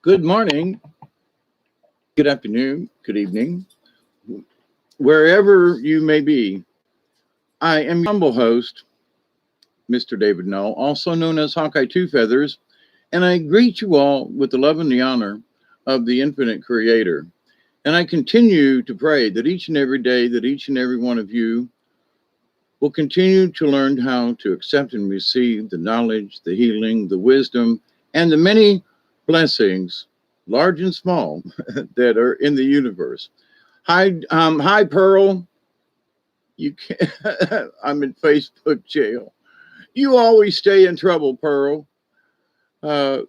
Good morning, good afternoon, good evening, wherever you may be. I am your humble host, Mr. David Null, also known as Hawkeye Two Feathers, and I greet you all with the love and the honor of the infinite creator. And I continue to pray that each and every day that each and every one of you will continue to learn how to accept and receive the knowledge, the healing, the wisdom, and the many blessings, large and small, that are in the universe. Hi, Pearl. You can I'm in Facebook jail. You always stay in trouble, Pearl. Uh,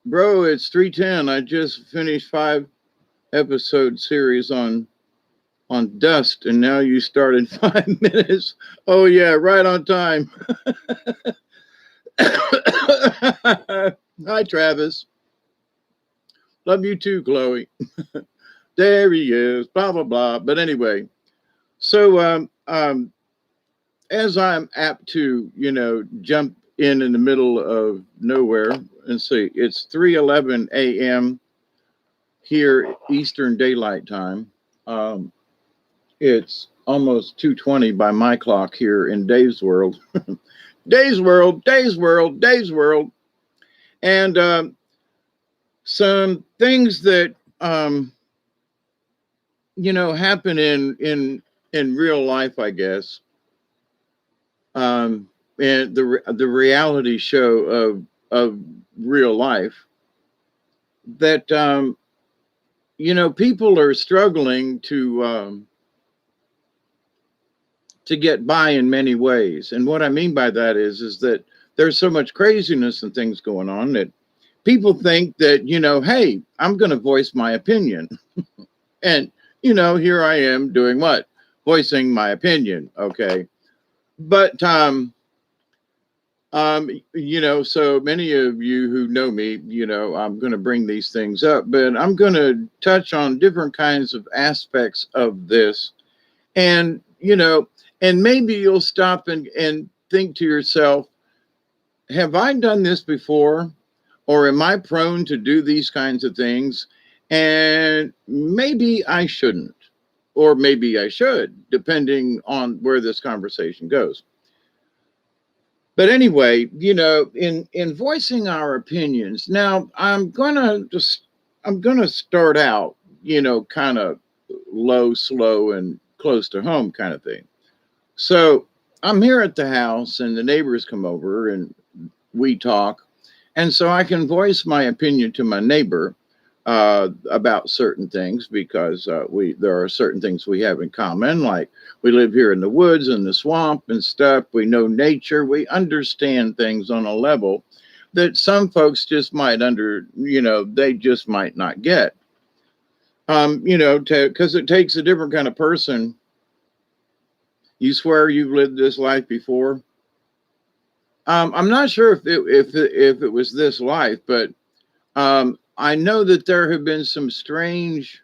Bro, it's 3:10. I just finished 5 episode series on dust, and now you started 5 minutes. Oh yeah, right on time. Hi, Travis. Love you too, Chloe. There he is. Blah blah blah. But anyway, so as I'm apt to, jump in the middle of nowhere and see, it's 3:11 a.m. here Eastern Daylight Time. Um, it's almost 2:20 by my clock here in Dave's World. Dave's World, Dave's World, Dave's World, and some things that happen in real life, I guess. And the reality show of real life that people are struggling to get by in many ways. And what I mean by that is that there's so much craziness and things going on that people think that, hey, I'm going to voice my opinion. And, here I am doing what? Voicing my opinion. Okay. But, so many of you who know me, I'm going to bring these things up, but I'm going to touch on different kinds of aspects of this. And, and maybe you'll stop and think to yourself, have I done this before? Or am I prone to do these kinds of things? And maybe I shouldn't, or maybe I should, depending on where this conversation goes. But anyway, in voicing our opinions, now I'm gonna start out, kind of low, slow, and close to home kind of thing. So I'm here at the house, and the neighbors come over, and we talk, and so I can voice my opinion to my neighbor about certain things because we there are certain things we have in common, like we live here in the woods and the swamp and stuff. We know nature. We understand things on a level that some folks just might they just might not get. Because it takes a different kind of person. You swear you've lived this life before. I'm not sure if it was this life, but I know that there have been some strange.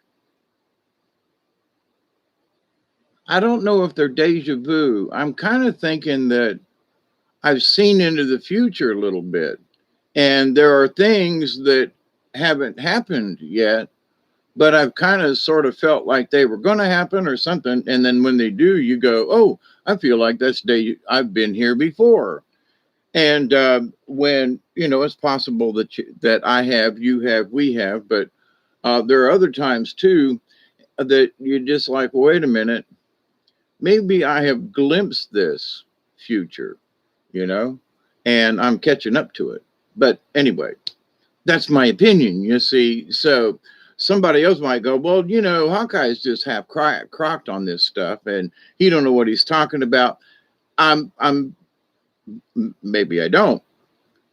I don't know if they're deja vu. I'm kind of thinking that I've seen into the future a little bit, and there are things that haven't happened yet, but I've kind of sort of felt like they were going to happen or something. And then when they do, you go, "Oh, I feel like that's day I've been here before." And when it's possible that I have, you have, we have, but there are other times too that you're just like, wait a minute, maybe I have glimpsed this future, you know, and I'm catching up to it. But anyway, that's my opinion, you see. So somebody else might go, well, Hawkeye's just half crocked on this stuff, and he don't know what he's talking about. I'm maybe I don't.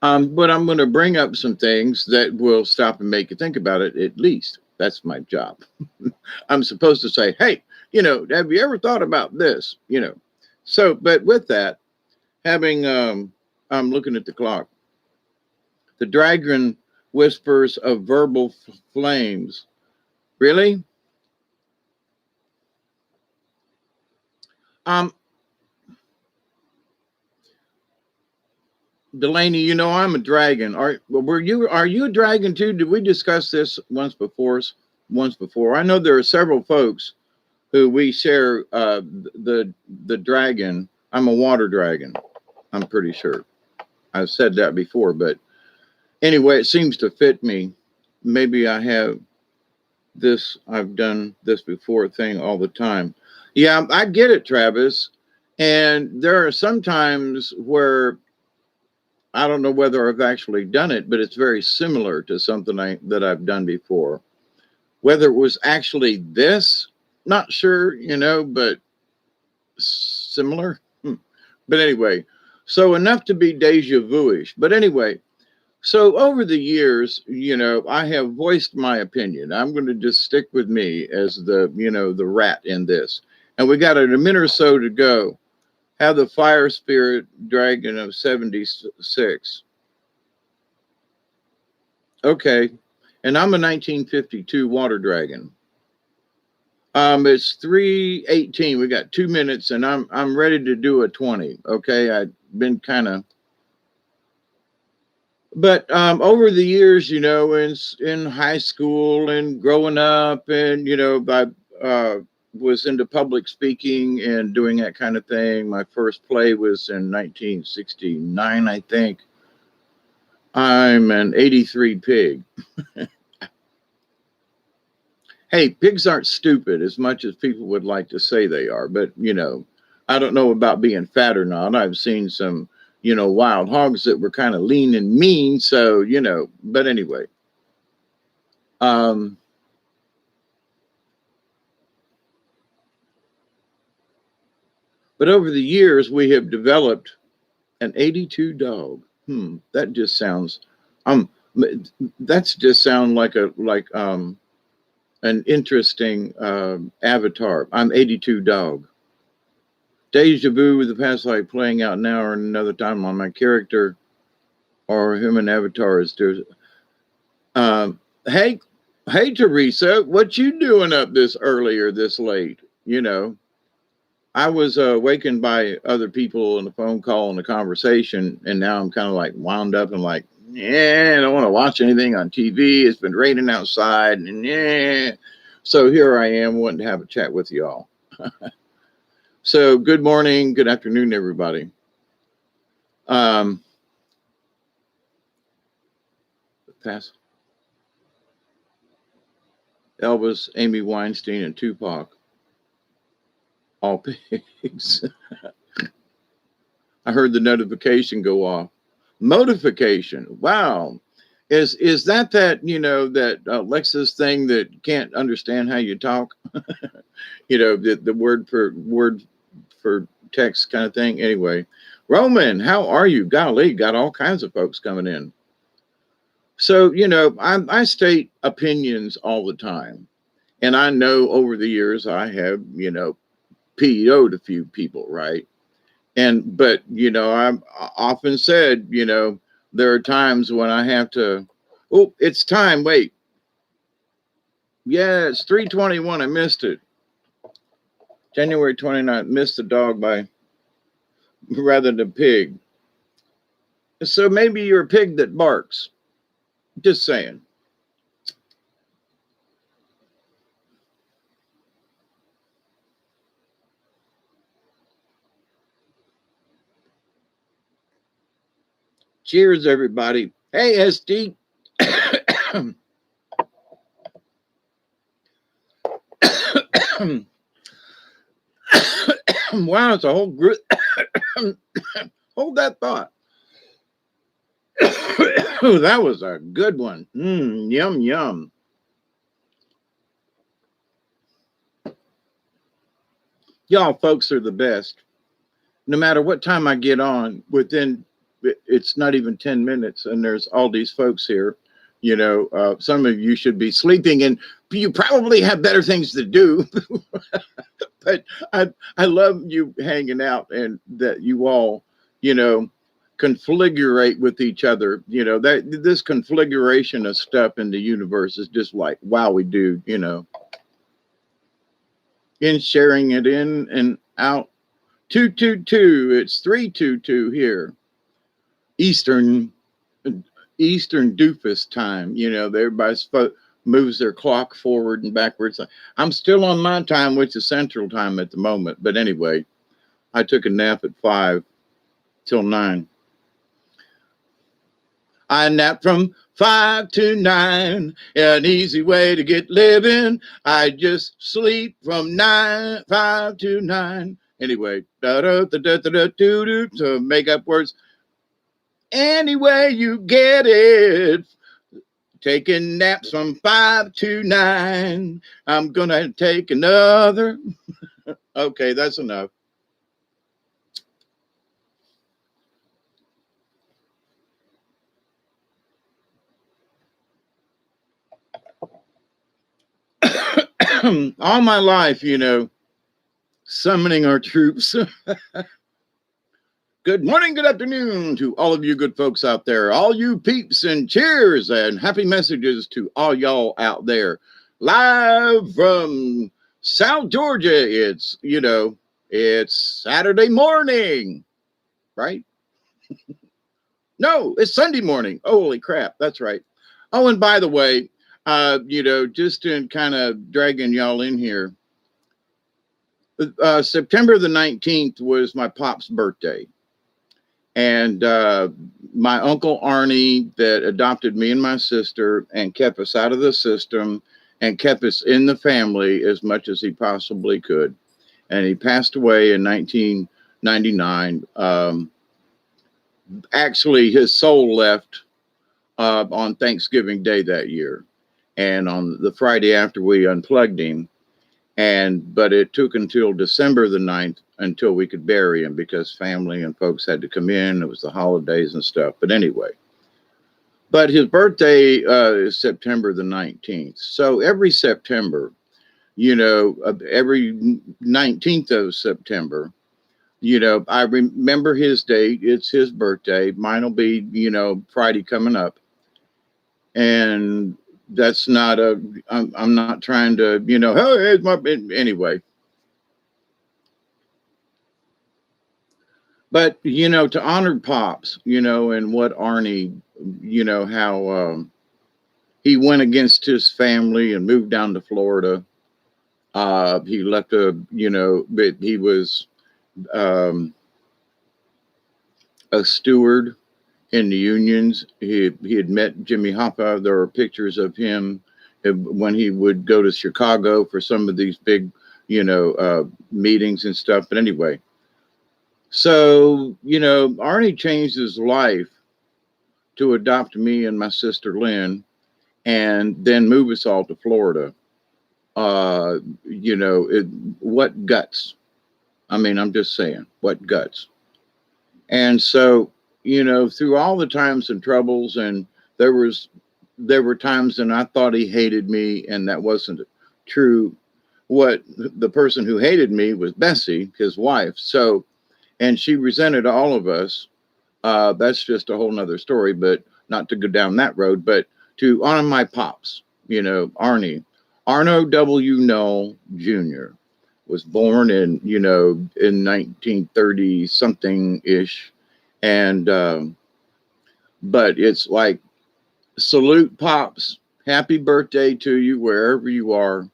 But I'm going to bring up some things that will stop and make you think about it. At least that's my job. I'm supposed to say, hey, have you ever thought about this? So, but with that, having, I'm looking at the clock. The dragon whispers of verbal flames. Really? Um, Delaney, you know I'm a dragon. Are you a dragon too? Did we discuss this once before? Once before. I know there are several folks who we share the dragon. I'm a water dragon. I'm pretty sure. I've said that before, but anyway, it seems to fit me. Maybe I have this, I've done this before thing all the time. Yeah, I get it, Travis. And there are some times where I don't know whether I've actually done it, but it's very similar to something that I've done before. Whether it was actually this, not sure, but similar. But anyway, so enough to be deja vu-ish. But anyway, so over the years, I have voiced my opinion. I'm going to just stick with me as the rat in this. And we got a minute or so to go. Have the fire spirit dragon of 76. Okay. And I'm a 1952 water dragon. It's 3:18. We got 2 minutes and I'm ready to do a 20. Okay. I've been kind of, but over the years, in high school and growing up, and I was into public speaking and doing that kind of thing. My first play was in 1969, I think. I'm an 83 pig. Hey, pigs aren't stupid as much as people would like to say they are, but I don't know about being fat or not. I've seen some wild hogs that were kind of lean and mean. So, but anyway. But over the years, we have developed an 82 dog. That just sounds, that's just sound like an interesting avatar. I'm 82 dog. Deja vu with the past life playing out now or another time on my character or human avatar is there. Hey, Teresa, what you doing up this earlier, this late? I was awakened by other people in a phone call and a conversation, and now I'm kind of like wound up and like, yeah, I don't want to watch anything on TV. It's been raining outside, and yeah. So here I am wanting to have a chat with y'all. So good morning, good afternoon, everybody. Pass. Elvis, Amy Weinstein, and Tupac. All pigs. I heard the notification go off. Motification. Wow. Is that that Lexus thing that can't understand how you talk? The word for text kind of thing. Anyway, Roman, how are you? Golly, got all kinds of folks coming in. So, I state opinions all the time. And I know over the years I have, PO'd a few people, right? But I've often said, there are times when I have to, oh, it's time, wait. Yeah, it's 3:21. I missed it. January 29th, missed the dog by rather than pig. So maybe you're a pig that barks. Just saying. Cheers, everybody. Hey, SD. Wow, it's a whole group. Hold that thought. Oh, that was a good one. Yum, yum. Y'all folks are the best. No matter what time I get on, it's not even 10 minutes, and there's all these folks here. Some of you should be sleeping, and you probably have better things to do. But I love you hanging out, and that you all, configurate with each other. That this configuration of stuff in the universe is just like, wow, we do. In sharing it in and out. 222. It's 322 here. Eastern Eastern doofus time. You know, moves their clock forward and backwards. I'm still on my time, which is Central Time at the moment. But anyway, I took a nap at 5 till 9. I nap from 5 to 9, an easy way to get living. I just sleep from 5 to 9. Anyway, to make up words. Any way you get it. Taking naps from 5 to 9. I'm gonna take another. Okay, that's enough. All my life, you know, summoning our troops. Good morning, good afternoon to all of you good folks out there, all you peeps, and cheers and happy messages to all y'all out there. Live from South Georgia, it's, you know, it's Saturday morning, right? No, it's Sunday morning. Holy crap, that's right. Oh, and by the way, you know, just in kind of dragging y'all in here, September the 19th was my pop's birthday. And my uncle Arnie, that adopted me and my sister and kept us out of the system and kept us in the family as much as he possibly could. And he passed away in 1999. Actually, his soul left on Thanksgiving Day that year. And on the Friday after we unplugged him, but it took until December the 9th until we could bury him because family and folks had to come in. It was the holidays and stuff. But anyway, but his birthday is September the 19th. So every September, you know, every 19th of September, you know, I remember his date. It's his birthday. Mine will be, you know, Friday coming up. And that's not I'm not trying to, you know, hey, it's my, anyway. But, you know, to honor Pops, you know, and what Arnie, you know, how he went against his family and moved down to Florida. He left you know, but he was a steward in the unions. He had met Jimmy Hoffa. There are pictures of him when he would go to Chicago for some of these big, you know, meetings and stuff. But anyway, so, you know, Arnie changed his life to adopt me and my sister Lynn and then move us all to Florida. You know, what guts? I mean, I'm just saying, what guts? And so, you know, through all the times and troubles, and there were times when I thought he hated me, and that wasn't true. What the person who hated me was Bessie, his wife. So, and she resented all of us. That's just a whole nother story, but not to go down that road, but to honor my pops, you know, Arno W. Null Jr. was born in, you know, in 1930 something ish. And, but it's like, salute Pops, happy birthday to you wherever you are.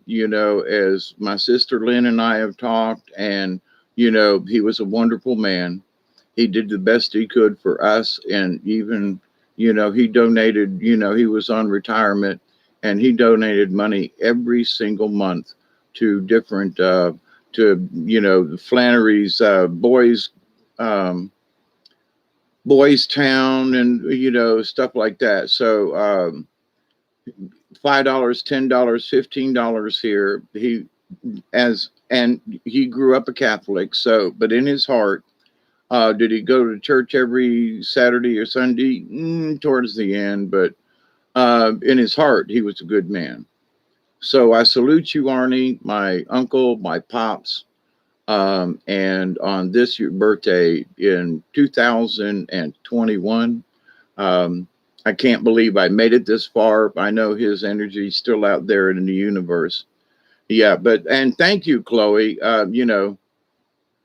You know, as my sister Lynn and I have talked, and, you know, he was a wonderful man. He did the best he could for us. And even, you know, he donated, you know, he was on retirement and he donated money every single month to different, to, you know, Flannery's Boys Town and, you know, stuff like that. So $5, $10, $15 here. And he grew up a Catholic. So, but in his heart, did he go to church every Saturday or Sunday? Towards the end, but in his heart, he was a good man. So I salute you, Arnie, my uncle, my pops. And on this year's birthday in 2021, I can't believe I made it this far. I know his energy is still out there in the universe. Yeah, and thank you, Chloe. You know,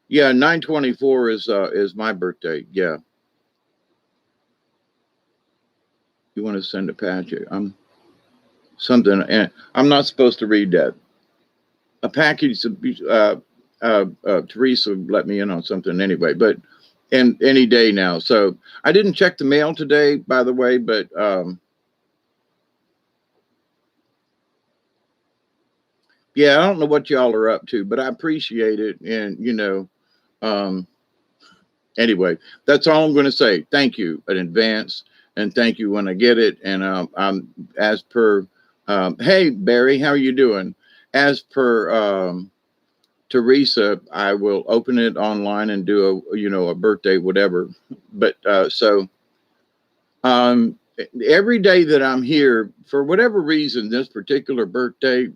yeah, 9/24 is my birthday. Yeah. You want to send a package? Something, and I'm not supposed to read that. A package. Teresa let me in on something anyway, but and any day now. So I didn't check the mail today, by the way, but yeah, I don't know what y'all are up to, but I appreciate it. And um, anyway, that's all I'm going to say. Thank you in advance, and thank you when I get it. And I'm as per. Hey Barry, how are you doing? As per Teresa, I will open it online and do a birthday whatever. But um, every day that I'm here, for whatever reason, this particular birthday,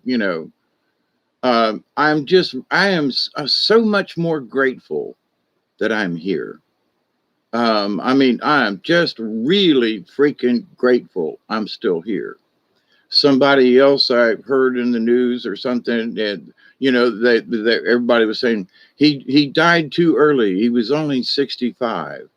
I am so much more grateful that I'm here. I mean, I am just really freaking grateful I'm still here. Somebody else I heard in the news or something, and everybody was saying he died too early. He was only 65,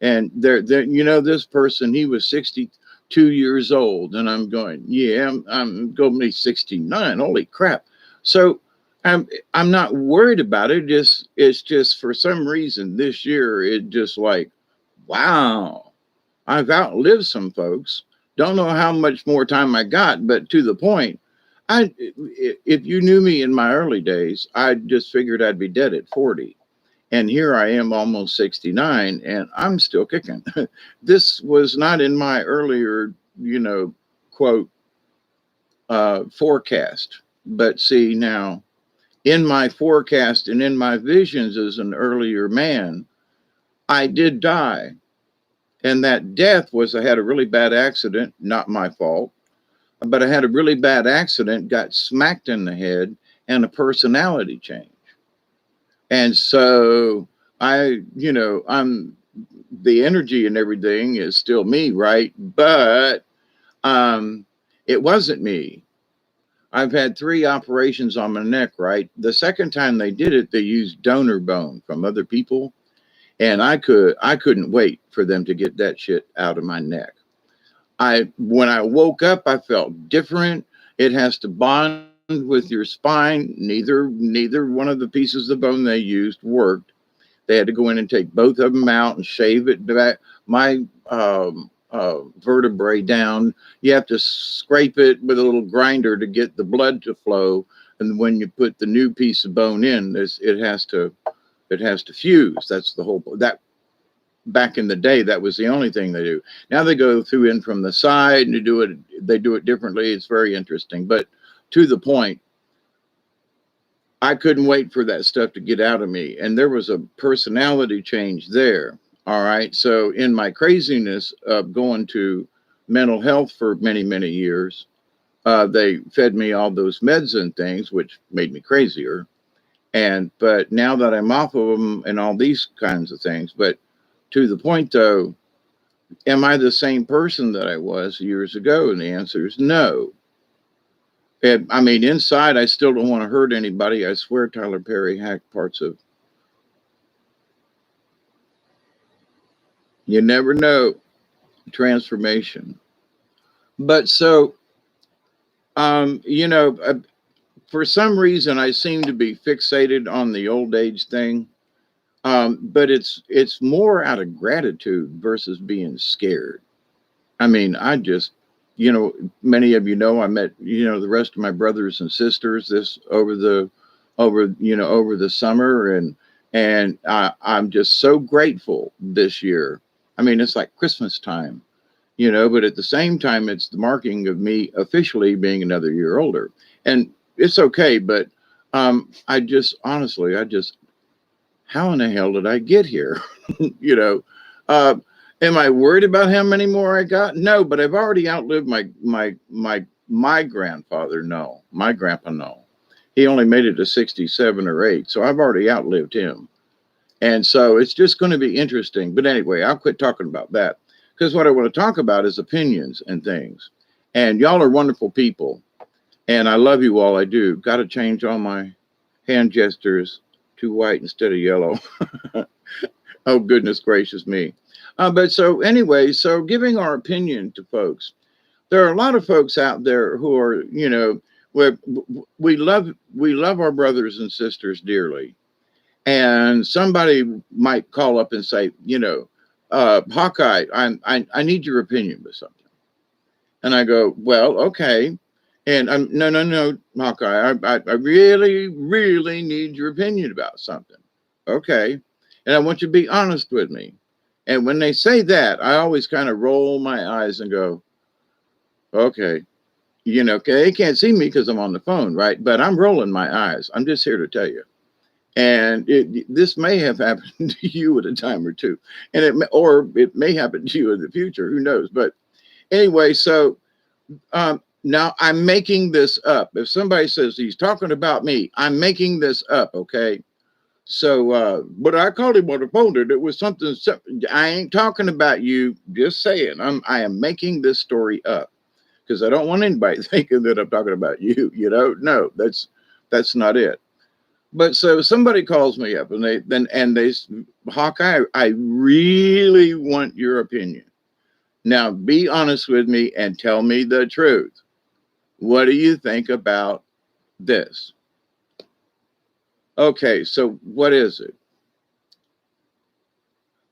and this person, he was 62 years old, and I'm going, yeah, I'm going to be 69. Holy crap! So I'm not worried about it. It's just for some reason this year it just like, wow, I've outlived some folks. Don't know how much more time I got, but to the point, if you knew me in my early days, I just figured I'd be dead at 40. And here I am almost 69 and I'm still kicking. This was not in my earlier, quote, forecast. But see, now in my forecast and in my visions as an earlier man, I did die. And that death was, I had a really bad accident, not my fault, but I had a really bad accident, got smacked in the head, and a personality change. And so I'm the energy and everything is still me, right? But it wasn't me. I've had 3 operations on my neck, right? The second time they did it, they used donor bone from other people. And I couldn't wait for them to get that shit out of my neck. When I woke up, I felt different. It has to bond with your spine. Neither one of the pieces of bone they used worked. They had to go in and take both of them out and shave it back. My vertebrae down. You have to scrape it with a little grinder to get the blood to flow. And when you put the new piece of bone in, it has to fuse. That's the whole that. Back in the day, that was the only thing they do. Now they go through in from the side and they do it differently. It's very interesting. But to the point, I couldn't wait for that stuff to get out of me. And there was a personality change there. All right. So in my craziness of going to mental health for many, many years, they fed me all those meds and things, which made me crazier. But now that I'm off of them and all these kinds of things, but to the point though, am I the same person that I was years ago? And the answer is no. I mean, inside, I still don't want to hurt anybody. I swear Tyler Perry hacked parts of. You never know. Transformation. But so, um, you know, uh, for some reason, I seem to be fixated on the old age thing. But it's more out of gratitude versus being scared. I mean, many of I met, the rest of my brothers and sisters this over the summer, and I'm just so grateful this year. I mean, it's like Christmas time, but at the same time, it's the marking of me officially being another year older, and it's okay. But I just honestly, how in the hell did I get here? you know, uh, am I worried about how many more I got? No, but I've already outlived my grandfather. No, my grandpa. No, he only made it to 67 or 8, so I've already outlived him. And so it's just going to be interesting. But anyway, I'll quit talking about that because what I want to talk about is opinions and things. And y'all are wonderful people, and I love you all. I do. Got to change all my hand gestures to white instead of yellow. Oh, goodness gracious me. But so anyway, so giving our opinion to folks, there are a lot of folks out there who are, where we love our brothers and sisters dearly, and somebody might call up and say, Hawkeye, I need your opinion with something, and I go, well, okay, and I'm no, no, no, Hawkeye, I really, really need your opinion about something, okay, and I want you to be honest with me. And when they say that, I always kind of roll my eyes and go, okay, they can't see me because I'm on the phone, right? But I'm rolling my eyes. I'm just here to tell you. And this may have happened to you at a time or two, and or it may happen to you in the future. Who knows? But anyway, so now I'm making this up. If somebody says he's talking about me, I'm making this up. Okay. So, but I called him on the phone and it was something. I ain't talking about you. Just saying, I am making this story up because I don't want anybody thinking that I'm talking about you. No, that's not it. But so somebody calls me up and they Hawkeye, I really want your opinion. Now, be honest with me and tell me the truth. What do you think about this? Okay, so what is it?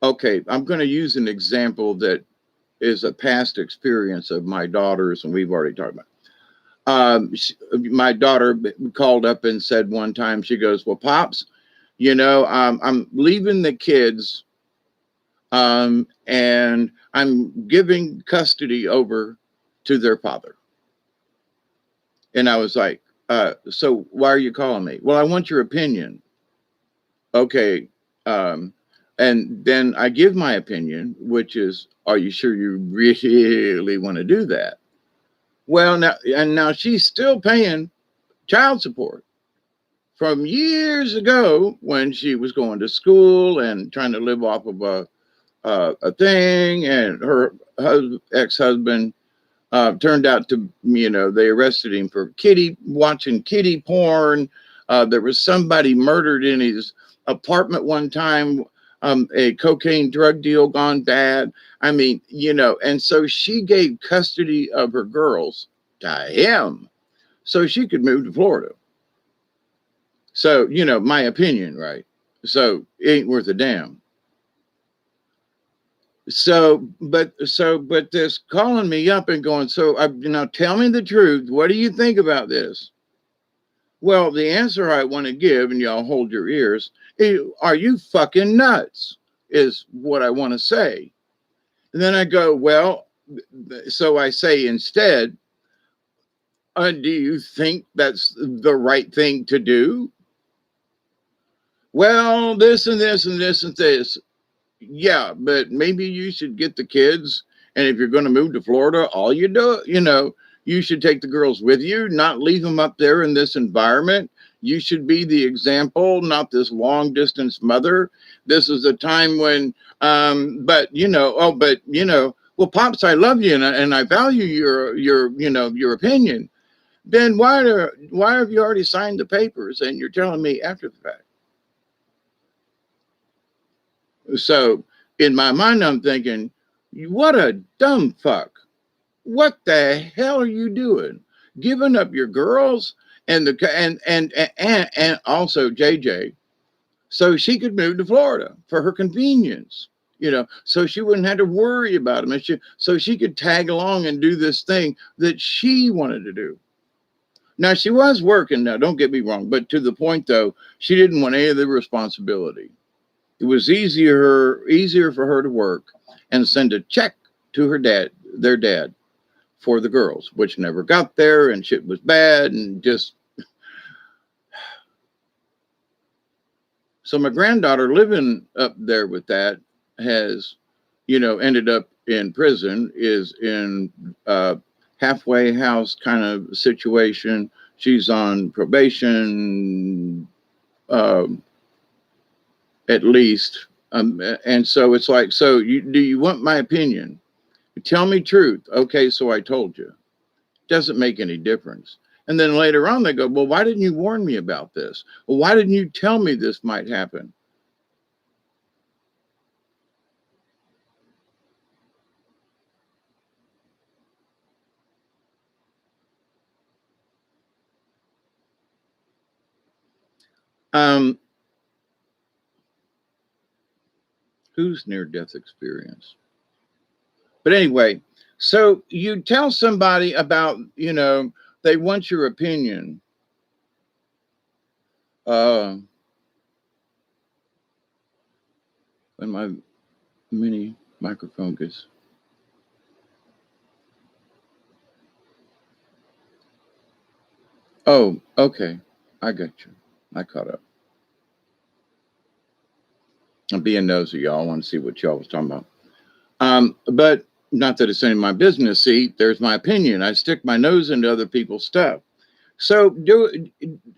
Okay, I'm going to use an example that is a past experience of my daughters, and we've already talked about. My daughter called up and said one time, she goes, well, Pops, I'm leaving the kids, and I'm giving custody over to their father. And I was like, so why are you calling me? Well, I want your opinion. Okay. And then I give my opinion, which is, are you sure you really want to do that? Well, now she's still paying child support from years ago when she was going to school and trying to live off of a thing, and her ex-husband turned out to, they arrested him for watching kitty porn. There was somebody murdered in his apartment one time, a cocaine drug deal gone bad. I mean, and so she gave custody of her girls to him so she could move to Florida. So, my opinion, right? So it ain't worth a damn. But this calling me up and going, so tell me the truth. What do you think about this? Well, the answer I want to give, and y'all hold your ears, are you fucking nuts? Is what I want to say. And then I go, well, so I say instead, do you think that's the right thing to do? Well, this and this and this and this. Yeah, but maybe you should get the kids. And if you're going to move to Florida, all you do, you should take the girls with you, not leave them up there in this environment. You should be the example, not this long distance mother. This is a time when, well, Pops, I love you and I value your opinion. Then why have you already signed the papers and you're telling me after the fact? So in my mind, I'm thinking, what a dumb fuck. What the hell are you doing? Giving up your girls and and also JJ so she could move to Florida for her convenience, so she wouldn't have to worry about them, so she could tag along and do this thing that she wanted to do. Now she was working. Now don't get me wrong, but to the point though, she didn't want any of the responsibility. It was easier for her to work and send a check to their dad, for the girls, which never got there, and shit was bad, and just. So my granddaughter living up there with that has, ended up in prison, is in a halfway house kind of situation. She's on probation, at least. And so it's like, so do you want my opinion? Tell me truth. Okay, so I told you. Doesn't make any difference. And then later on they go, well, why didn't you warn me about this? Well, why didn't you tell me this might happen? Um, whose near-death experience? But anyway, so you tell somebody about, they want your opinion. Uh, when my mini microphone gets. Oh, okay. I got you. I caught up. I'm being nosy, y'all. I want to see what y'all was talking about. But not that it's any of my business. See, there's my opinion. I stick my nose into other people's stuff. So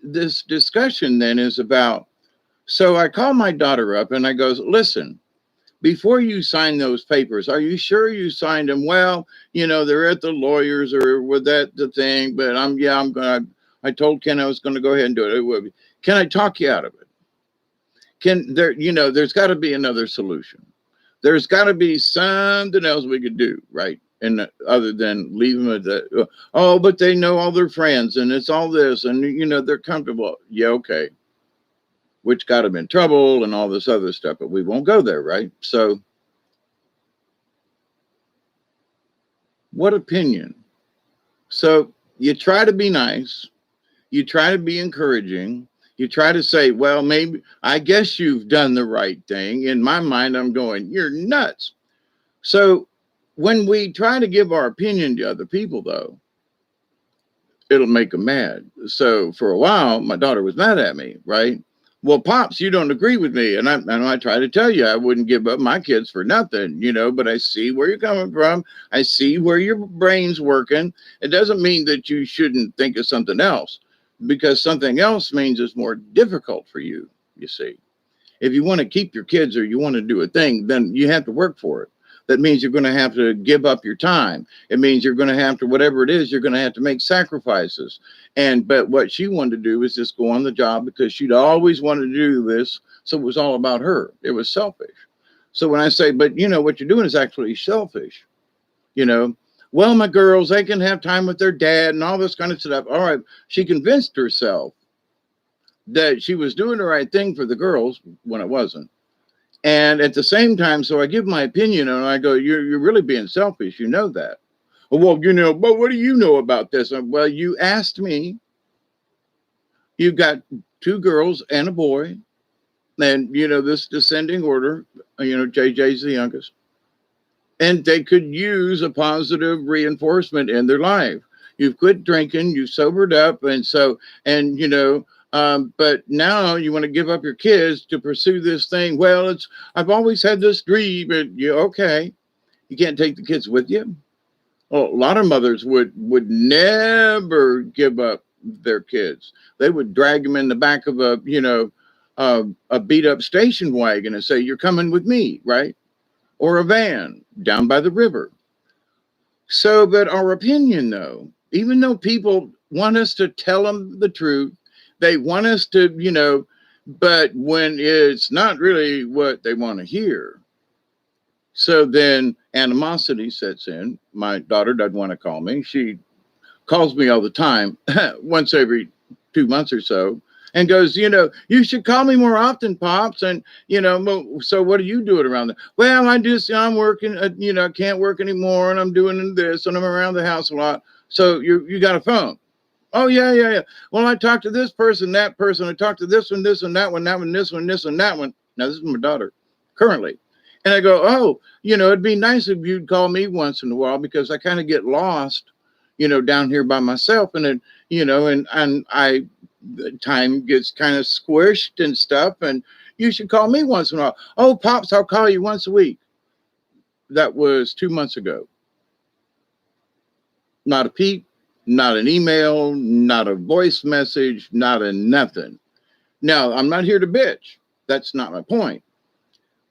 this discussion then is about, so I call my daughter up and I goes, listen, before you sign those papers, are you sure you signed them? Well, they're at the lawyers or with that the thing, but I'm gonna. I told Ken I was going to go ahead and do it. Can I talk you out of it? Can there? There's got to be another solution. There's got to be something else we could do, right? And other than leave them at that. Oh, but they know all their friends, and it's all this, and they're comfortable. Yeah, okay. Which got them in trouble and all this other stuff, but we won't go there, right? So, what opinion? So you try to be nice, you try to be encouraging, you try to say, well, maybe, I guess you've done the right thing. In my mind, I'm going, you're nuts. So when we try to give our opinion to other people, though, it'll make them mad. So for a while, my daughter was mad at me, right? Well, Pops, you don't agree with me. And I try to tell you, I wouldn't give up my kids for nothing, but I see where you're coming from. I see where your brain's working. It doesn't mean that you shouldn't think of something else, because something else means it's more difficult for you, you see. If you want to keep your kids or you want to do a thing, then you have to work for it. That means you're going to have to give up your time. It means you're going to have to, whatever it is, you're going to have to make sacrifices. But what she wanted to do was just go on the job because she'd always wanted to do this. So it was all about her. It was selfish. So when I say, but what you're doing is actually selfish, well, my girls, they can have time with their dad and all this kind of stuff. All right. She convinced herself that she was doing the right thing for the girls when it wasn't. And at the same time, so I give my opinion and I go, you're really being selfish. You know that. Well, but what do you know about this? Well, you asked me. You've got two girls and a boy. And, this descending order, JJ's the youngest. And they could use a positive reinforcement in their life. You've quit drinking, you sobered up. And so, and, but now you want to give up your kids to pursue this thing. Well, I've always had this dream, and okay, you can't take the kids with you. Well, a lot of mothers would never give up their kids. They would drag them in the back of a beat up station wagon and say, "You're coming with me," right? Or a van down by the river. So, but our opinion, though, even though people want us to tell them the truth, they want us to, but when it's not really what they want to hear. So then animosity sets in. My daughter doesn't want to call me. She calls me all the time, once every 2 months or so, and goes, you should call me more often, Pops. And, so what are you doing around there? Well, I'm working, I can't work anymore, and I'm doing this, and I'm around the house a lot. So you got a phone. Oh, yeah. Well, I talked to this person, that person. I talked to this one, this one, that one, this one, this one, that one. Now, this is my daughter currently. And I go, oh, it'd be nice if you'd call me once in a while because I kind of get lost, down here by myself. And then, and the time gets kind of squished and stuff. And you should call me once in a while. Oh, Pops, I'll call you once a week. That was 2 months ago. Not a peep. Not an email, not a voice message, not a nothing. Now, I'm not here to bitch. That's not my point.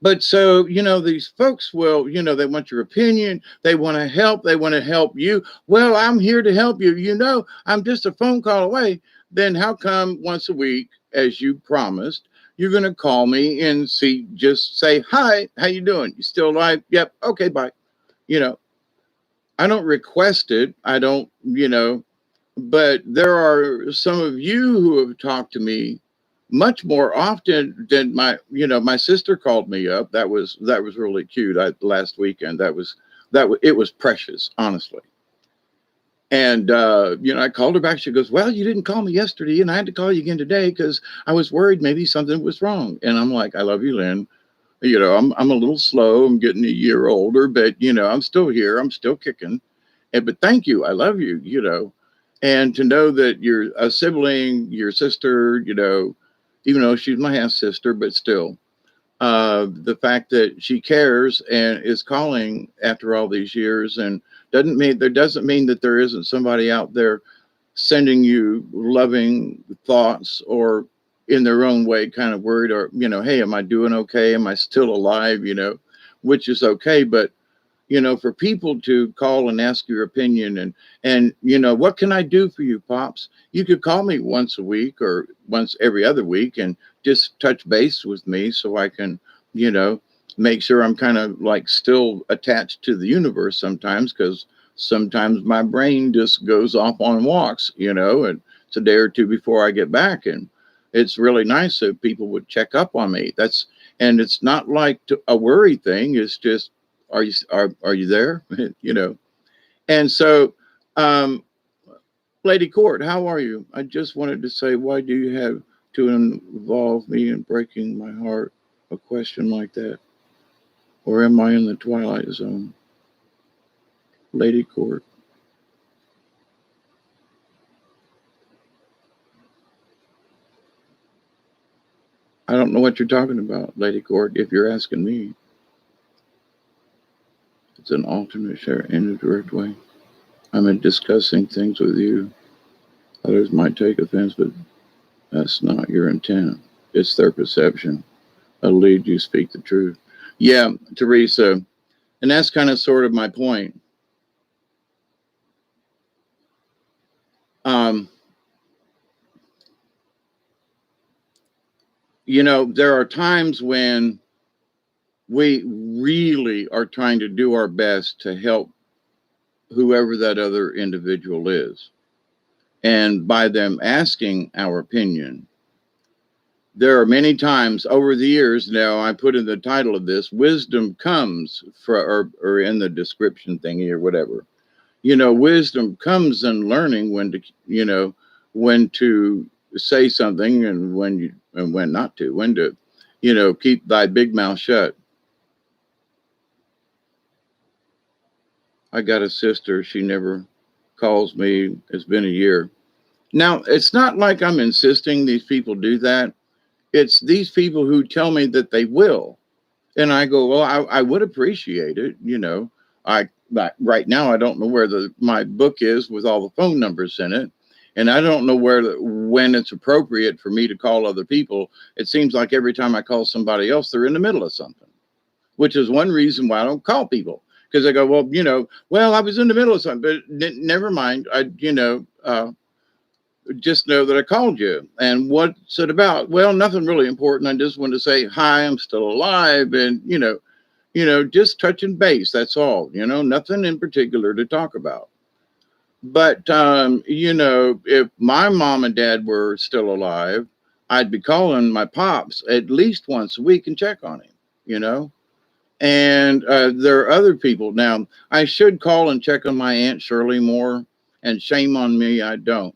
But so, these folks will, they want your opinion. They want to help. They want to help you. Well, I'm here to help you. I'm just a phone call away. Then how come once a week, as you promised, you're going to call me and just say, hi, how you doing? You still alive? Yep. Okay, bye. I don't request it. I don't, but there are some of you who have talked to me much more often than my sister called me up. That was really cute. Last weekend, it was precious, honestly. And I called her back. She goes, "Well, you didn't call me yesterday, and I had to call you again today because I was worried maybe something was wrong." And I'm like, "I love you, Lynn. I'm a little slow. I'm getting a year older, but I'm still here. I'm still kicking. But thank you. I love you. And to know that you're a sibling, your sister, even though she's my half sister, but still, the fact that she cares and is calling after all these years, and doesn't mean that there isn't somebody out there sending you loving thoughts, or in their own way kind of worried, or hey, am I doing okay, am I still alive, which is okay. But for people to call and ask your opinion, and what can I do for you, Pops? You could call me once a week or once every other week and just touch base with me, so I can, you know, make sure I'm kind of like still attached to the universe sometimes, because sometimes my brain just goes off on walks, and it's a day or two before I get back. And it's really nice if people would check up on me. And it's not like a worry thing. It's just, are you there? you know. And so, um, Lady Court, how are you? I just wanted to say, why do you have to involve me in breaking my heart? A question like that, or am I in the twilight zone? Lady Court. I don't know what you're talking about, Lady Court. If you're asking me, it's an alternate share in a direct way. I'm in discussing things with you. Others might take offense, but that's not your intent. It's their perception. I'll lead you speak the truth. Yeah, Teresa. And that's kind of sort of my point. Um, there are times when we really are trying to do our best to help whoever that other individual is. And by them asking our opinion, there are many times over the years now, I put in the title of this, wisdom comes or in the description thingy or whatever. Wisdom comes in learning when to say something, and when not to, when to, keep thy big mouth shut. I got a sister. She never calls me. It's been a year. Now, it's not like I'm insisting these people do that. It's these people who tell me that they will. And I go, well, I would appreciate it. Right now, I don't know where my book is with all the phone numbers in it. And I don't know when it's appropriate for me to call other people. It seems like every time I call somebody else, they're in the middle of something, which is one reason why I don't call people. Because I go, well, I was in the middle of something, but never mind. Just know that I called you. And what's it about? Well, nothing really important. I just wanted to say, hi, I'm still alive. And, just touching base. That's all, nothing in particular to talk about. But, if my mom and dad were still alive, I'd be calling my pops at least once a week and check on him, you know? And there are other people. Now, I should call and check on my Aunt Shirley more, and shame on me, I don't.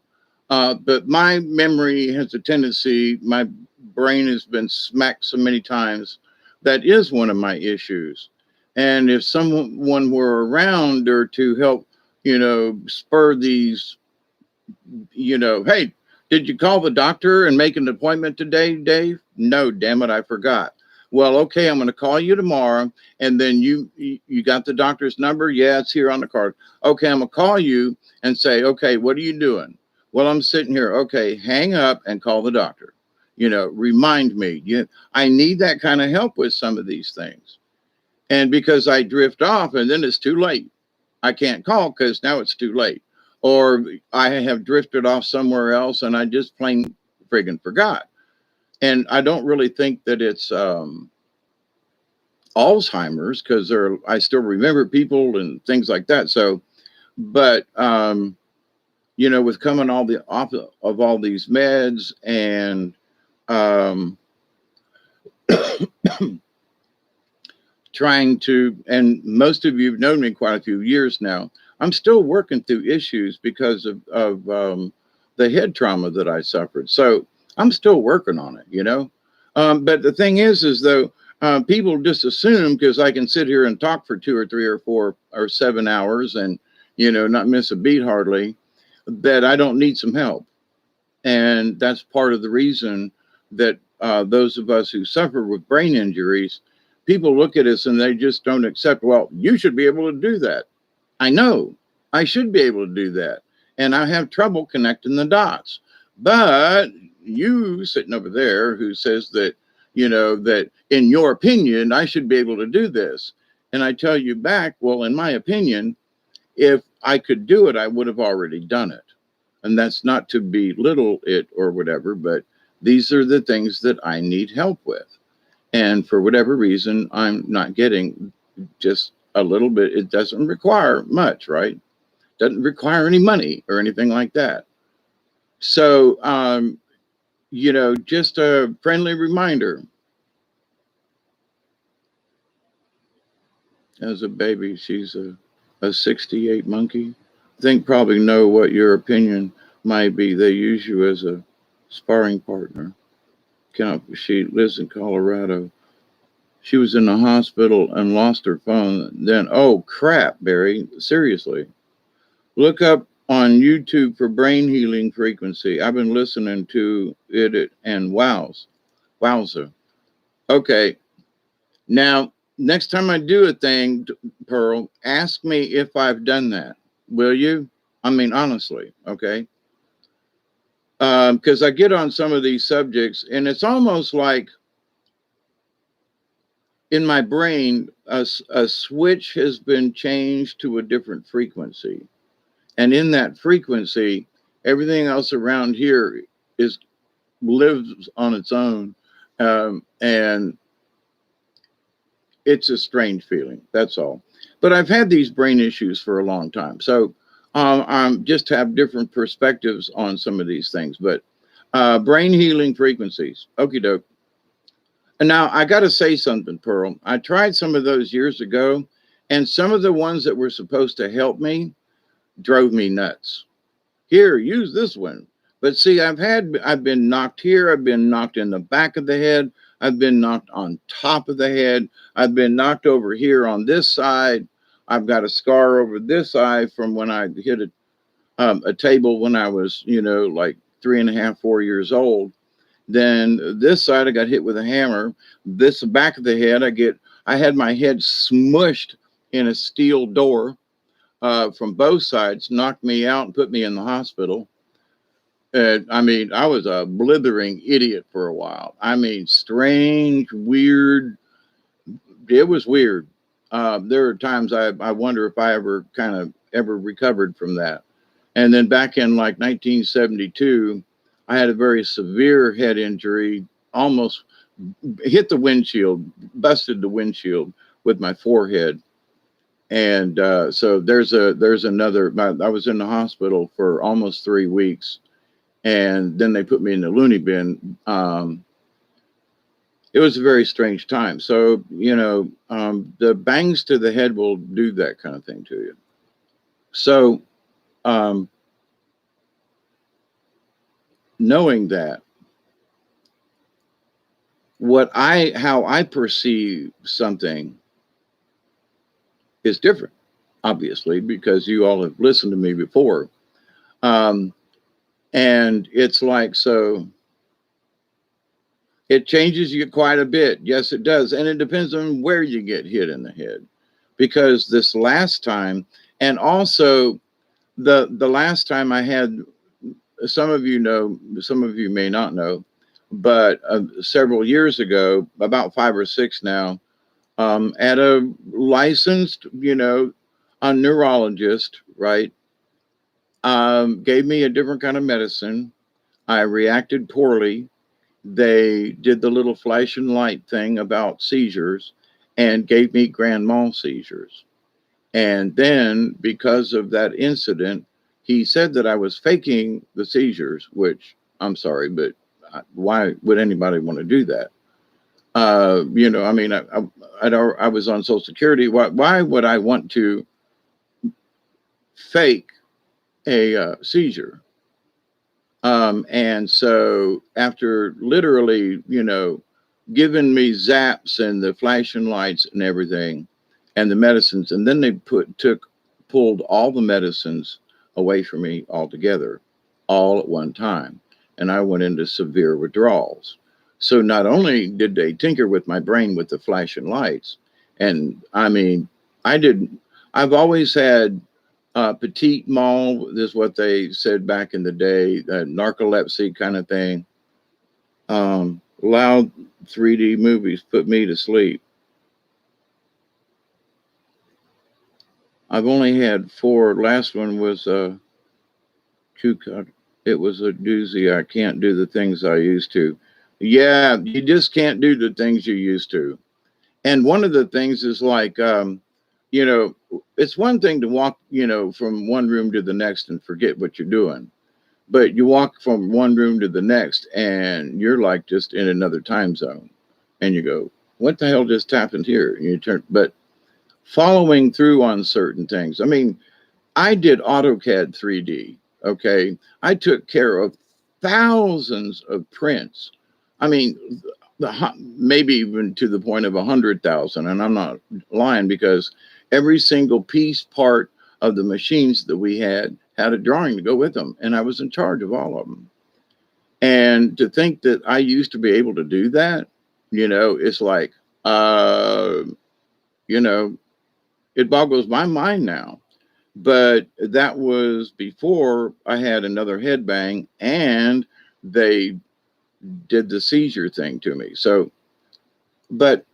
But my memory has a tendency, my brain has been smacked so many times. That is one of my issues. And if someone were around or to help, spur these, hey, did you call the doctor and make an appointment today, Dave? No, damn it, I forgot. Well, okay, I'm going to call you tomorrow. And then you got the doctor's number? Yeah, it's here on the card. Okay, I'm going to call you and say, okay, what are you doing? Well, I'm sitting here. Okay, hang up and call the doctor. Remind me. I need that kind of help with some of these things. And because I drift off and then it's too late. I can't call because now it's too late. Or I have drifted off somewhere else and I just plain friggin' forgot. And I don't really think that it's Alzheimer's, because I still remember people and things like that. So, but with coming off of all these meds, and um, trying to, and most of you have known me quite a few years now. I'm still working through issues because of the head trauma that I suffered. So I'm still working on it, you know. But the thing is though, people just assume because I can sit here and talk for 2 or 3 or 4 or 7 hours and, you know, not miss a beat hardly, that I don't need some help. And that's part of the reason that those of us who suffer with brain injuries, people look at us and they just don't accept, well, you should be able to do that. I know I should be able to do that. And I have trouble connecting the dots. But you sitting over there who says that, you know, that in your opinion, I should be able to do this. And I tell you back, well, in my opinion, if I could do it, I would have already done it. And that's not to belittle it or whatever, but these are the things that I need help with. And for whatever reason, I'm not getting just a little bit. It doesn't require much, right? Doesn't require any money or anything like that. So, you know, just a friendly reminder. As a baby, she's a 68 monkey. I think probably know what your opinion might be. They use you as a sparring partner. She lives in Colorado. She was in the hospital and lost her phone. Then, oh crap, Barry, seriously. Look up on YouTube for brain healing frequency. I've been listening to it and wowza. Okay, now next time I do a thing, Pearl, ask me if I've done that. Will you? I mean, honestly, okay? Because I get on some of these subjects, and it's almost like in my brain, a switch has been changed to a different frequency. And in that frequency, everything else around here is lives on its own. And it's a strange feeling. That's all. But I've had these brain issues for a long time. So I'm just have different perspectives on some of these things. But brain healing frequencies. Okie doke. And now I got to say something, Pearl. I tried some of those years ago, and some of the ones that were supposed to help me drove me nuts. Here, use this one. But see, I've been knocked here. I've been knocked in the back of the head. I've been knocked on top of the head. I've been knocked over here on this side. I've got a scar over this eye from when I hit a table when I was, you know, like 3.5, 4 years old. Then this side, I got hit with a hammer. This back of the head, I had my head smushed in a steel door from both sides, knocked me out and put me in the hospital. I mean, I was a blithering idiot for a while. I mean, strange, weird. It was weird. There are times I wonder if I ever recovered from that. And then back in like 1972, I had a very severe head injury, almost hit the windshield, busted the windshield with my forehead. And so there's another. I was in the hospital for almost 3 weeks, and then they put me in the loony bin. It was a very strange time. So you know, the bangs to the head will do that kind of thing to you. So knowing that, how I perceive something is different, obviously, because you all have listened to me before. And it's like, so it changes you quite a bit. Yes, it does. And it depends on where you get hit in the head. Because this last time, and also the last time I had, some of you know, some of you may not know, but several years ago, about 5 or 6 now, at a licensed, you know, a neurologist, right, gave me a different kind of medicine. I reacted poorly. They did the little flash and light thing about seizures and gave me grand mal seizures. And then, because of that incident, he said that I was faking the seizures, which I'm sorry, but why would anybody want to do that? I mean, I was on Social Security. Why would I want to fake a seizure? And so after literally, giving me zaps and the flashing lights and everything and the medicines, and then they pulled all the medicines away from me altogether, all at one time. And I went into severe withdrawals. So not only did they tinker with my brain with the flashing lights, and I mean, I didn't, I've always had petite mal, is what they said back in the day, narcolepsy kind of thing. Loud 3D movies put me to sleep. I've only had 4. Last one was it was a doozy. I can't do the things I used to. Yeah, you just can't do the things you used to. And one of the things is like, you know, it's one thing to walk, from one room to the next and forget what you're doing. But you walk from one room to the next and you're like just in another time zone. And you go, what the hell just happened here? And you turn, but following through on certain things. I mean, I did AutoCAD 3D. Okay. I took care of thousands of prints. I mean, maybe even to the point of 100,000. And I'm not lying, because every single piece part of the machines that we had a drawing to go with them. And I was in charge of all of them. And to think that I used to be able to do that, it's like, it boggles my mind now. But that was before I had another head bang and they did the seizure thing to me. So, but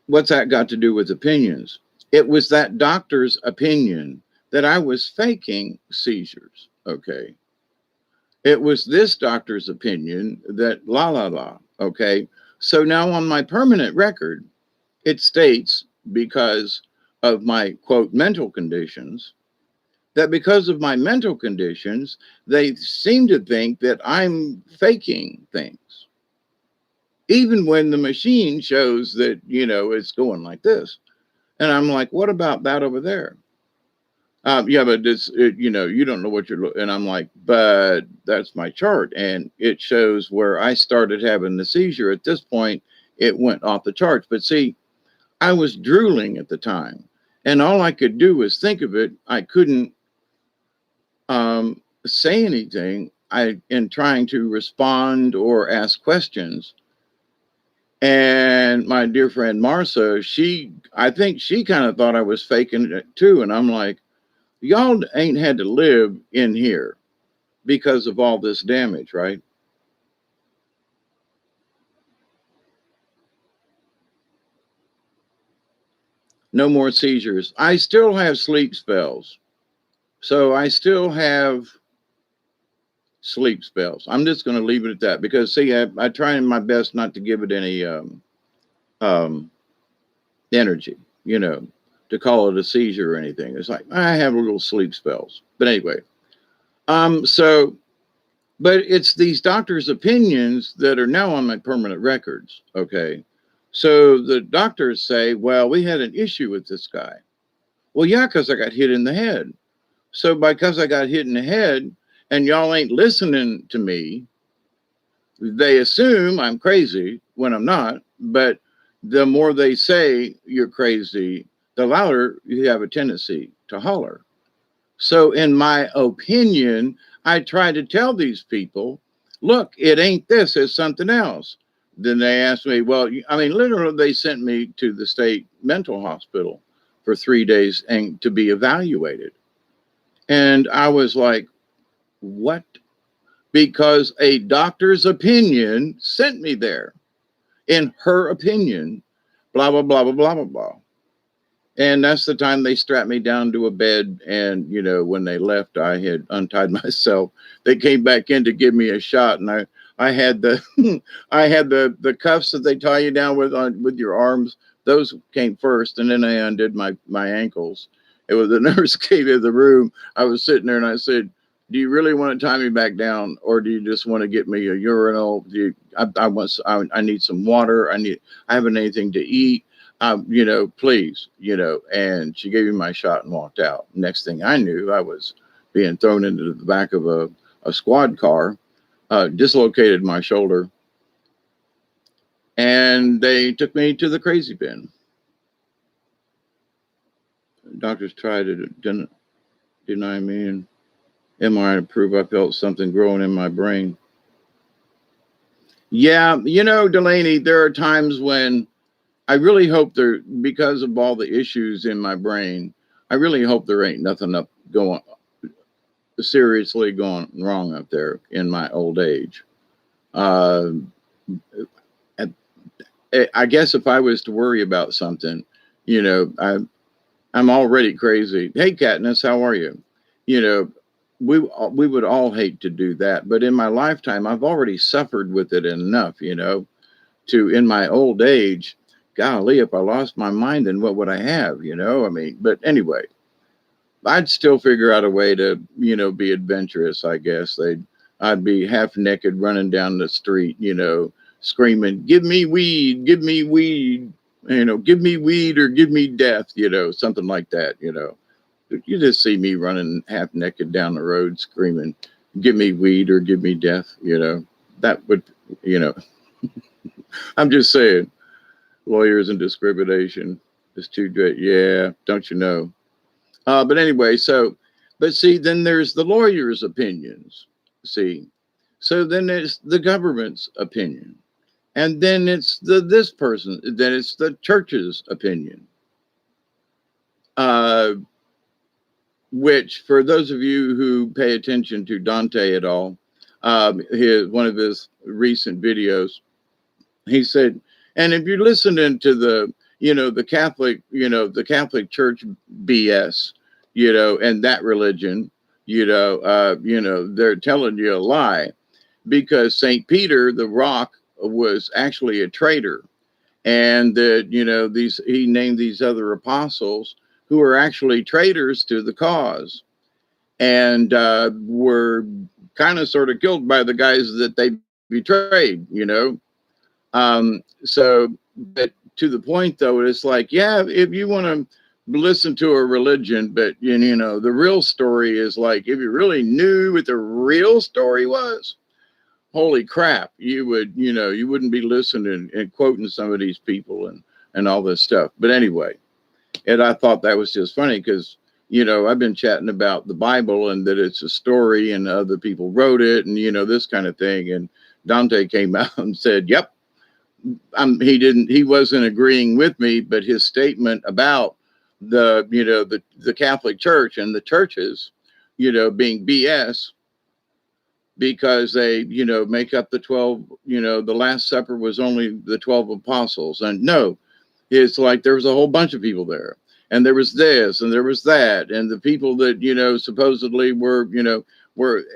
what's that got to do with opinions? It was that doctor's opinion that I was faking seizures. Okay. It was this doctor's opinion that la la la. Okay. So now on my permanent record, it states, because of my quote mental conditions, that because of my mental conditions, they seem to think that I'm faking things. Even when the machine shows that, it's going like this. And I'm like, what about that over there? Yeah, but you don't know what you're looking. And I'm like, but that's my chart. And it shows where I started having the seizure. At this point, it went off the charts. But see, I was drooling at the time. And all I could do was think of it. I couldn't say anything. In trying to respond or ask questions. And my dear friend Marcia, I think she kind of thought I was faking it too. And I'm like, y'all ain't had to live in here because of all this damage, right? No more seizures. I still have sleep spells. So I still have sleep spells. I'm just going to leave it at that, because see, I try my best not to give it any energy, to call it a seizure or anything. It's like I have little sleep spells. But anyway, so but it's these doctors' opinions that are now on my permanent records. Okay. So the doctors say, well, we had an issue with this guy. Well, yeah, because I got hit in the head. So because I got hit in the head and y'all ain't listening to me, they assume I'm crazy when I'm not. But the more they say you're crazy, the louder you have a tendency to holler. So in my opinion, I try to tell these people, look, it ain't this, it's something else. Then they asked me, well, I mean, literally, they sent me to the state mental hospital for 3 days and to be evaluated. And I was like, what? Because a doctor's opinion sent me there. In her opinion, blah, blah, blah, blah, blah, blah, blah. And that's the time they strapped me down to a bed. And, when they left, I had untied myself. They came back in to give me a shot. And I had the, I had the cuffs that they tie you down with your arms. Those came first. And then I undid my ankles. It was the nurse came in the room. I was sitting there and I said, do you really want to tie me back down, or do you just want to get me a urinal? I need some water. I haven't anything to eat. Please, and she gave me my shot and walked out. Next thing I knew, I was being thrown into the back of a squad car, dislocated my shoulder, and they took me to the crazy bin. Doctors tried to deny me, and MRI to prove I felt something growing in my brain. Yeah, Delaney, there are times when I really hope because of all the issues in my brain, I really hope there ain't nothing seriously going wrong up there in my old age. I guess if I was to worry about something, I'm already crazy. Hey, Katniss, how are you? We would all hate to do that, but in my lifetime, I've already suffered with it enough, to in my old age, golly, if I lost my mind, then what would I have? But anyway, I'd still figure out a way to, be adventurous. I guess I'd be half naked running down the street, screaming, "Give me weed, give me weed." Give me weed or give me death, something like that, You just see me running half naked down the road screaming, "Give me weed or give me death," that would, I'm just saying, lawyers and discrimination is too good. Yeah, don't you know? But anyway, but see, then there's the lawyer's opinions. See, so then it's the government's opinion. And then it's then it's the church's opinion. Which, for those of you who pay attention to Dante at all, one of his recent videos, he said, and if you're listening to the Catholic Church BS, and that religion, they're telling you a lie, because St. Peter, the rock, was actually a traitor, and that he named these other apostles who were actually traitors to the cause, and were kind of sort of killed by the guys that they betrayed. But to the point though, it's like, yeah, if you want to listen to a religion, but the real story is like, if you really knew what the real story was, holy crap, you wouldn't be listening and quoting some of these people and all this stuff. But anyway, and I thought that was just funny because, I've been chatting about the Bible and that it's a story and other people wrote it and, this kind of thing. And Dante came out and said, yep, he wasn't agreeing with me, but his statement about the Catholic Church and the churches, being BS, because they, make up the 12, the Last Supper was only the 12 apostles. And no, it's like there was a whole bunch of people there. And there was this and there was that. And the people that, supposedly were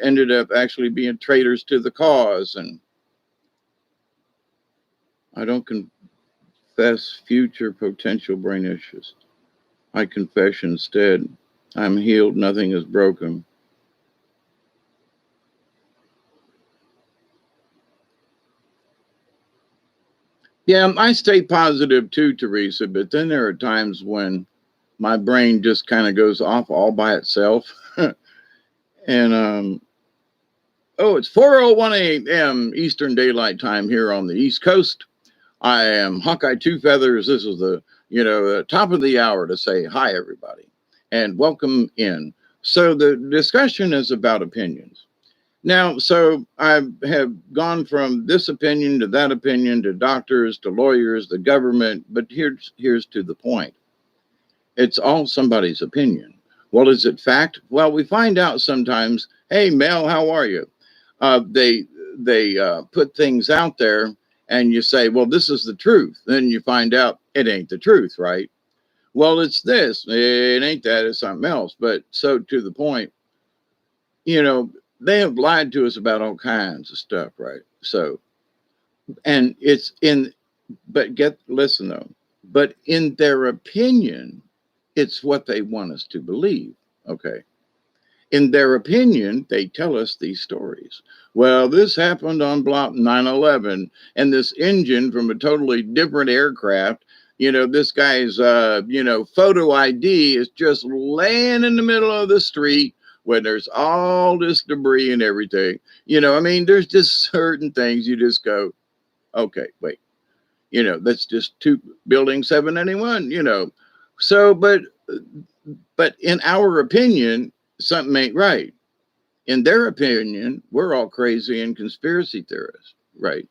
ended up actually being traitors to the cause. And I don't confess future potential brain issues. I confess instead, I'm healed, nothing is broken. Yeah, I stay positive too, Teresa, but then there are times when my brain just kind of goes off all by itself. And it's 4:01 a.m. Eastern Daylight Time here on the East Coast. I am Hawkeye Two Feathers. This is the top of the hour to say hi, everybody, and welcome in. So the discussion is about opinions. Now, so I have gone from this opinion to that opinion to doctors to lawyers, the government, but here's to the point. It's all somebody's opinion. Well, is it fact? Well, we find out sometimes. Hey, Mel, how are you? They put things out there, and you say, well, this is the truth. Then you find out it ain't the truth, right? Well, it's this. It ain't that. It's something else. But so to the point, they have lied to us about all kinds of stuff, right? So, and listen though, but in their opinion, it's what they want us to believe. Okay. In their opinion, they tell us these stories. Well, this happened on block 9/11, and this engine from a totally different aircraft, this guy's, photo ID is just laying in the middle of the street when there's all this debris and everything. I mean, there's just certain things you just go, okay, wait, that's just two building 791, So, but in our opinion, something ain't right. In their opinion, we're all crazy and conspiracy theorists, right?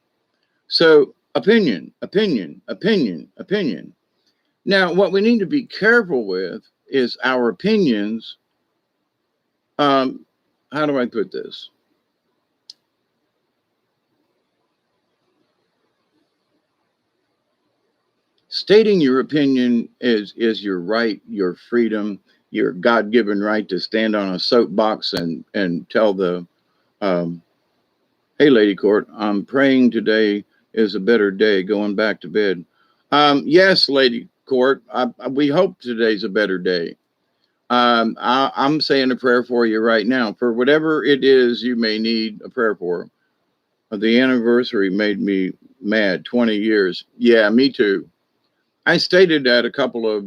So, opinion, opinion, opinion, opinion. Now, what we need to be careful with is our opinions. How do I put this? Stating your opinion is your right, your freedom, your God-given right to stand on a soapbox and tell the hey, Lady Court, I'm praying today is a better day, going back to bed. Yes, Lady Court, we hope today's a better day. I'm saying a prayer for you right now for whatever it is you may need a prayer for. The anniversary made me mad. 20 years. Yeah, me too. I stated that a couple of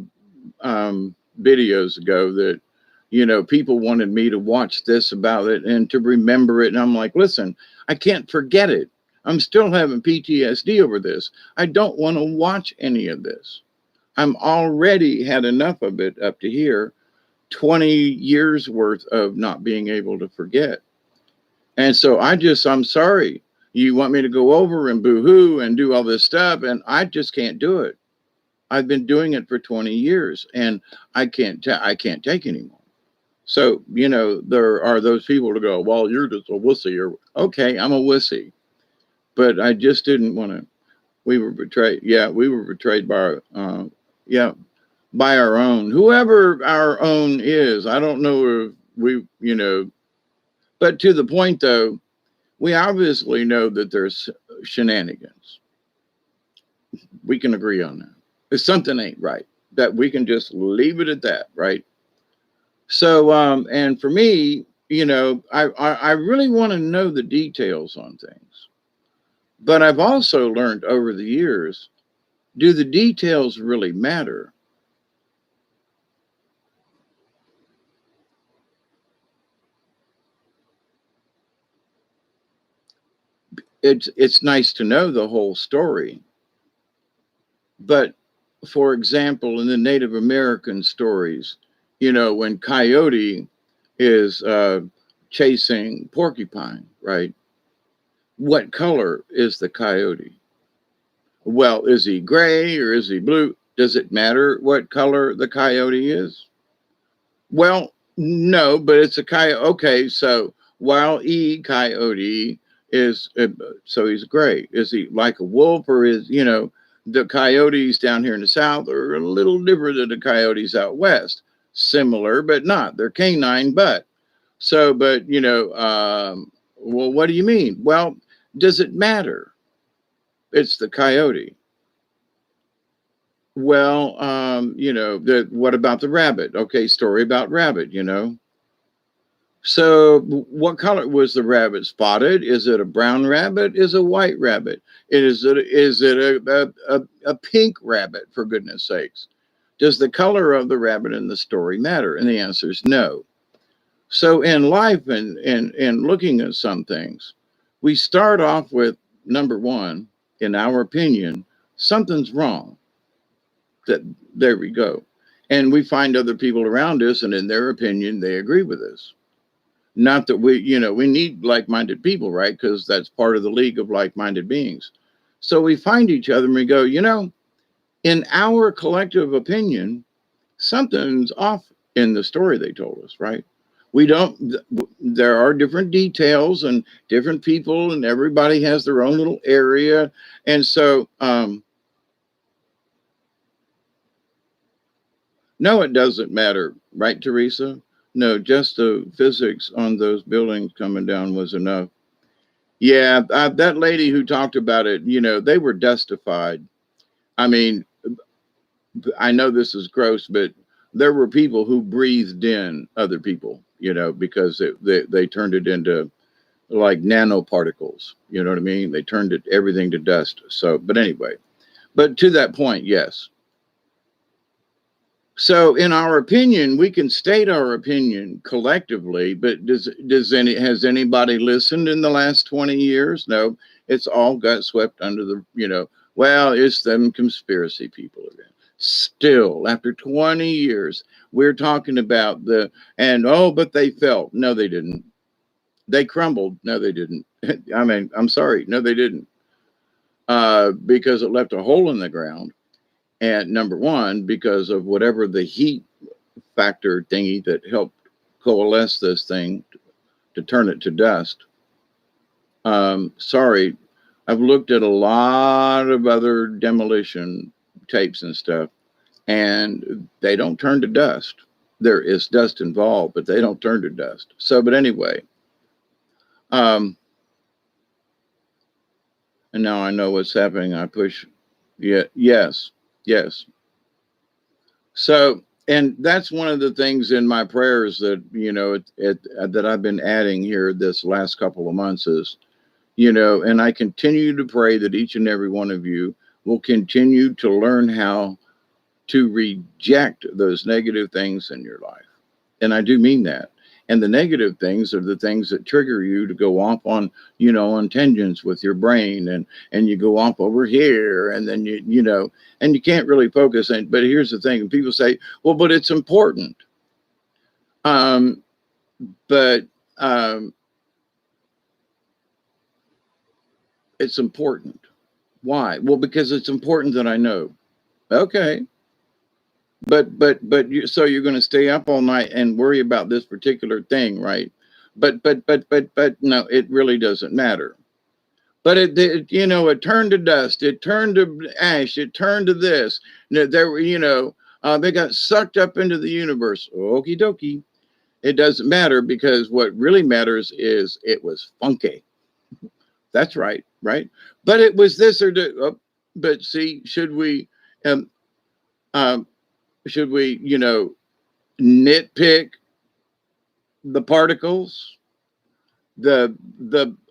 videos ago that, people wanted me to watch this about it and to remember it. And I'm like, listen, I can't forget it. I'm still having PTSD over this. I don't want to watch any of this. I'm already had enough of it up to here. 20 years worth of not being able to forget. And so I'm sorry. You want me to go over and boo-hoo and do all this stuff, and I just can't do it. I've been doing it for 20 years and I can't take anymore. So, there are those people to go, well, you're just a wussy, or okay, I'm a wussy. But I just didn't want to. We were betrayed. Yeah, we were betrayed by by our own, whoever our own is. I don't know if but to the point though, we obviously know that there's shenanigans. We can agree on that. If something ain't right, that we can just leave it at that, right? So, and for me, I really want to know the details on things. But I've also learned over the years, do the details really matter? It's nice to know the whole story. But for example, in the Native American stories, when Coyote is chasing Porcupine, right? What color is the coyote? Well, is he gray or is he blue? Does it matter what color the coyote is? Well, no, but it's a coyote. Okay, so Wild E coyote is, so he's gray. Is he like a wolf, or is, the coyotes down here in the South are a little different than the coyotes out West? Similar, but not. They're canine, but so, but, well, what do you mean? Well, does it matter? It's the coyote. Well, what about the rabbit? Okay, story about rabbit. So, what color was the rabbit? Spotted? Is it a brown rabbit? Is it a white rabbit? Is it a pink rabbit? For goodness sakes, does the color of the rabbit in the story matter? And the answer is no. So, in life and looking at some things, we start off with number one, in our opinion, something's wrong. That there we go. And we find other people around us, and in their opinion, they agree with us. Not that we need like-minded people, right? Because that's part of the league of like-minded beings. So we find each other and we go, in our collective opinion, something's off in the story they told us, right? We don't, there are different details and different people, and everybody has their own little area. And so, no, it doesn't matter, right, Teresa? No, just the physics on those buildings coming down was enough. Yeah, that lady who talked about it, they were dustified. I mean, I know this is gross, but there were people who breathed in other people, because they turned it into like nanoparticles. You know what I mean? They turned everything to dust. So, but anyway, but to that point, yes. So, in our opinion, we can state our opinion collectively, but has anybody listened in the last 20 years? No, it's all got swept under well, it's them conspiracy people again. Still, after 20 years, we're talking about but they fell. No, they didn't. They crumbled. No, they didn't. I mean, I'm sorry. No, they didn't. Because it left a hole in the ground. And number one, because of whatever the heat factor thingy that helped coalesce this thing to turn it to dust. Sorry, I've looked at a lot of other demolition tapes and stuff, and they don't turn to dust. There is dust involved, but they don't turn to dust. So, but anyway, and now I know what's happening. I push, yes. So, and that's one of the things in my prayers that, that I've been adding here this last couple of months is, and I continue to pray that each and every one of you will continue to learn how to reject those negative things in your life. And I do mean that. And the negative things are the things that trigger you to go off on, on tangents with your brain, and you go off over here, and then and you can't really focus. But here's the thing: people say, "Well, but it's important." But it's important. Why? Well, because it's important that I know. Okay. So you're going to stay up all night and worry about this particular thing, right? But no, it really doesn't matter. But it turned to dust, it turned to ash, it turned to this. There were, they got sucked up into the universe. Okie dokie. It doesn't matter, because what really matters is it was funky. That's right, right? But it was this or that. But see, should we nitpick the particles, the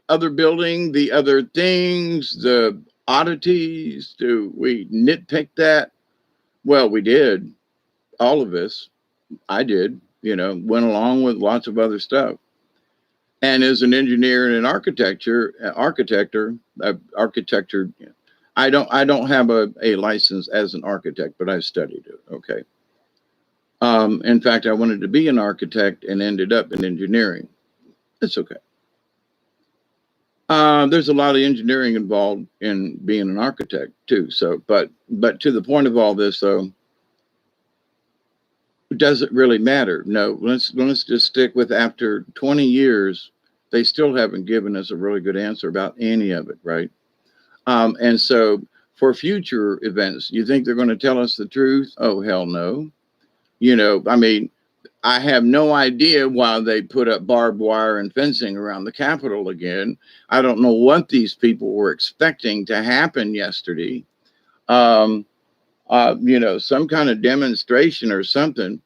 other building, the other things, the oddities? Do we nitpick that? Well, we did. All of us. I did. Went along with lots of other stuff. And as an engineer and an architecture, I don't have a license as an architect, but I studied it. Okay. In fact, I wanted to be an architect and ended up in engineering. It's okay. There's a lot of engineering involved in being an architect too. So, but to the point of all this, though, does it really matter? No. Let's just stick with, after 20 years, they still haven't given us a really good answer about any of it, right? And so, for future events, you think they're going to tell us the truth? Oh, hell no. I mean, I have no idea why they put up barbed wire and fencing around the Capitol again. I don't know what these people were expecting to happen yesterday. Some kind of demonstration or something.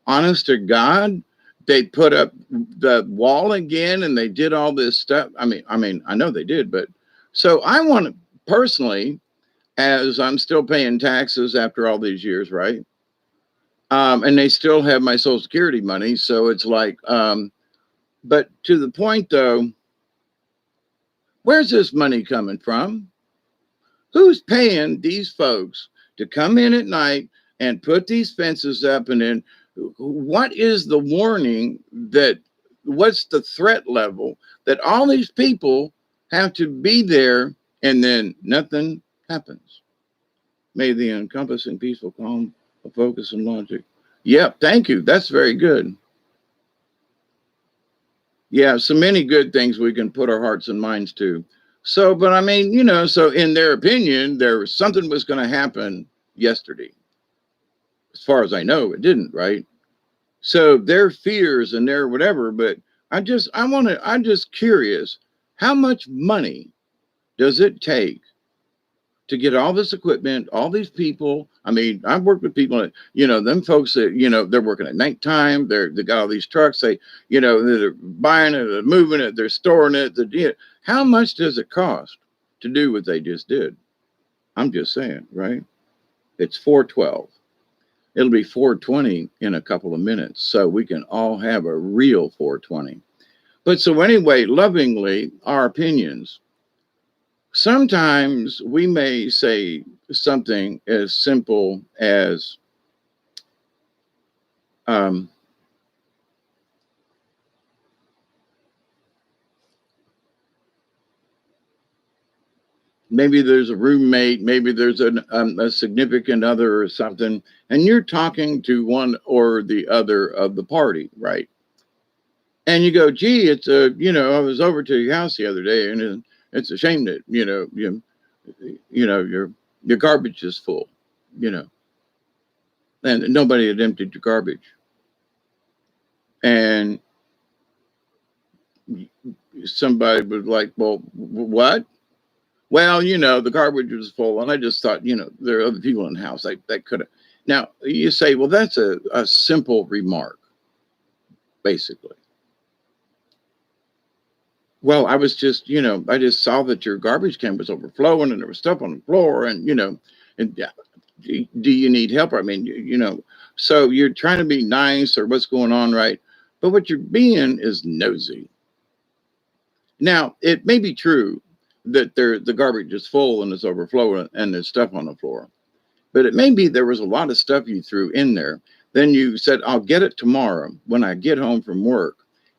Honest to God, they put up the wall again and they did all this stuff. I mean, I know they did, but so I want to personally, as I'm still paying taxes after all these years, right? And they still have my Social Security money. So it's like, but to the point though, where's this money coming from? Who's paying these folks to come in at night and put these fences up? And then what is the warning what's the threat level that all these people have to be there and then nothing happens? May the encompassing peaceful calm of focus and logic. Yep, thank you. That's very good. Yeah, so many good things we can put our hearts and minds to. So, but I mean, so in their opinion, something was going to happen yesterday. As far as I know, it didn't, right? So their fears and their whatever, but I'm just curious, how much money does it take to get all this equipment, all these people. I mean, I've worked with people that, them folks that, they're working at nighttime. They got all these trucks. They're buying it, they're moving it, they're storing it. How much does it cost to do what they just did? I'm just saying, right? It's 412. It'll be 420 in a couple of minutes. So we can all have a real 420. But so anyway, lovingly, our opinions. Sometimes we may say something as simple as, maybe there's a roommate, maybe there's a significant other or something, and you're talking to one or the other of the party, right? And you go, gee, I was over to your house the other day, and it's a shame that, your garbage is full, you know, and nobody had emptied your garbage. And somebody was like, well, what? Well, the garbage was full, and I just thought, there are other people in the house that could have. Now, you say, well, that's a simple remark, basically. Well, I was just, I just saw that your garbage can was overflowing and there was stuff on the floor, and, and do you need help? I mean, so you're trying to be nice or what's going on, right? But what you're being is nosy. Now, it may be true that the garbage is full and it's overflowing and there's stuff on the floor, but it may be there was a lot of stuff you threw in there. Then you said, I'll get it tomorrow when I get home from work.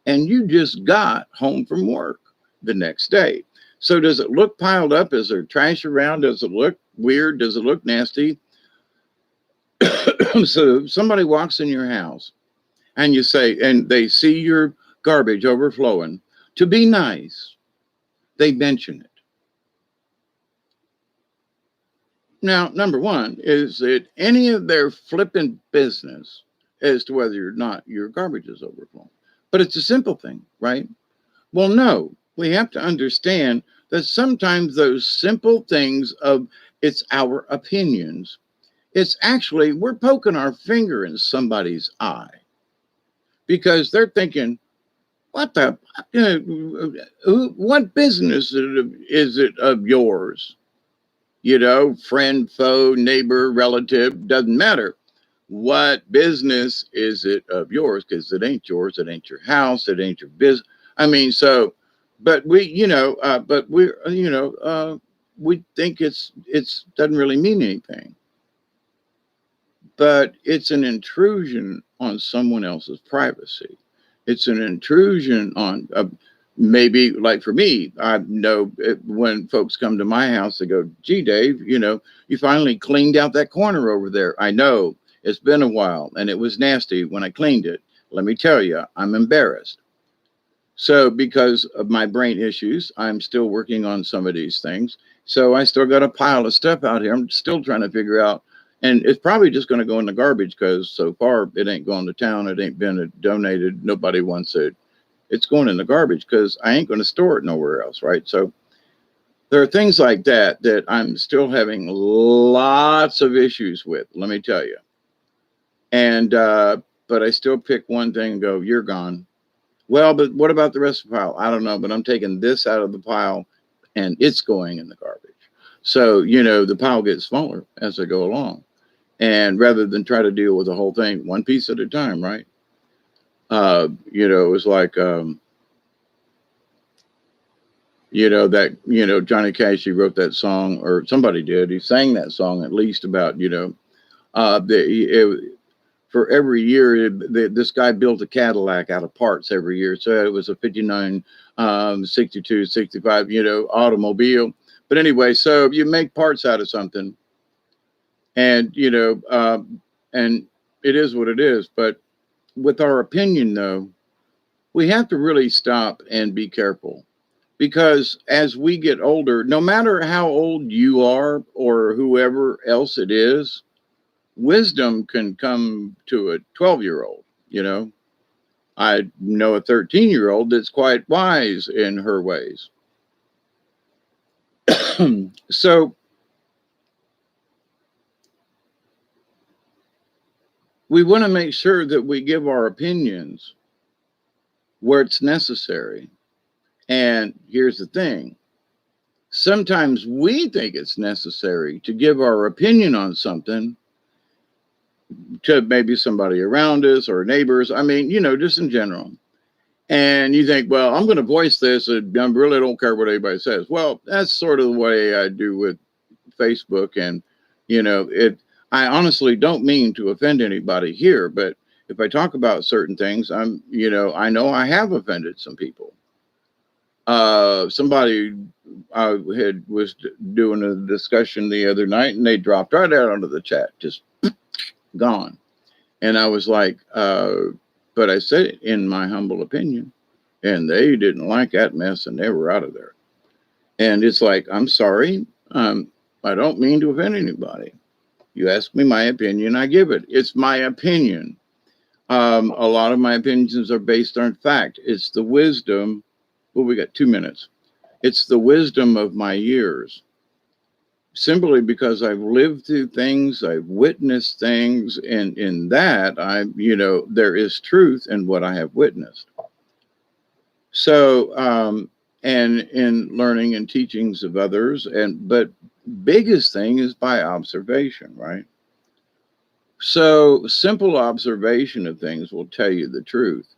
And you just got home from work the next day. So does it look piled up? Is there trash around? Does it look weird? Does it look nasty? So somebody walks in your house and you say, and they see your garbage overflowing. To be nice, they mention it. Now, number one, is it any of their flippant business as to whether or not your garbage is overflowing? But it's a simple thing, right? Well, no, we have to understand that sometimes those simple things of it's our opinions, it's actually we're poking our finger in somebody's eye because they're thinking, what what business is it of yours? Friend, foe, neighbor, relative, doesn't matter. What business is it of yours? Because it ain't yours. It ain't your house. It ain't your business. I mean, so, but we think it's doesn't really mean anything. But it's an intrusion on someone else's privacy. It's an intrusion on maybe like for me, I know when folks come to my house, they go, gee, Dave, you finally cleaned out that corner over there. I know it's been a while and it was nasty when I cleaned it. Let me tell you, I'm embarrassed. So because of my brain issues, I'm still working on some of these things. So I still got a pile of stuff out here. I'm still trying to figure out, and it's probably just going to go in the garbage because so far it ain't going to town. It ain't been donated. Nobody wants it. It's going in the garbage because I ain't going to store it nowhere else, right? So there are things like that I'm still having lots of issues with, let me tell you. And, but I still pick one thing and go, you're gone. Well, but what about the rest of the pile? I don't know, but I'm taking this out of the pile and it's going in the garbage. So, the pile gets smaller as I go along. And rather than try to deal with the whole thing one piece at a time, right? It was like, Johnny Cash, he wrote that song, or somebody did. He sang that song at least about, for every year, this guy built a Cadillac out of parts every year. So it was a 59, 62, 65, automobile. But anyway, so you make parts out of something and, and it is what it is. But with our opinion, though, we have to really stop and be careful. Because as we get older, no matter how old you are or whoever else it is, wisdom can come to a 12-year-old, I know a 13-year-old that's quite wise in her ways. So We want to make sure that we give our opinions where it's necessary. And here's the thing. Sometimes we think it's necessary to give our opinion on something to maybe somebody around us or neighbors. I mean, just in general. And you think, well, I'm going to voice this, and I really don't care what anybody says. Well, that's sort of the way I do with Facebook. And, I honestly don't mean to offend anybody here, but if I talk about certain things, I know I have offended some people. Somebody was doing a discussion the other night, and they dropped right out onto the chat, just gone. And I was like, but I said it in my humble opinion, and they didn't like that mess, and they were out of there. And it's like, I'm sorry. I don't mean to offend anybody. You ask me my opinion, I give it. It's my opinion. A lot of my opinions are based on fact. It's the wisdom. Well, we got 2 minutes. It's the wisdom of my years. Simply because I've lived through things, I've witnessed things, and in that, there is truth in what I have witnessed. So, and in learning and teachings of others, but biggest thing is by observation, right? So simple observation of things will tell you the truth.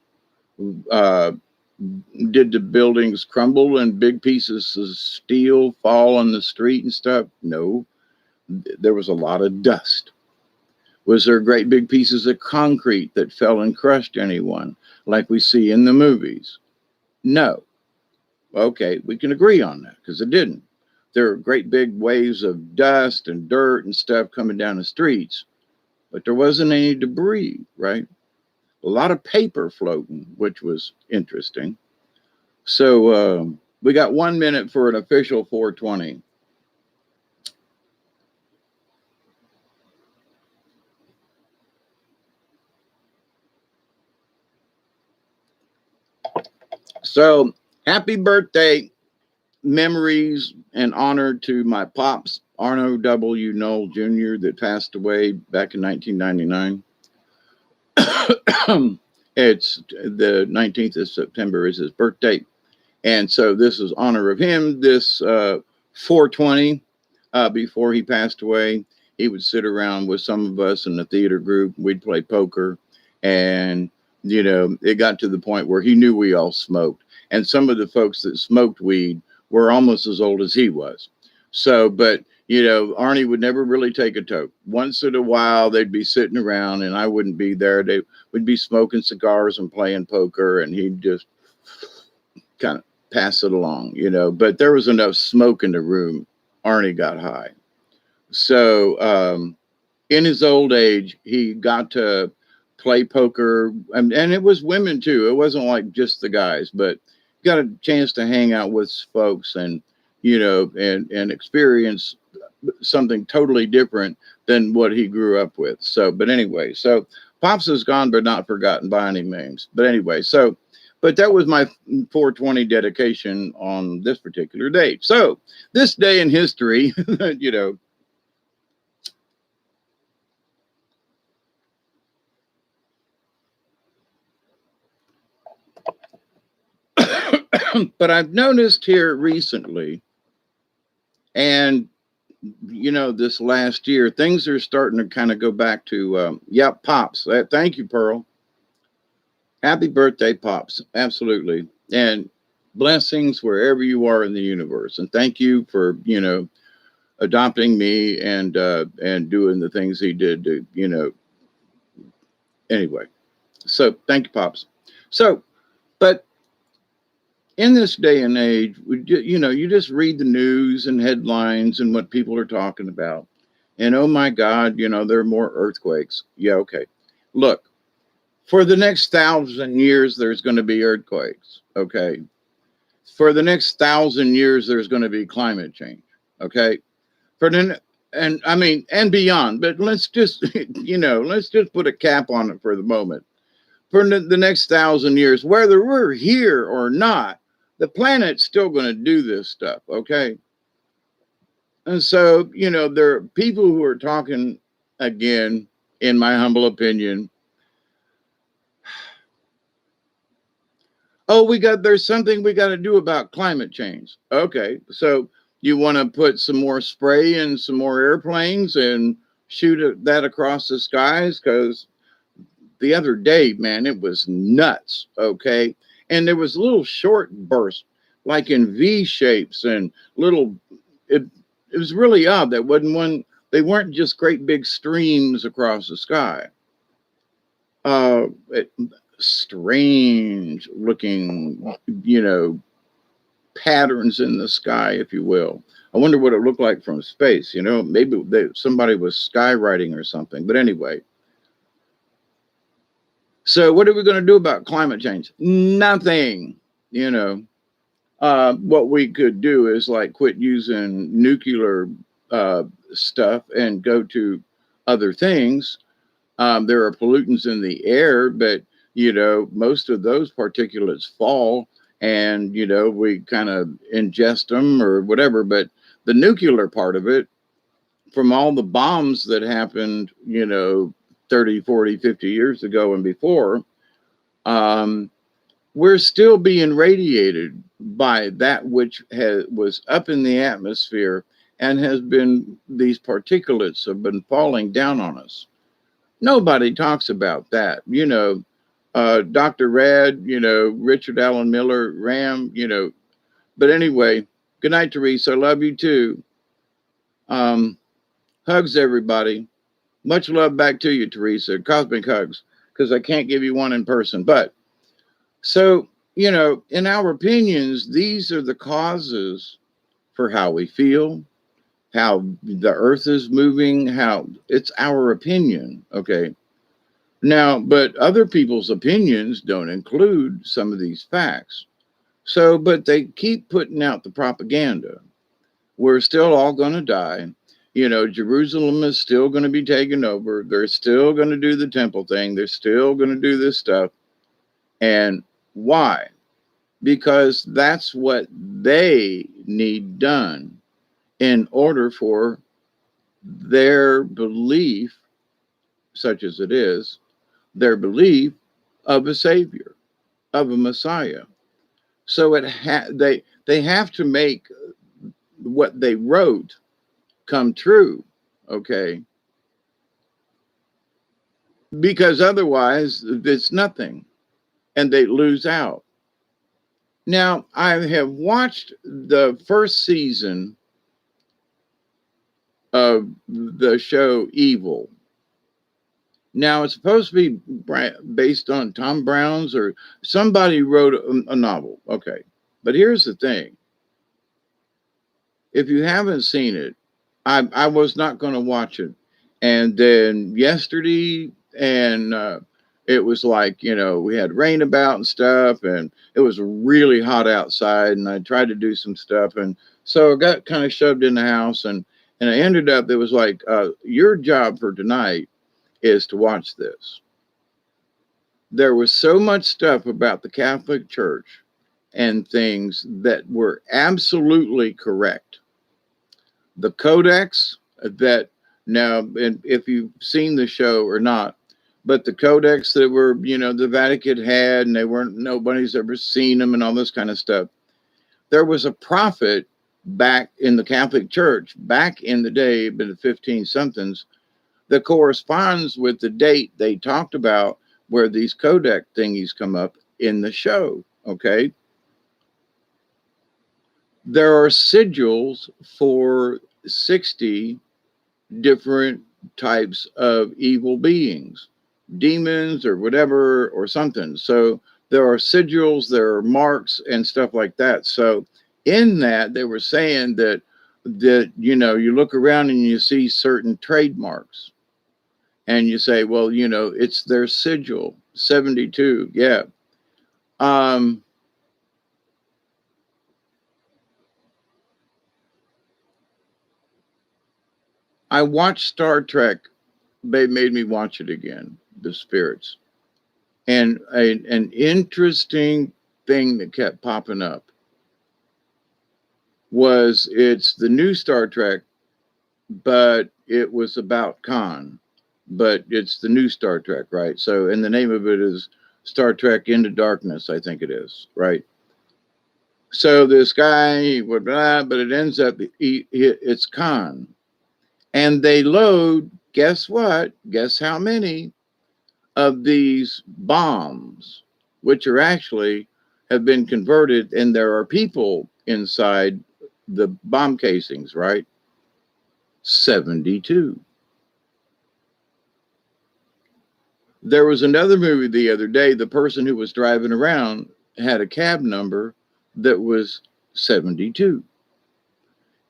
Did the buildings crumble and big pieces of steel fall on the street and stuff? No. There was a lot of dust. Was there great big pieces of concrete that fell and crushed anyone like we see in the movies? No. Okay, we can agree on that because it didn't. There are great big waves of dust and dirt and stuff coming down the streets, but there wasn't any debris, right? A lot of paper floating, which was interesting. So we got 1 minute for an official 420. So happy birthday, memories and honor to my pops, Arno W. Knoll Jr., that passed away back in 1999. It's the 19th of September is his birthday. And so this is honor of him. This 420, before he passed away, he would sit around with some of us in the theater group. We'd play poker. And, it got to the point where he knew we all smoked. And some of the folks that smoked weed were almost as old as he was. So, but, Arnie would never really take a toke. Once in a while, they'd be sitting around and I wouldn't be there. They would be smoking cigars and playing poker, and he'd just kind of pass it along, but there was enough smoke in the room. Arnie got high. So in his old age, he got to play poker, and it was women too. It wasn't like just the guys, but got a chance to hang out with folks and, and experience something totally different than what he grew up with. So, but anyway, so Pops is gone, but not forgotten by any means. But anyway, so, but that was my 420 dedication on this particular date. So this day in history, but I've noticed here recently, and this last year, things are starting to kind of go back to, Pops. Thank you, Pearl. Happy birthday, Pops. Absolutely. And blessings wherever you are in the universe. And thank you for, adopting me and doing the things he did to, anyway. So thank you, Pops. So, but in this day and age, you just read the news and headlines and what people are talking about. And oh my God, there are more earthquakes. Yeah, okay. Look, for the next 1,000 years, there's going to be earthquakes. Okay. For the next 1,000 years, there's going to be climate change. Okay. And beyond. But let's just, let's just put a cap on it for the moment. For the next 1,000 years, whether we're here or not, the planet's still going to do this stuff, okay? And so, there are people who are talking, again, in my humble opinion, Oh, there's something we got to do about climate change. Okay, so you want to put some more spray in some more airplanes and that across the skies? Because the other day, man, it was nuts. Okay, and there was little short bursts, like in V shapes and little. It it was really odd. That wasn't one. They weren't just great big streams across the sky. Uh, it, Strange looking, you know, patterns in the sky, if you will. I wonder what it looked like from space. You know, maybe somebody was skywriting or something. But anyway, so what are we going to do about climate change? Nothing. You know, what we could do is like quit using nuclear uh, stuff and go to other things. There are pollutants in the air, but you know, most of those particulates fall, and you know, we kind of ingest them or whatever. But the nuclear part of it, from all the bombs that happened, you know, 30, 40, 50 years ago and before, um, we're still being radiated by that which was up in the atmosphere and has been, these particulates have been falling down on us. Nobody talks about that. You know, Dr. Rad, you know, Richard Allen Miller, Ram, you know. But anyway, good night, Teresa. I love you too. Um, Hugs, everybody. Much love back to you, Teresa. Cosmic hugs, because I can't give you one in person. But so, you know, in our opinions, these are the causes for how we feel, how the earth is moving, how it's our opinion. Okay. Now, but other people's opinions don't include some of these facts. So, but they keep putting out the propaganda. We're still all going to die. You know, Jerusalem is still going to be taken over. They're still going to do the temple thing. They're still going to do this stuff. And why? Because that's what they need done in order for their belief, such as it is, their belief of a savior, of a Messiah. So they have to make what they wrote come true, okay? Because otherwise it's nothing and they lose out. Now, I have watched the first season of the show Evil. Now, it's supposed to be based on Tom Brown's, or somebody wrote a novel. Okay. But here's the thing, if you haven't seen it, I was not going to watch it. And then yesterday, and it was like, you know, we had rain about and stuff, and it was really hot outside, and I tried to do some stuff. And so I got kind of shoved in the house, and I ended up, it was like, your job for tonight is to watch this. There was so much stuff about the Catholic Church and things that were absolutely correct. The codex that, now, and if you've seen the show or not, but the codex that were, you know, the Vatican had, and they weren't, nobody's ever seen them and all this kind of stuff. There was a prophet back in the Catholic Church back in the day, but the 15 somethings, that corresponds with the date they talked about where these codex thingies come up in the show. Okay. There are sigils for 60 different types of evil beings, demons or whatever, or something. So there are sigils, there are marks and stuff like that. So in that, they were saying that you know, you look around and you see certain trademarks, and you say, well, you know, it's their sigil, 72. Yeah. Um, I watched Star Trek. They made me watch it again, The Spirits. And an interesting thing that kept popping up was, it's the new Star Trek, but it was about Khan, but it's the new Star Trek, right? So, and the name of it is Star Trek Into Darkness, I think it is, right? So this guy would blah, but it ends up it's Khan, and they load. Guess what? Guess how many of these bombs, which are actually have been converted, and there are people inside the bomb casings, right? 72. There was another movie the other day. The person who was driving around had a cab number that was 72.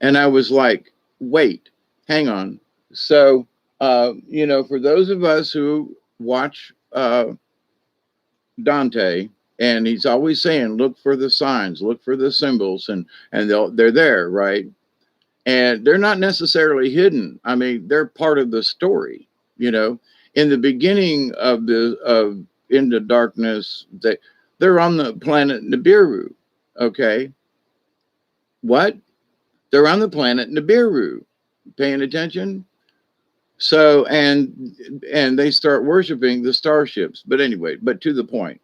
And I was like, wait, hang on. So, for those of us who watch Dante, and he's always saying, look for the signs, look for the symbols, and they're there, right? And they're not necessarily hidden. I mean, they're part of the story. In the beginning of Into Darkness, they're on the planet Nibiru. Okay, what? They're on the planet Nibiru. Paying attention? So and they start worshiping the starships. But anyway, but to the point.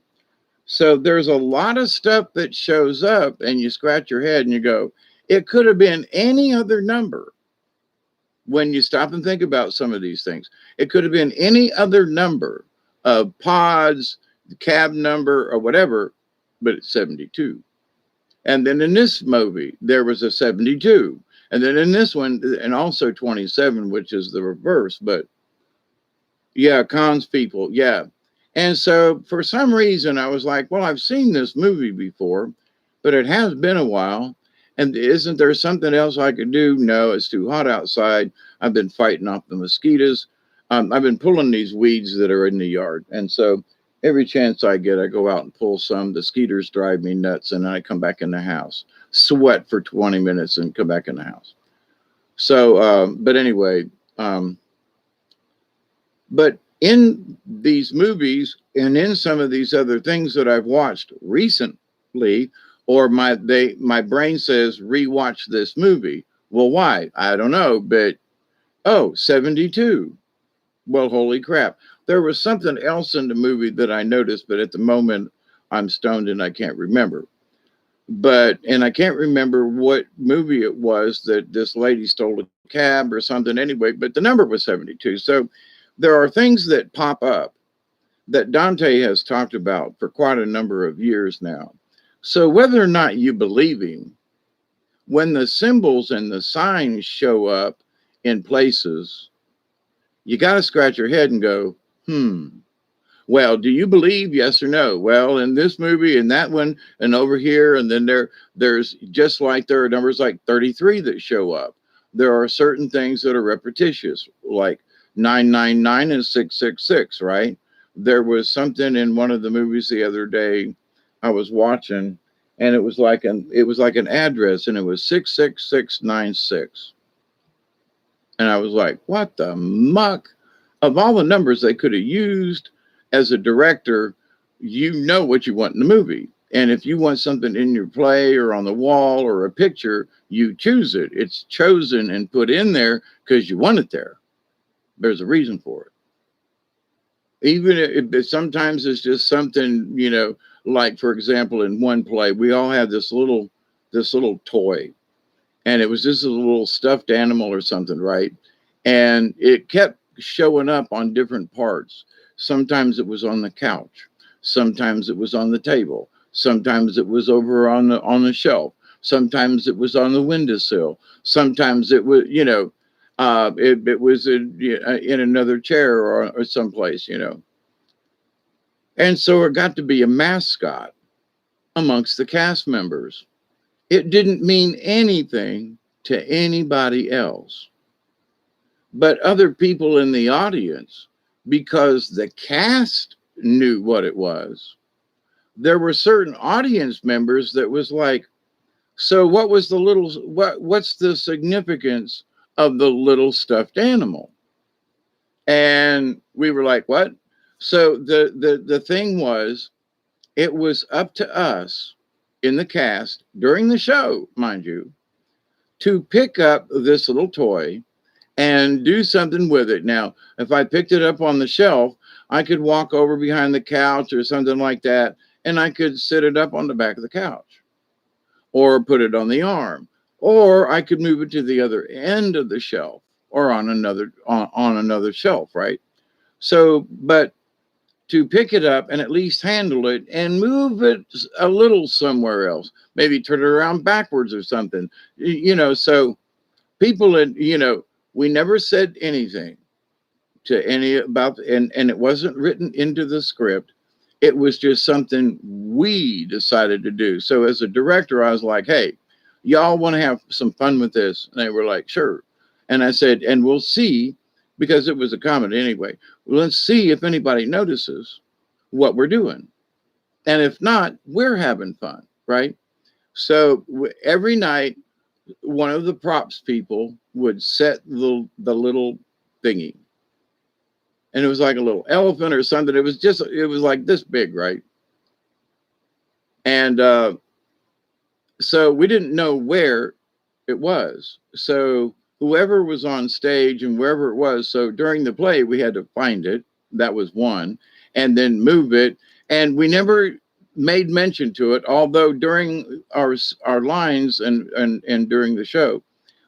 So there's a lot of stuff that shows up, and you scratch your head and you go, it could have been any other number. When you stop and think about some of these things, it could have been any other number of pods, the cab number, or whatever, but it's 72. And then in this movie, there was a 72. And then in this one, and also 27, which is the reverse. But yeah, Khan's people. Yeah. And so for some reason, I was like, well, I've seen this movie before, but it has been a while. And isn't there something else I could do? No, it's too hot outside. I've been fighting off the mosquitoes. I've been pulling these weeds that are in the yard. And so every chance I get, I go out and pull some. The skeeters drive me nuts. And then I come back in the house, sweat for 20 minutes and come back in the house. So, but anyway, but in these movies and in some of these other things that I've watched recently, or my brain says, rewatch this movie. Well, why? I don't know, but 72. Well, holy crap. There was something else in the movie that I noticed, but at the moment I'm stoned and I can't remember. And I can't remember what movie it was that this lady stole a cab or something anyway, but the number was 72. So there are things that pop up that Dante has talked about for quite a number of years now. So whether or not you believe him, when the symbols and the signs show up in places, you got to scratch your head and go, well, do you believe? Yes or no? Well, in this movie and that one and over here, and then there's just like there are numbers like 33 that show up. There are certain things that are repetitious, like 999 and 666, right? There was something in one of the movies the other day I was watching, and it was like an address, and it was 66696. And I was like, what the muck? Of all the numbers they could have used, as a director, you know what you want in the movie. And if you want something in your play or on the wall or a picture, you choose it. It's chosen and put in there because you want it there. There's a reason for it. Even if sometimes it's just something, like, for example, in one play, we all had this little toy, and it was just a little stuffed animal or something, right? And it kept showing up on different parts. Sometimes it was on the couch. Sometimes it was on the table. Sometimes it was over on the shelf. Sometimes it was on the windowsill. Sometimes it was, it was in another chair or someplace, And so it got to be a mascot amongst the cast members. It didn't mean anything to anybody else, but other people in the audience, because the cast knew what it was. There were certain audience members that was like, so what was what's the significance of the little stuffed animal? And we were like, what? So the thing was, it was up to us in the cast during the show, mind you, to pick up this little toy and do something with it. Now, if I picked it up on the shelf, I could walk over behind the couch or something like that, and I could sit it up on the back of the couch or put it on the arm, or I could move it to the other end of the shelf or on another shelf, right? So, but to pick it up and at least handle it and move it a little somewhere else, maybe turn it around backwards or something, so people had, we never said anything to any about, and it wasn't written into the script. It was just something we decided to do. So as a director, I was like, hey, y'all want to have some fun with this? And they were like, sure. And I said, and we'll see, because it was a comedy anyway. Well, let's see if anybody notices what we're doing. And if not, we're having fun, right? So every night, one of the props people would set the little thingy. And it was like a little elephant or something. It was like this big, right? And so we didn't know where it was. So whoever was on stage and wherever it was, so during the play, we had to find it. That was one. And then move it. And we never made mention to it, although during our lines and during the show,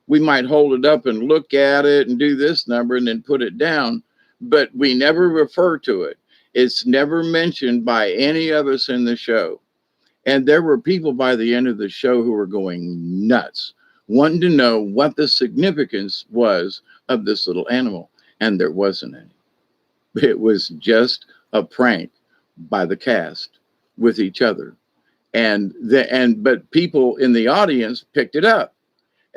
we might hold it up and look at it and do this number and then put it down, but we never refer to it. It's never mentioned by any of us in the show. And there were people by the end of the show who were going nuts, wanting to know what the significance was of this little animal. And there wasn't any. It was just a prank by the cast with each other. But people in the audience picked it up.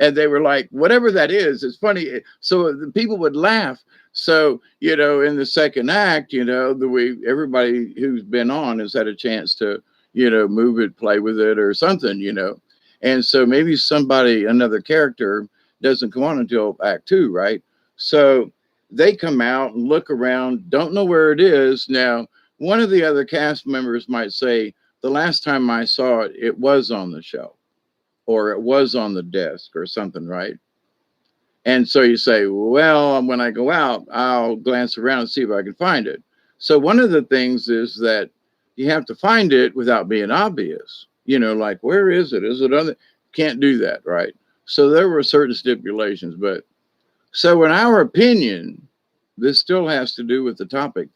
And they were like, whatever that is, it's funny. So the people would laugh. So, in the second act, everybody who's been on has had a chance to, move it, play with it or something. And so maybe another character doesn't come on until act 2, right? So they come out and look around, don't know where it is. Now, one of the other cast members might say, the last time I saw it, it was on the shelf, or it was on the desk or something, right? And so you say, well, when I go out, I'll glance around and see if I can find it. So one of the things is that you have to find it without being obvious. Like, where is it? Is it on the... Can't do that, right? So there were certain stipulations. But so in our opinion, this still has to do with the topic.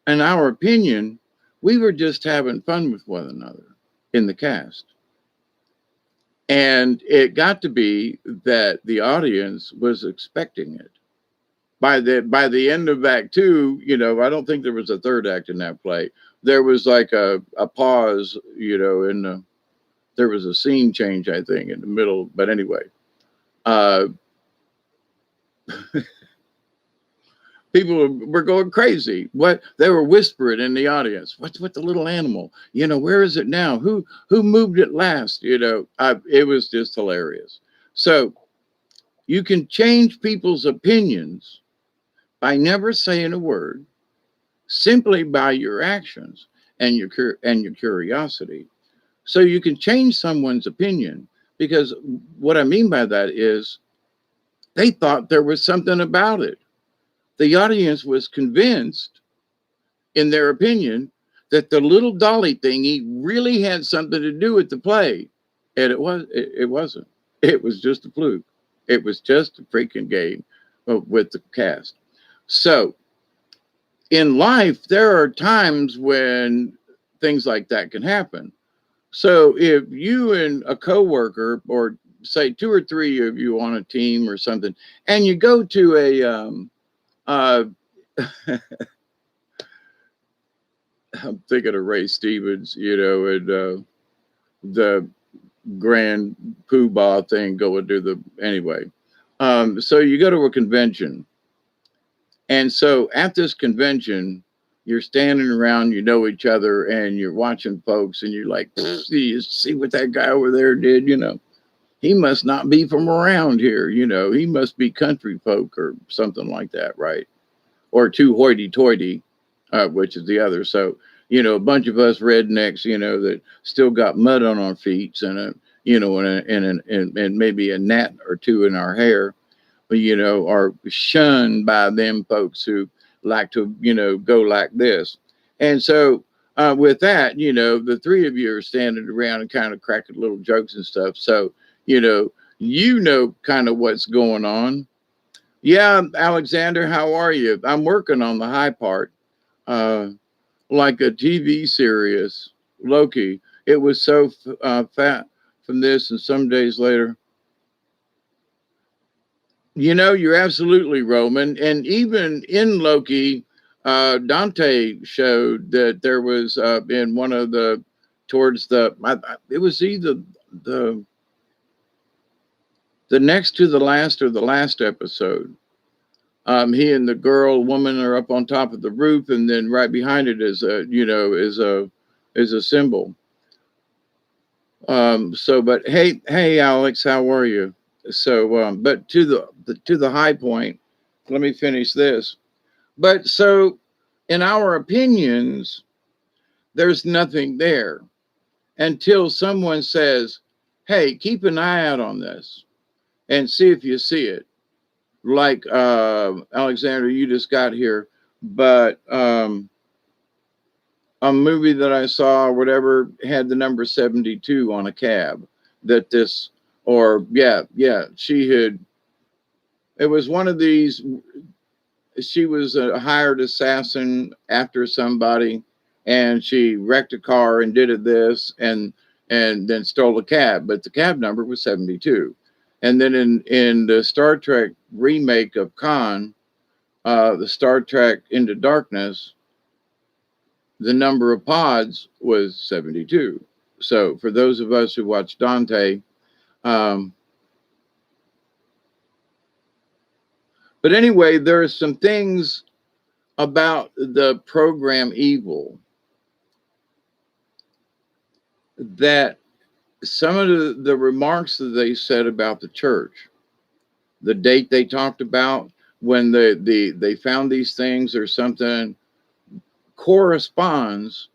In our opinion, we were just having fun with one another in the cast. And it got to be that the audience was expecting it. By the end of act 2, I don't think there was a third act in that play. There was like a pause, there was a scene change, I think, in the middle. But anyway, people were going crazy. What they were whispering in the audience? What's with the little animal? Where is it now? Who moved it last? It was just hilarious. So you can change people's opinions by never saying a word, simply by your actions and your curiosity. So you can change someone's opinion, because what I mean by that is they thought there was something about it. The audience was convinced, in their opinion, that the little dolly thingy really had something to do with the play. And it wasn't. It was just a fluke. It was just a freaking game with the cast. So in life, there are times when things like that can happen. So if you and a coworker, or say 2 or 3 of you on a team or something, and you go to I'm thinking of Ray Stevens, and the grand poobah thing, go and do the anyway. So you go to a convention, and so at this convention, you're standing around, each other, and you're watching folks, and you're like, you see what that guy over there did? He must not be from around here. He must be country folk or something like that, right? Or too hoity-toity, which is the other. So, a bunch of us rednecks, that still got mud on our feet and and maybe a gnat or two in our hair, but, are shunned by them folks who like to, go like this. And so with that, the three of you are standing around and kind of cracking little jokes and stuff. So, kind of what's going on. Yeah, Alexander, how are you? I'm working on the high part, like a TV series, Loki. It was so fat from this, and some days later, you're absolutely Roman. And even in Loki, Dante showed that there was in one of the towards the it was either the the next to the last or the last episode. He and the woman are up on top of the roof, and then right behind it is a symbol. But hey, Alex, how are you? So, but to the high point, let me finish this. But so, in our opinions, there's nothing there until someone says, "Hey, keep an eye out on this and see if you see it." Like Alexander, you just got here, but a movie that I saw, or whatever, had the number 72 on a cab. That this, or yeah, she had. It was one of these. She was a hired assassin after somebody, and she wrecked a car and did it this and then stole a cab, but the cab number was 72. And then in the Star Trek remake of Khan, the Star Trek Into Darkness, the number of pods was 72. So for those of us who watch Dante, um, but anyway, there are some things about the program Evil that some of the remarks that they said about the church, the date they talked about when they found these things or something, corresponds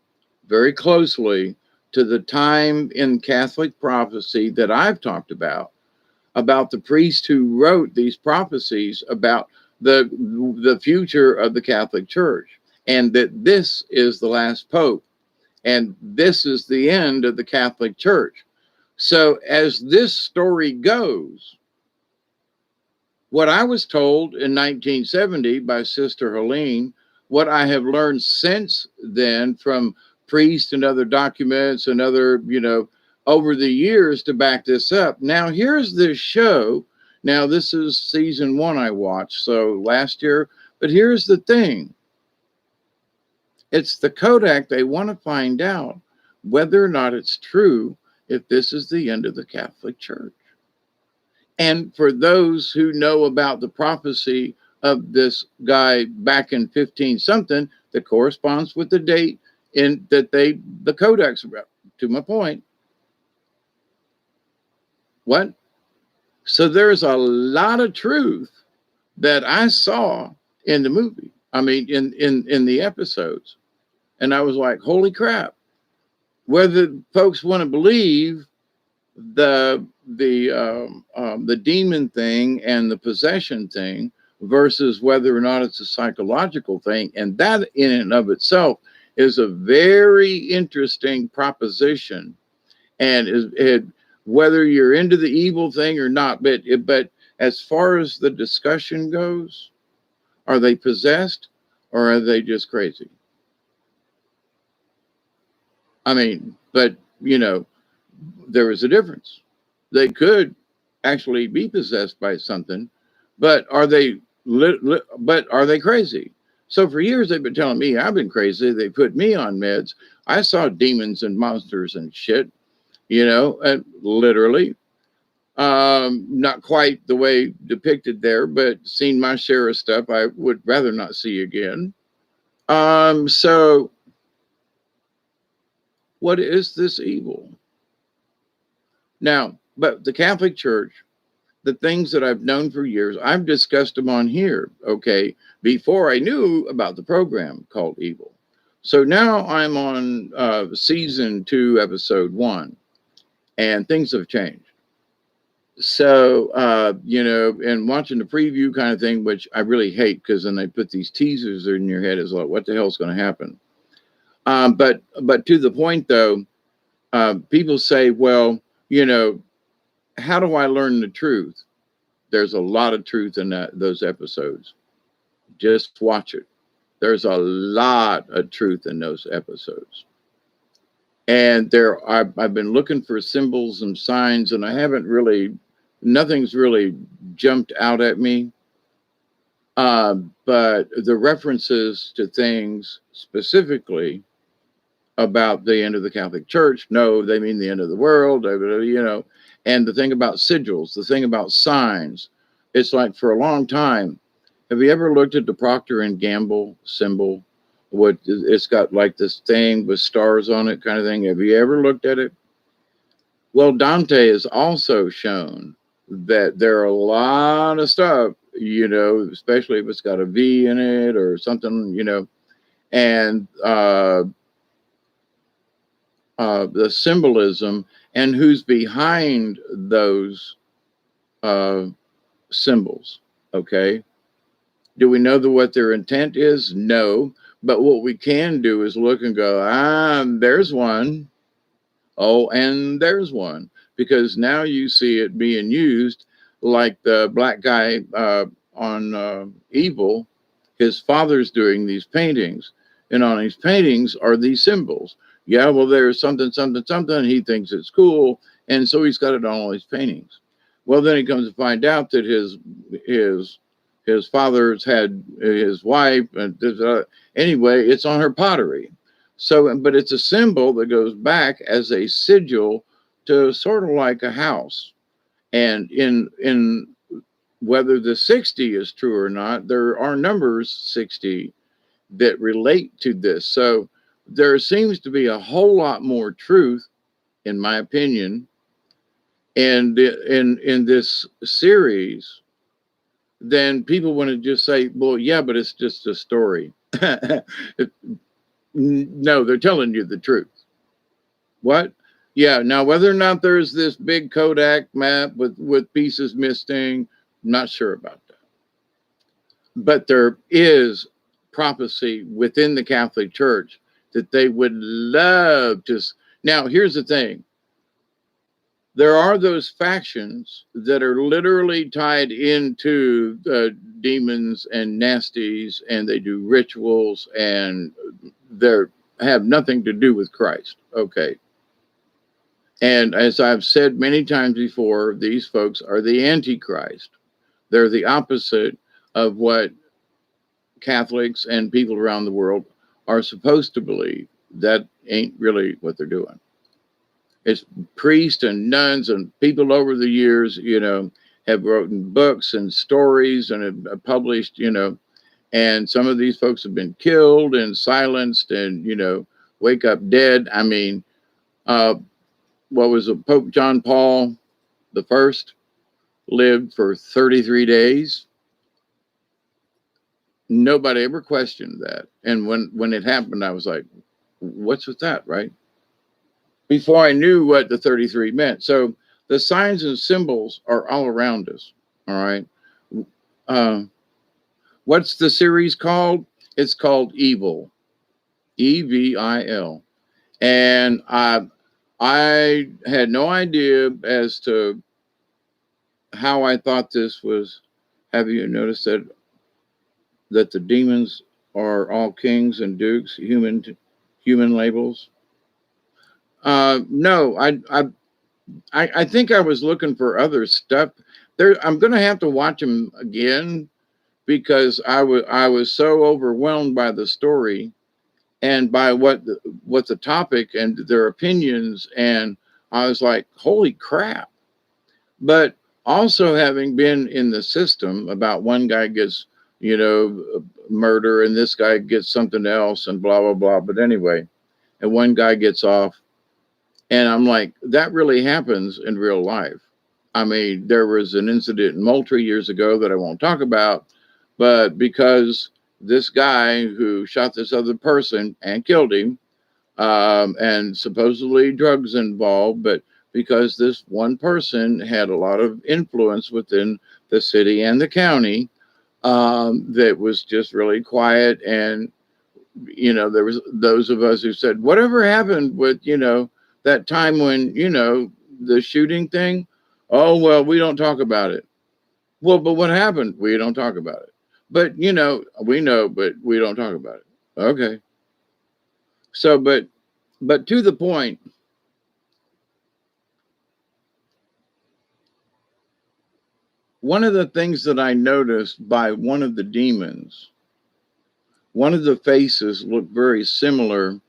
very closely to the time in Catholic prophecy that I've talked about the priest who wrote these prophecies about the future of the Catholic Church, and that this is the last pope, and this is the end of the Catholic Church. So as this story goes, what I was told in 1970 by Sister Helene, what I have learned since then from priests and other documents and other, over the years to back this up. Now, here's this show. Now, this is season 1 I watched, so last year. But here's the thing. It's the Kodak. They want to find out whether or not it's true if this is the end of the Catholic Church. And for those who know about the prophecy of this guy back in 15 something, that corresponds with the date in that the Codex, to my point. What? So there's a lot of truth that I saw in the movie. I mean, in the episodes. And I was like, holy crap. Whether folks want to believe the demon thing and the possession thing versus whether or not it's a psychological thing, and that in and of itself is a very interesting proposition, and whether you're into the evil thing or not, but as far as the discussion goes, are they possessed or are they just crazy? I mean, but there is a difference. They could actually be possessed by something, but are they crazy? So for years they've been telling me I've been crazy. They put me on meds. I saw demons and monsters and shit, and literally, not quite the way depicted there, but seen my share of stuff I would rather not see again. So what is this evil? Now, but the Catholic Church, the things that I've known for years, I've discussed them on here, okay, before I knew about the program called Evil. So now I'm on season 2, episode 1, and things have changed. So, and watching the preview kind of thing, which I really hate because then they put these teasers in your head, is like, what the hell's going to happen? But to the point though, people say, well, how do I learn the truth? There's a lot of truth in those episodes. Just watch it. There's a lot of truth in those episodes. And I've been looking for symbols and signs, and nothing's really jumped out at me. But the references to things specifically about the end of the Catholic Church, no, they mean the end of the world, and the thing about sigils, the thing about signs, it's like for a long time, have you ever looked at the Procter and Gamble symbol? What it's got like this thing with stars on it kind of thing. Have you ever looked at it? Well, Dante has also shown that there are a lot of stuff, especially if it's got a V in it or something, and the symbolism and who's behind those symbols. Okay. Do we know what their intent is? No. But what we can do is look and go, there's one. Oh, and there's one. Because now you see it being used like the black guy on Evil. His father's doing these paintings. And on his paintings are these symbols. Yeah, well, there's something, something, something. He thinks it's cool. And so he's got it on all his paintings. Well, then he comes to find out that his father's had his wife, and anyway, it's on her pottery. So, but it's a symbol that goes back as a sigil to sort of like a house. And in whether the 60 is true or not, there are numbers 60 that relate to this. So there seems to be a whole lot more truth, in my opinion, and in this series, then people want to just say, well, yeah, but it's just a story. No, they're telling you the truth. What? Yeah. Now, whether or not there's this big Kodak map with pieces missing, I'm not sure about that. But there is prophecy within the Catholic Church that they would love to. Now, here's the thing. There are those factions that are literally tied into demons and nasties, and they do rituals, and they have nothing to do with Christ. Okay. And as I've said many times before, these folks are the Antichrist. They're the opposite of what Catholics and people around the world are supposed to believe. That ain't really what they're doing. It's priests and nuns and people over the years, have written books and stories and have published, and some of these folks have been killed and silenced and, wake up dead. I mean, what was it? Pope John Paul I lived for 33 days. Nobody ever questioned that. And when it happened, I was like, what's with that, right? Before I knew what the 33 meant. So the signs and symbols are all around us. All right. What's the series called? It's called Evil. Evil. And I had no idea as to how I thought this was. Have you noticed that the demons are all kings and dukes, human labels? No, I think I was looking for other stuff. I'm going to have to watch them again because I was so overwhelmed by the story and by what the topic and their opinions, and I was like, holy crap. But also having been in the system about one guy gets, murder and this guy gets something else and blah, blah, blah. But anyway, and one guy gets off. And I'm like, that really happens in real life. I mean, there was an incident in Moultrie years ago that I won't talk about, but because this guy who shot this other person and killed him, and supposedly drugs involved, but because this one person had a lot of influence within the city and the county, that was just really quiet. And there was those of us who said, whatever happened with that time when the shooting thing? Oh, well, we don't talk about it. Well, but what happened? We don't talk about it. But we know, but we don't talk about it. Okay. So, but to the point, one of the things that I noticed by one of the demons, one of the faces looked very similar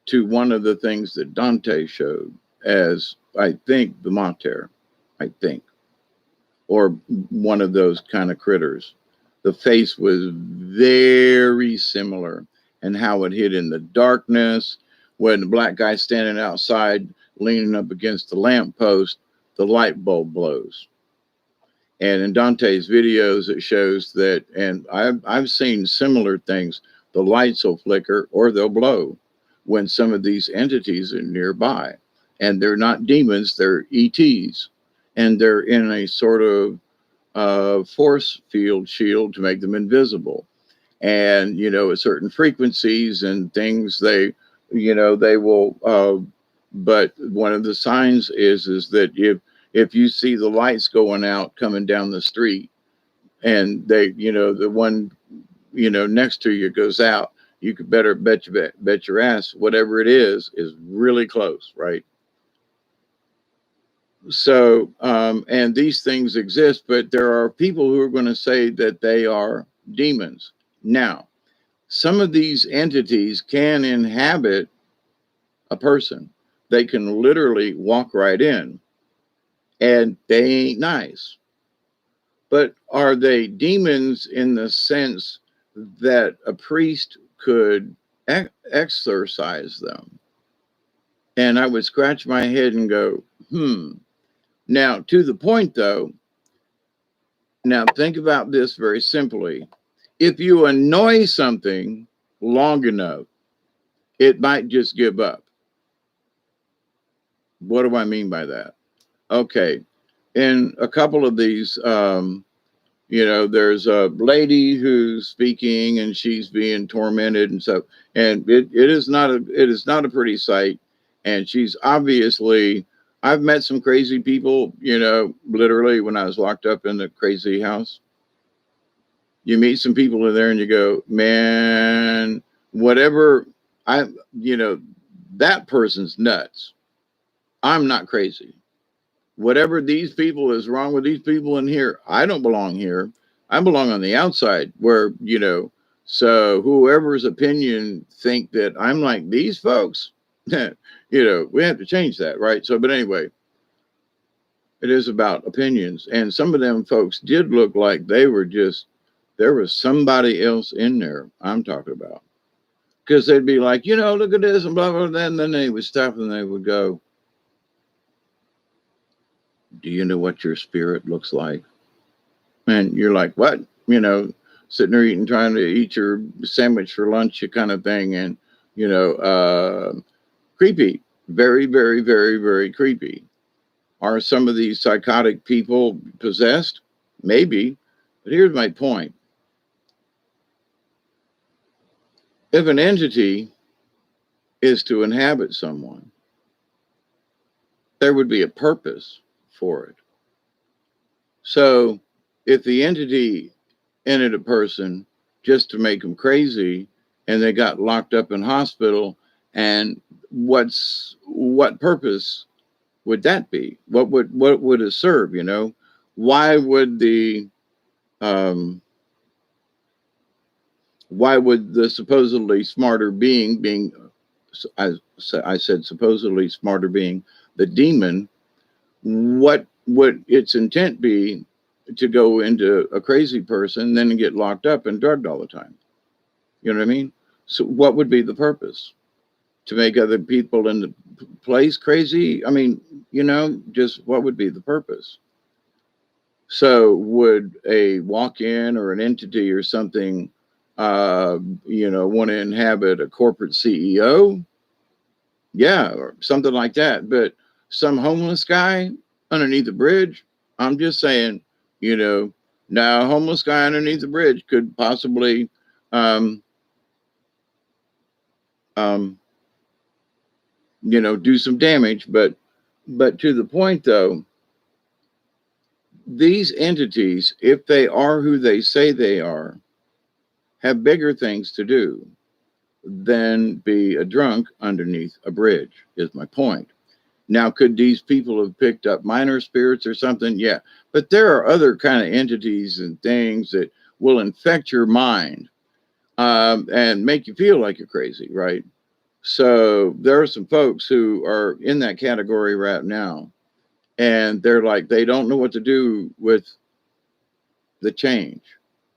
to one of the things that Dante showed as, I think, the Mater, I think, or one of those kind of critters. The face was very similar, and how it hid in the darkness. When the black guy standing outside, leaning up against the lamppost, the light bulb blows. And in Dante's videos, it shows that, and I've seen similar things. The lights will flicker or they'll blow when some of these entities are nearby. And they're not demons, they're ETs. And they're in a sort of force field shield to make them invisible. And, at certain frequencies and things, they will, but one of the signs is that if you see the lights going out coming down the street, and the one next to you goes out, you could better bet your ass whatever it is really close, right? So and these things exist, but there are people who are going to say that they are demons. Now, some of these entities can inhabit a person. They can literally walk right in, and they ain't nice. But are they demons in the sense that a priest could exorcise them? And I would scratch my head and go, Now, to the point though, now think about this very simply. If you annoy something long enough, it might just give up. What do I mean by that? Okay. In a couple of these, there's a lady who's speaking and she's being tormented and stuff. And it is not a pretty sight. And she's obviously, I've met some crazy people, literally when I was locked up in the crazy house. You meet some people in there and you go, man, whatever that person's nuts. I'm not crazy. Whatever these people is wrong with these people in here, I don't belong here. I belong on the outside where, so whoever's opinion think that I'm like these folks, we have to change that, right? So, but anyway, it is about opinions. And some of them folks did look like they were just, there was somebody else in there I'm talking about. Because they'd be like, look at this and blah, blah, blah. And then they would stop and they would go, do you know what your spirit looks like? And you're like, what? Sitting there eating, trying to eat your sandwich for lunch, kind of thing. And, creepy, very, very, very, very creepy. Are some of these psychotic people possessed? Maybe. But here's my point. If an entity is to inhabit someone, there would be a purpose for it. So if the entity entered a person just to make them crazy and they got locked up in hospital, and what purpose would that be? What would it serve? Why would the supposedly smarter being I said supposedly smarter being, the demon, what would its intent be to go into a crazy person, then get locked up and drugged all the time? You know what I mean? So what would be the purpose? To make other people in the place crazy? I mean, just what would be the purpose? So would a walk-in or an entity or something, want to inhabit a corporate CEO? Yeah, or something like that. But some homeless guy underneath the bridge. I'm just saying, you know, now a homeless guy underneath the bridge could possibly um, um, do some damage. But to the point though, these entities, if they are who they say they are, have bigger things to do than be a drunk underneath a bridge, is my point. Now, could these people have picked up minor spirits or something? Yeah. But there are other kind of entities and things that will infect your mind and make you feel like you're crazy, right? So there are some folks who are in that category right now, and they're like, they don't know what to do with the change,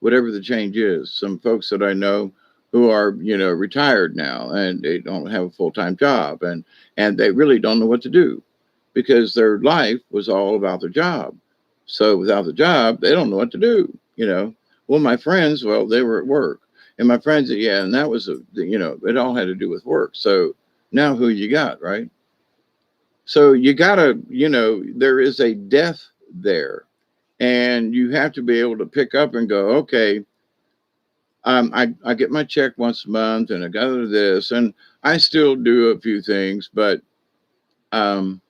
whatever the change is. Some folks that I know who are, retired now and they don't have a full-time job and they really don't know what to do because their life was all about their job. So without the job, they don't know what to do. Well, my friends, well, they were at work. And my friends, yeah, and that was it all had to do with work. So now who you got, right? So you gotta, there is a death there and you have to be able to pick up and go, okay, I get my check once a month and I go to this and I still do a few things, but um,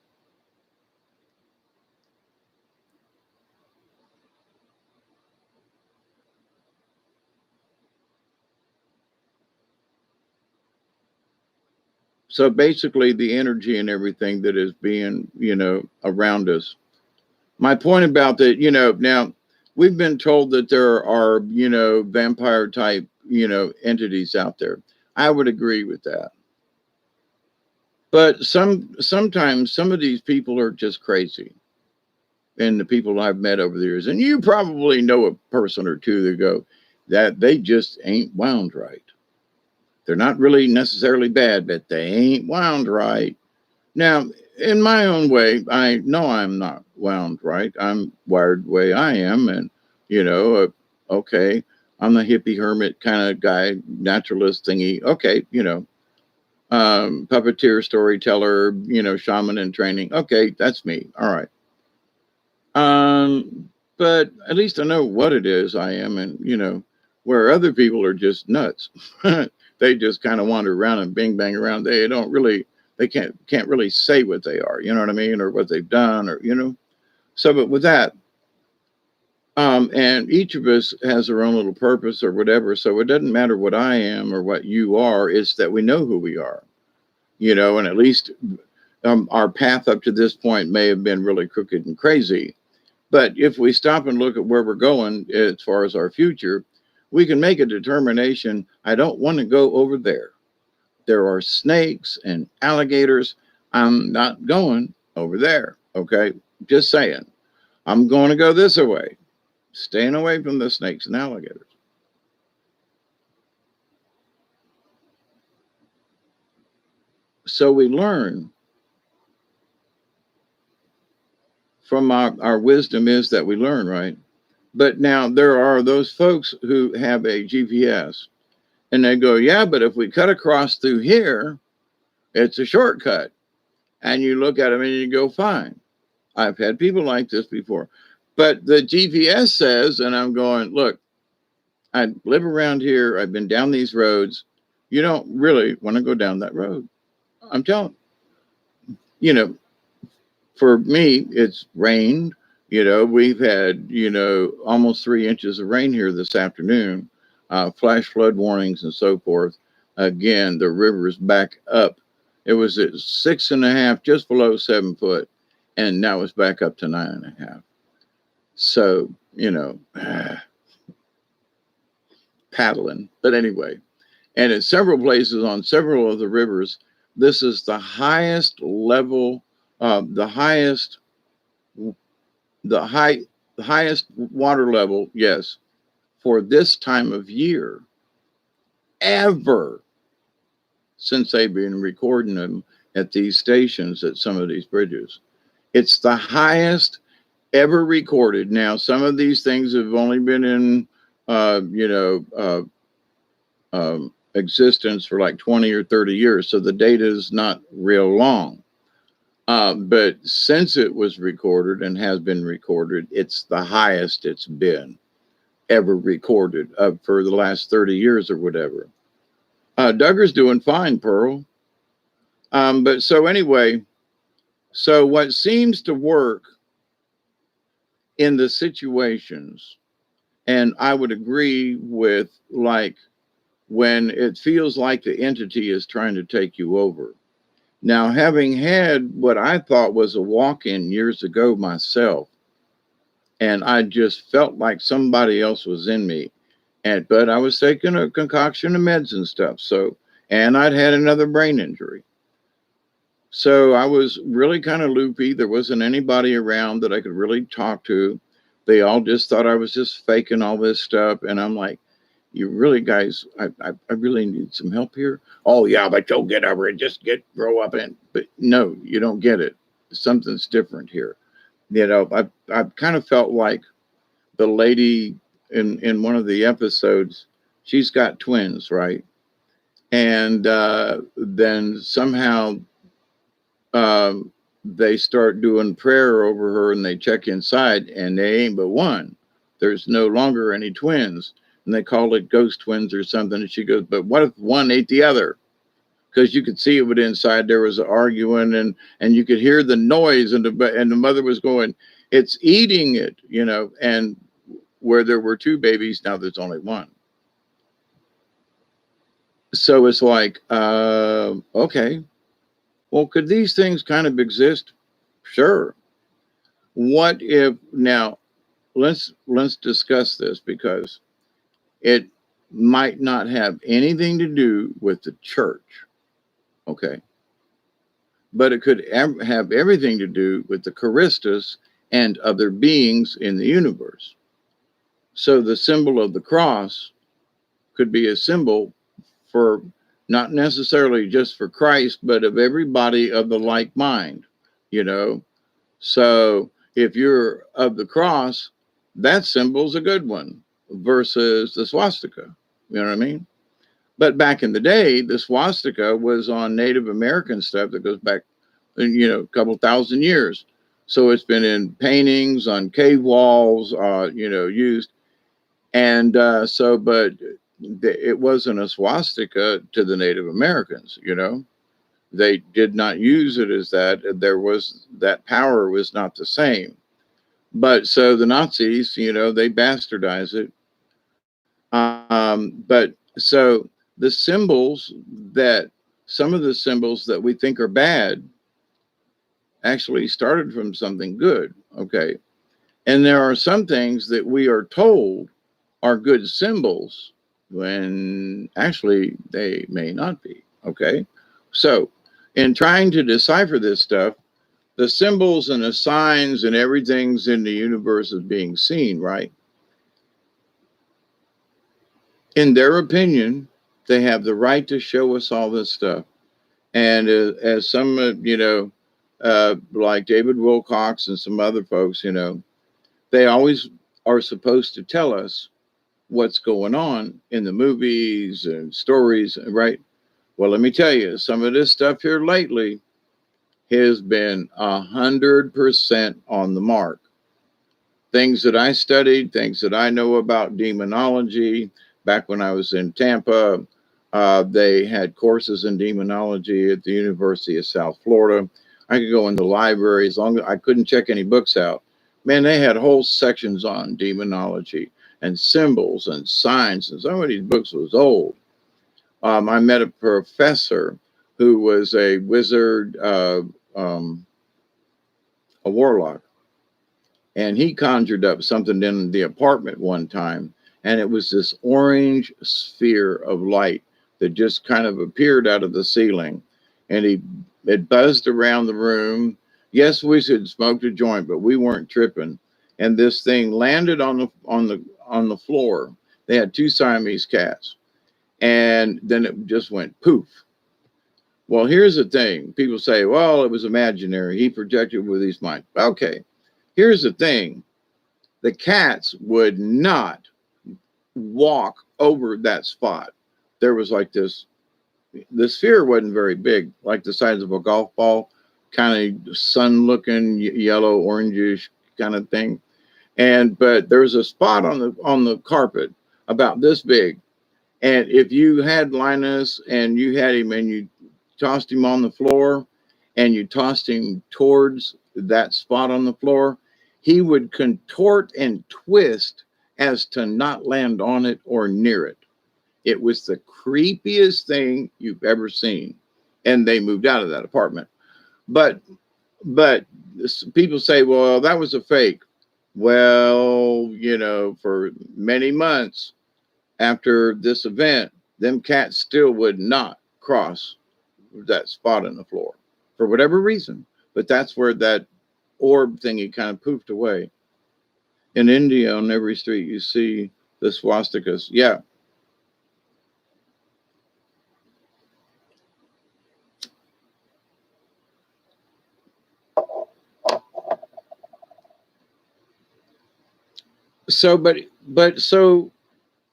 so basically the energy and everything that is being, around us. My point about that, now we've been told that there are, vampire type, entities out there. I would agree with that. But sometimes some of these people are just crazy. And the people I've met over the years, and you probably know a person or two that go, that they just ain't wound right. They're not really necessarily bad, but they ain't wound right. Now, in my own way, I know I'm not wound right. I'm wired the way I am. And, okay, I'm the hippie hermit kind of guy, naturalist thingy. Okay, puppeteer, storyteller, shaman in training. Okay, that's me. All right. But at least I know what it is I am, and where other people are just nuts. They just kind of wander around and bing bang around. They don't really, they can't really say what they are. You know what I mean, or what they've done, or So, but with that, and each of us has our own little purpose or whatever. So it doesn't matter what I am or what you are. It's that we know who we are. And at least our path up to this point may have been really crooked and crazy. But if we stop and look at where we're going as far as our future, we can make a determination. I don't want to go over there. There are snakes and alligators. I'm not going over there. Okay. Just saying. I'm going to go this way, staying away from the snakes and alligators. So we learn from our wisdom is that we learn, right? But now there are those folks who have a GPS and they go, yeah, but if we cut across through here, it's a shortcut. And you look at them and you go, fine. I've had people like this before. But the GPS says, and I'm going, look, I live around here. I've been down these roads. You don't really want to go down that road. I'm telling for me, it's rained. We've had, almost 3 inches of rain here this afternoon, flash flood warnings and so forth. Again, the river's back up. It was at 6.5, just below 7 foot, and now it's back up to 9.5. So, paddling. But anyway, and in several places on several of the rivers, this is the highest level, the highest the high the highest water level, yes, for this time of year ever since they've been recording them at these stations at some of these bridges. It's the highest ever recorded. Now, some of these things have only been in, existence for like 20 or 30 years, so the data is not real long. But since it was recorded and has been recorded, it's the highest it's been ever recorded for the last 30 years or whatever. Duggar's doing fine, Pearl. But so anyway, so what seems to work in the situations, and I would agree with, like, when it feels like the entity is trying to take you over. Now, having had what I thought was a walk-in years ago myself, and I just felt like somebody else was in me, but I was taking a concoction of meds and stuff. So, and I'd had another brain injury. So I was really kind of loopy. There wasn't anybody around that I could really talk to. They all just thought I was just faking all this stuff. And I'm like, you really guys, I really need some help here. Oh yeah, but you'll get over it. Just grow up and, but no, you don't get it. Something's different here. You know, I kind of felt like the lady in one of the episodes, she's got twins, right? And then somehow they start doing prayer over her and they check inside and they ain't but one. There's no longer any twins. And they call it ghost twins or something. And she goes, but what if one ate the other? Because you could see it, but inside there was arguing and you could hear the noise and the mother was going, it's eating it, you know, and where there were two babies, now there's only one. So it's like, okay, well, could these things kind of exist? Sure. What if now let's discuss this because it might not have anything to do with the church. Okay. But it could have everything to do with the Charistus and other beings in the universe. So the symbol of the cross could be a symbol for not necessarily just for Christ, but of everybody of the like mind, you know. So if you're of the cross, that symbol's a good one versus the swastika. You know what I mean? But back in the day, the swastika was on Native American stuff that goes back, you know, a couple thousand years. So it's been in paintings on cave walls, you know, used. And but it wasn't a swastika to the Native Americans, you know. They did not use it as that. There was that power was not the same. But so the Nazis, you know, they bastardize it. But so the symbols that some of the symbols that we think are bad actually started from something good. Okay. And there are some things that we are told are good symbols when actually they may not be. Okay. So in trying to decipher this stuff, the symbols and the signs and everything's in the universe is being seen, right? In their opinion, they have the right to show us all this stuff. And as some, you know, like David Wilcox and some other folks, you know, they always are supposed to tell us what's going on in the movies and stories, right? Well, let me tell you, some of this stuff here lately has been 100% on the mark. Things that I studied, things that I know about demonology. Back when I was in Tampa, they had courses in demonology at the University of South Florida. I could go in the library as long as I couldn't check any books out. Man, they had whole sections on demonology and symbols and signs, and some of these books was old. I met a professor who was a wizard, a warlock, and he conjured up something in the apartment one time, and it was this orange sphere of light that just kind of appeared out of the ceiling, and it buzzed around the room. Yes, we had smoked a joint, but we weren't tripping. And this thing landed on the floor. They had two Siamese cats, and then it just went poof. Well, here's the thing. People say, well, it was imaginary. He projected with his mind. Okay, here's the thing. The cats would not walk over that spot. There was like this, the sphere wasn't very big, like the size of a golf ball, kind of sun looking, yellow, orangish kind of thing. But there's a spot on the carpet about this big. And if you had Linus and you had him and you tossed him on the floor and you tossed him towards that spot on the floor, he would contort and twist as to not land on it or near it. It was the creepiest thing you've ever seen. And they moved out of that apartment. But but people say, well, that was a fake. Well, for many months after this event, them cats still would not cross that spot on the floor for whatever reason. But that's where that orb thingy kind of poofed away. In India, on every street, you see the swastikas. Yeah. So, so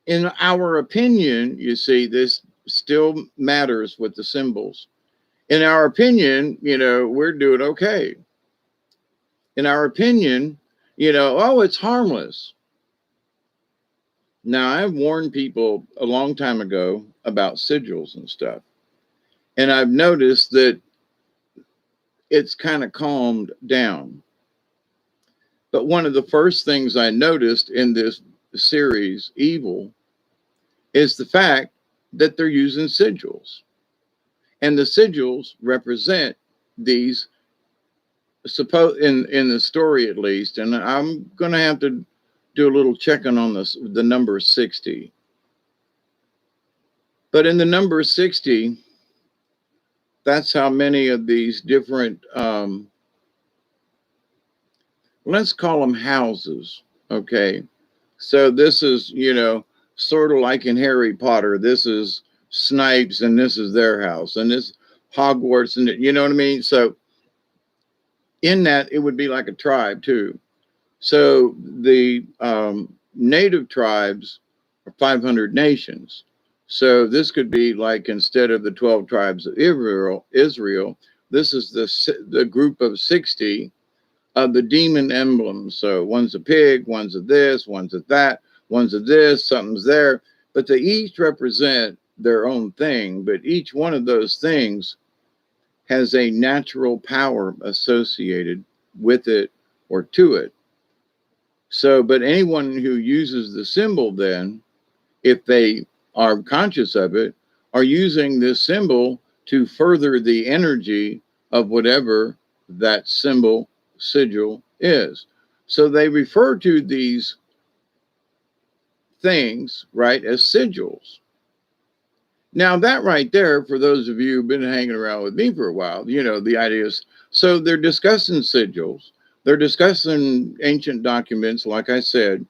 in our opinion, you see, this still matters with the symbols. In our opinion, we're doing okay. In our opinion, oh, it's harmless. Now, I've warned people a long time ago about sigils and stuff. And I've noticed that it's kind of calmed down. But one of the first things I noticed in this series, Evil, is the fact that they're using sigils. And the sigils represent these, suppose in the story at least, and I'm going to have to do a little checking on this, the number 60. But in the number 60, that's how many of these different, let's call them houses, okay? So this is, sort of like in Harry Potter, this is Snipes and this is their house, and this Hogwarts, and you know what I mean? So in that, it would be like a tribe too. So the native tribes are 500 nations. So this could be like, instead of the 12 tribes of Israel, this is the group of 60 of the demon emblems. So one's a pig, one's a this, one's a that, one's a this, something's there. But they each represent their own thing. But each one of those things has a natural power associated with it or to it. So, but anyone who uses the symbol, then, if they are conscious of it, are using this symbol to further the energy of whatever that symbol sigil is. So they refer to these things, right, as sigils. Now, that right there, for those of you who've been hanging around with me for a while, the idea is, so they're discussing sigils. They're discussing ancient documents, like I said.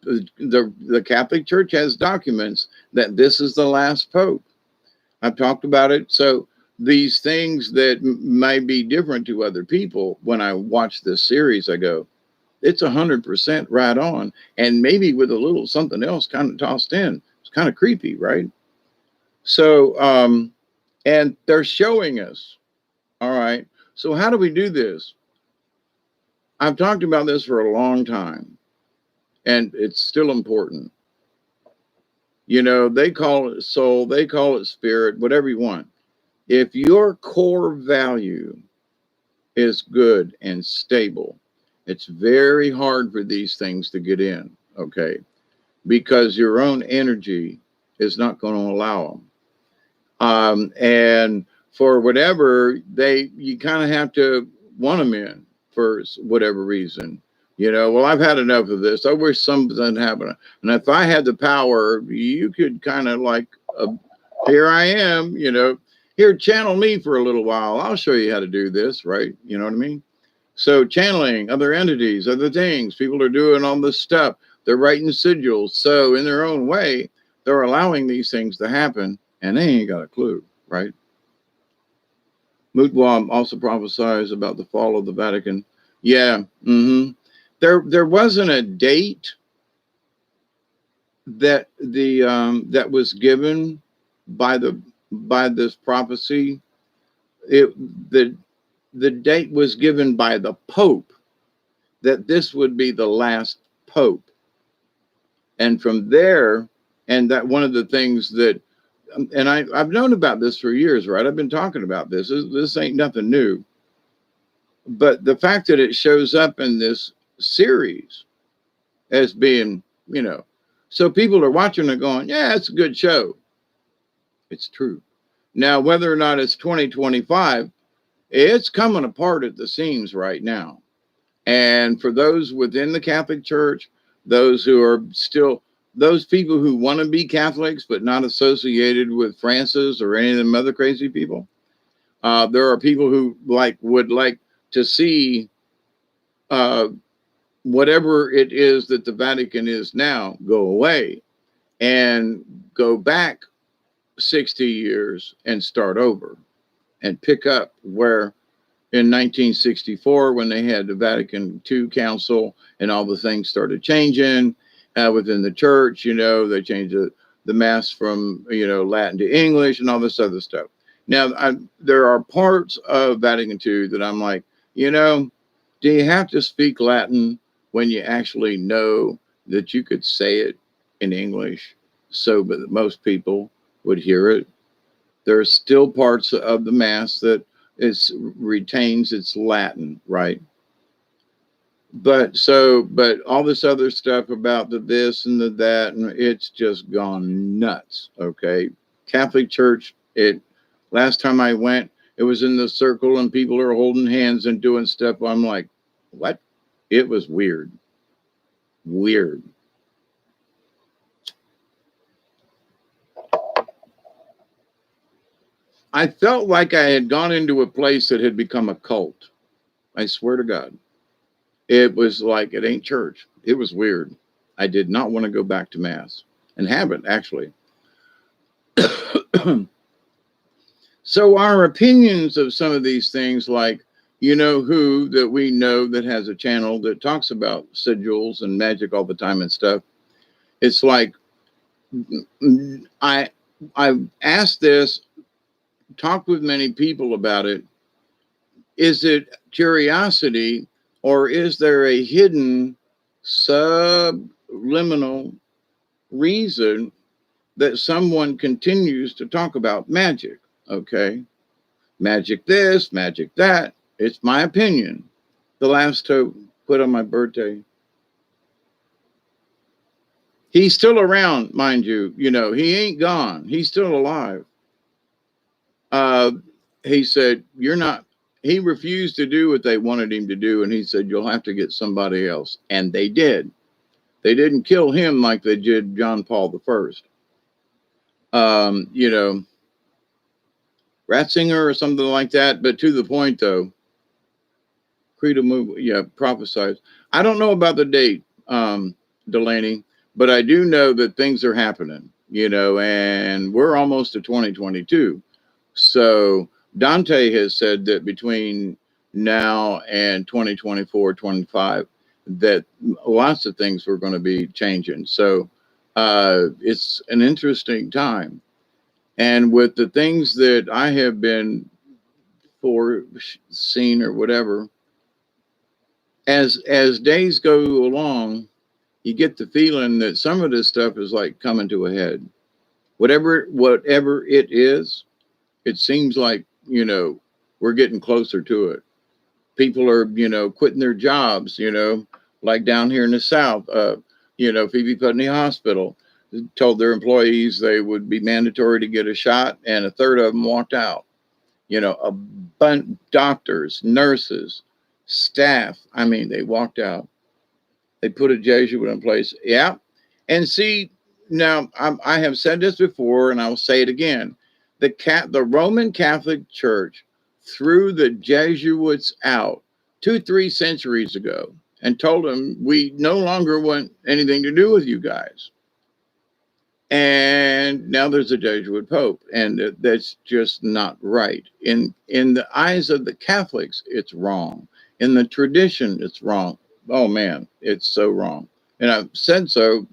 The Catholic Church has documents that this is the last pope. I've talked about it. So these things that might be different to other people, when I watch this series, I go, it's 100% right on. And maybe with a little something else kind of tossed in. It's kind of creepy, right? So, and they're showing us, all right. So how do we do this? I've talked about this for a long time, and it's still important. They call it soul, they call it spirit, whatever you want. If your core value is good and stable, it's very hard for these things to get in, okay? Because your own energy is not going to allow them. And for whatever, you kind of have to want them in for whatever reason. Well, I've had enough of this. I wish something happened. And if I had the power, you could kind of like, here I am, here, channel me for a little while. I'll show you how to do this, right? You know what I mean? So channeling other entities, other things, people are doing all this stuff. They're writing sigils. So in their own way, they're allowing these things to happen, and they ain't got a clue, right? Mutwam also prophesies about the fall of the Vatican. Yeah. There wasn't a date that that was given by this prophecy. The the date was given by the Pope that this would be the last Pope. And from there, and that one of the things that, and I've known about this for years, right? I've been talking about this. This ain't nothing new. But the fact that it shows up in this series as being, so people are watching it going, yeah, it's a good show. It's true. Now, whether or not it's 2025, it's coming apart at the seams right now. And for those within the Catholic Church, those who are still, those people who want to be Catholics but not associated with Francis or any of them other crazy people, there are people who would like to see whatever it is that the Vatican is now go away and go back 60 years and start over and pick up where in 1964, when they had the Vatican II Council and all the things started changing within the church, they changed the Mass from, Latin to English and all this other stuff. Now, there are parts of Vatican II that I'm like, do you have to speak Latin when you actually know that you could say it in English so that most people would hear it? There are still parts of the Mass that retains its Latin, right? But all this other stuff about the this and the that, and it's just gone nuts. Okay. Catholic Church, last time I went, it was in the circle and people are holding hands and doing stuff. I'm like, what? It was weird. Weird. I felt like I had gone into a place that had become a cult. I swear to God. It was like, it ain't church. It was weird. I did not want to go back to Mass and haven't actually. So our opinions of some of these things, like, who that we know that has a channel that talks about sigils and magic all the time and stuff. It's like, I've asked this, talked with many people about it. Is it curiosity, or is there a hidden subliminal reason that someone continues to talk about magic? Okay. Magic this, magic that. It's my opinion. The last tote put on my birthday. He's still around, mind you. He ain't gone. He's still alive. He said, he refused to do what they wanted him to do. And he said, you'll have to get somebody else. And they did. They didn't kill him like they did John Paul I. Ratzinger or something like that. But to the point, though, Credo move, prophesied. I don't know about the date, Delaney, but I do know that things are happening, and we're almost to 2022. So Dante has said that between now and 2024, 25, that lots of things were going to be changing. So it's an interesting time. And with the things that I have been foreseen or whatever, as days go along, you get the feeling that some of this stuff is like coming to a head. Whatever it is, it seems like, we're getting closer to it. People are, quitting their jobs, like down here in the South, Phoebe Putney Hospital told their employees they would be mandatory to get a shot, and a third of them walked out. A bunch doctors, nurses, staff. I mean, they walked out. They put a Jesuit in place. Yeah. And see, now I have said this before, and I'll say it again. The Roman Catholic Church threw the Jesuits out 2-3 centuries ago and told them, we no longer want anything to do with you guys. And now there's a Jesuit Pope, and that's just not right. In the eyes of the Catholics, it's wrong. In the tradition, it's wrong. Oh man, it's so wrong. And I've said so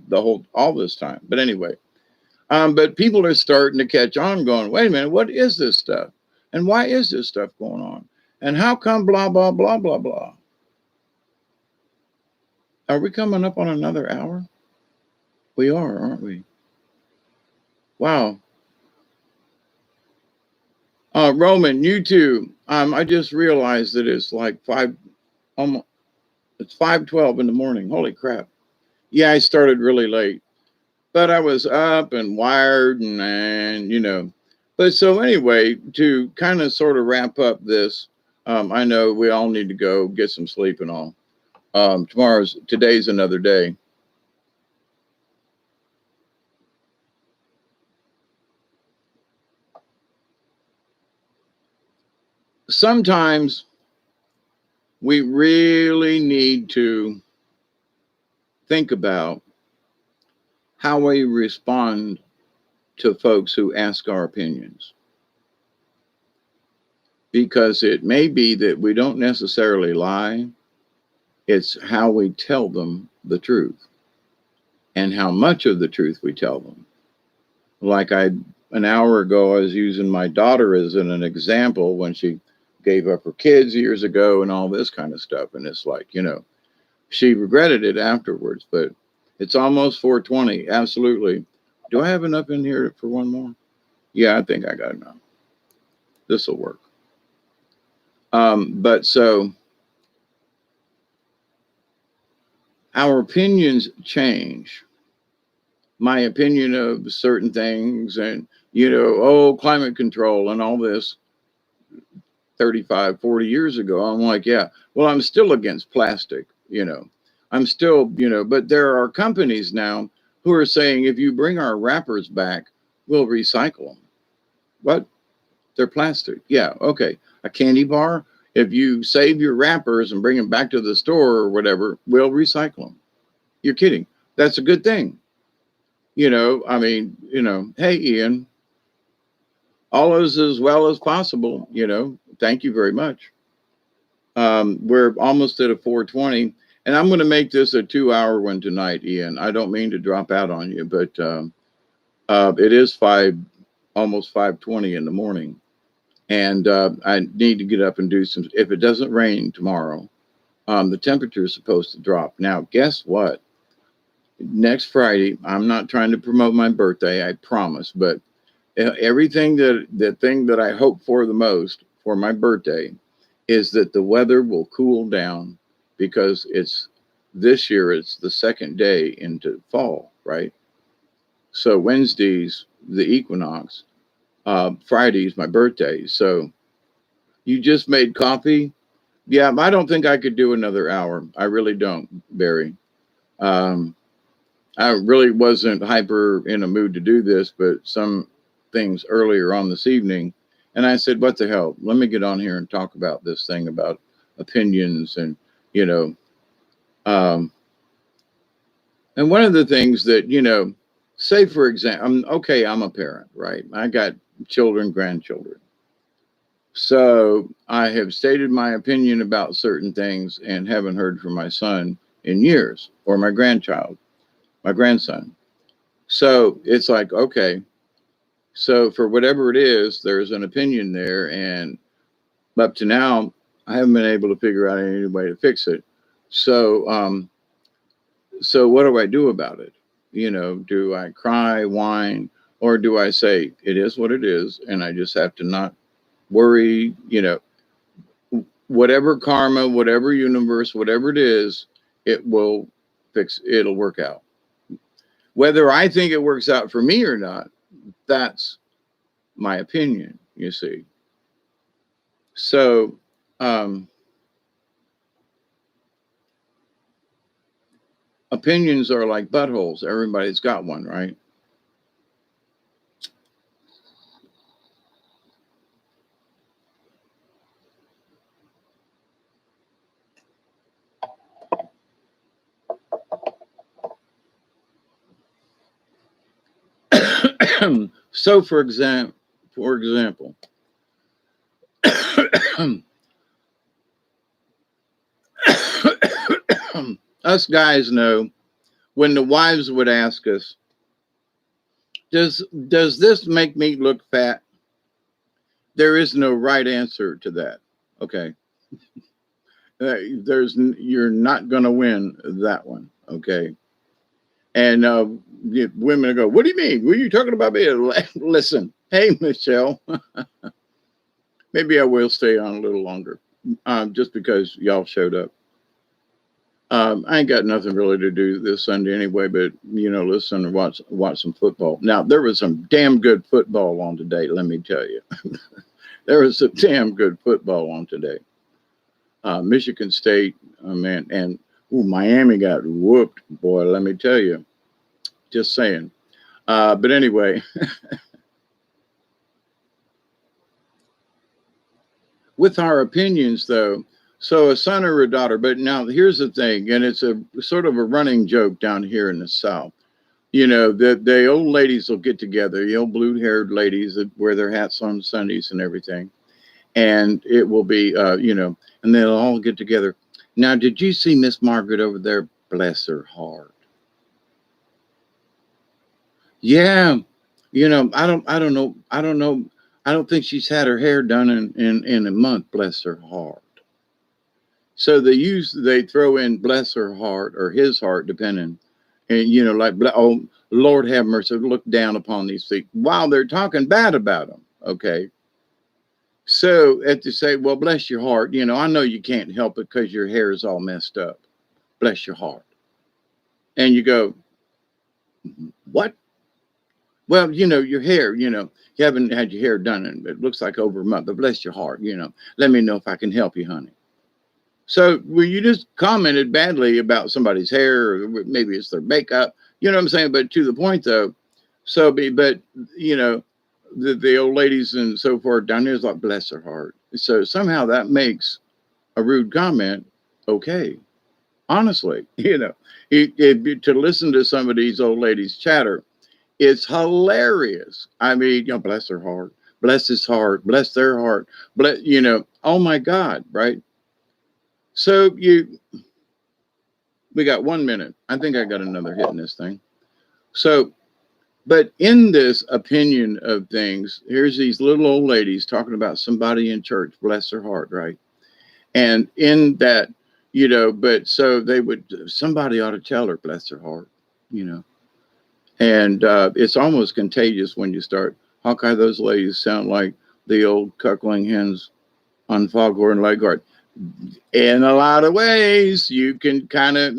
all this time. But anyway, but people are starting to catch on, going, wait a minute, what is this stuff? And why is this stuff going on? And how come blah, blah, blah, blah, blah? Are we coming up on another hour? We are, aren't we? Wow. Roman, you too. I just realized that it's like almost, it's 5:12 in the morning. Holy crap. Yeah, I started really late, but I was up and wired and but so anyway, to kind of sort of wrap up this, I know we all need to go get some sleep and all. Today's another day. Sometimes we really need to think about how we respond to folks who ask our opinions, because it may be that we don't necessarily lie. It's how we tell them the truth and how much of the truth we tell them. Like an hour ago, I was using my daughter as an example when she gave up her kids years ago and all this kind of stuff. And it's like, she regretted it afterwards, but it's almost 4:20. Absolutely. Do I have enough in here for one more? Yeah, I think I got enough. This will work. But so our opinions change. My opinion of certain things and, climate control and all this 35, 40 years ago, I'm like, yeah, well, I'm still against plastic, I'm still, but there are companies now who are saying, if you bring our wrappers back, we'll recycle them. What? They're plastic. Yeah. Okay. A candy bar, if you save your wrappers and bring them back to the store or whatever, we'll recycle them. You're kidding. That's a good thing. I mean, hey, Ian, all is as well as possible. Thank you very much. We're almost at a 4:20, and I'm going to make this a 2-hour one tonight, Ian. I don't mean to drop out on you, but it is almost 5:20 in the morning, and I need to get up and do some. If it doesn't rain tomorrow, the temperature is supposed to drop. Now, guess what? Next Friday, I'm not trying to promote my birthday, I promise, but the thing that I hope for the most for my birthday is that the weather will cool down, because this year it's the second day into fall, right? So Wednesday's the equinox, Friday's my birthday. So you just made coffee? Yeah, I don't think I could do another hour. I really don't, Barry. I really wasn't hyper in a mood to do this, but some things earlier on this evening, and I said, what the hell? Let me get on here and talk about this thing about opinions and, and one of the things that, say, for example, I'm a parent, right? I got children, grandchildren. So I have stated my opinion about certain things and haven't heard from my son in years, or my grandson. So it's like, okay, so for whatever it is, there's an opinion there. And up to now, I haven't been able to figure out any way to fix it. So, so what do I do about it? Do I cry, whine, or do I say it is what it is, and I just have to not worry? Whatever karma, whatever universe, whatever it is, it will fix. It'll work out. Whether I think it works out for me or not, that's my opinion. You see. So. Opinions are like buttholes. Everybody's got one, right? So, for example, us guys know when the wives would ask us, does this make me look fat? There is no right answer to that. Okay. You're not going to win that one. Okay. And women go, what do you mean? What are you talking about me? Listen, hey, Michelle, maybe I will stay on a little longer just because y'all showed up. I ain't got nothing really to do this Sunday anyway, but listen and watch some football. Now there was some damn good football on today. Let me tell you, there was some damn good football on today. Michigan State, man, and Miami got whooped, boy. Let me tell you, just saying. But anyway, with our opinions though, so a son or a daughter. But now here's the thing, and it's a sort of a running joke down here in the South. The old ladies will get together, the old blue-haired ladies that wear their hats on Sundays and everything, and it will be, and they'll all get together. Now, did you see Miss Margaret over there? Bless her heart. Yeah, I don't know. I don't think she's had her hair done in a month. Bless her heart. So they throw in bless her heart or his heart, depending, and like oh Lord have mercy, look down upon these things while they're talking bad about them. Okay, so at to say, well, bless your heart. I know you can't help it because your hair is all messed up. Bless your heart, and you go, what? Well, your hair. You haven't had your hair done, and it looks like over a month. But bless your heart. Let me know if I can help you, honey. So when you just commented badly about somebody's hair, or maybe it's their makeup, you know what I'm saying? But to the point though, but the old ladies and so forth down there is like, bless her heart. So somehow that makes a rude comment okay. Honestly, to listen to some of these old ladies chatter, it's hilarious. I mean, bless her heart, bless his heart, bless their heart, bless, oh my God, right? So we got 1 minute. I think I got another hit in this thing. So, but in this opinion of things, here's these little old ladies talking about somebody in church, bless their heart, right? And in that, but so somebody ought to tell her, bless her heart, you know. And it's almost contagious when you start. Hawkeye, those ladies sound like the old cuckling hens on Foghorn Leghorn. In a lot of ways, you can kind of,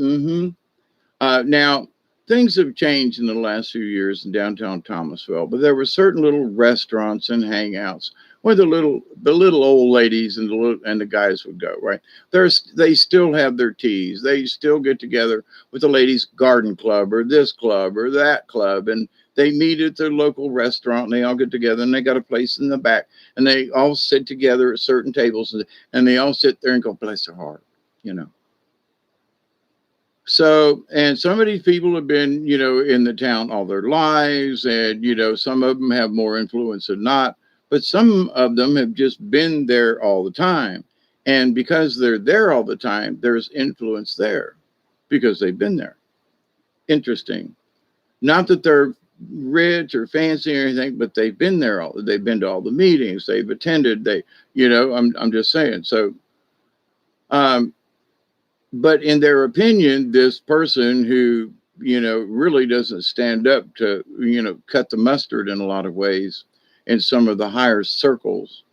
now, things have changed in the last few years in downtown Thomasville, but there were certain little restaurants and hangouts where the little old ladies and the guys would go. Right, they still have their teas. They still get together with the ladies' garden club or this club or that club, and they meet at their local restaurant and they all get together and they got a place in the back and they all sit together at certain tables and they all sit there and go, bless their heart, you know. So, and some of these people have been, in the town all their lives, and, some of them have more influence than not, but some of them have just been there all the time. And because they're there all the time, there's influence there because they've been there. Interesting. Not that they're rich or fancy or anything, but they've been to all the meetings, they've attended, I'm just saying. So, um, but in their opinion, this person who, really doesn't stand up to, cut the mustard in a lot of ways in some of the higher circles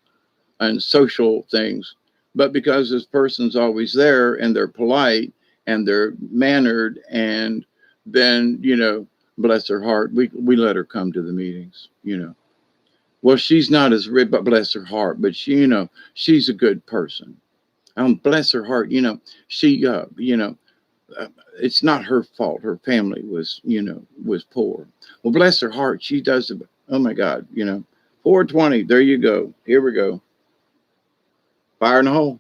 and social things, but because this person's always there and they're polite and they're mannered, and then, bless her heart, we let her come to the meetings. Well, she's not as rich, but bless her heart, but she's a good person. Bless her heart, she, uh, it's not her fault. Her family was poor. Well, bless her heart, she does. Oh my God, 420. There you go. Here we go. Fire in the hole.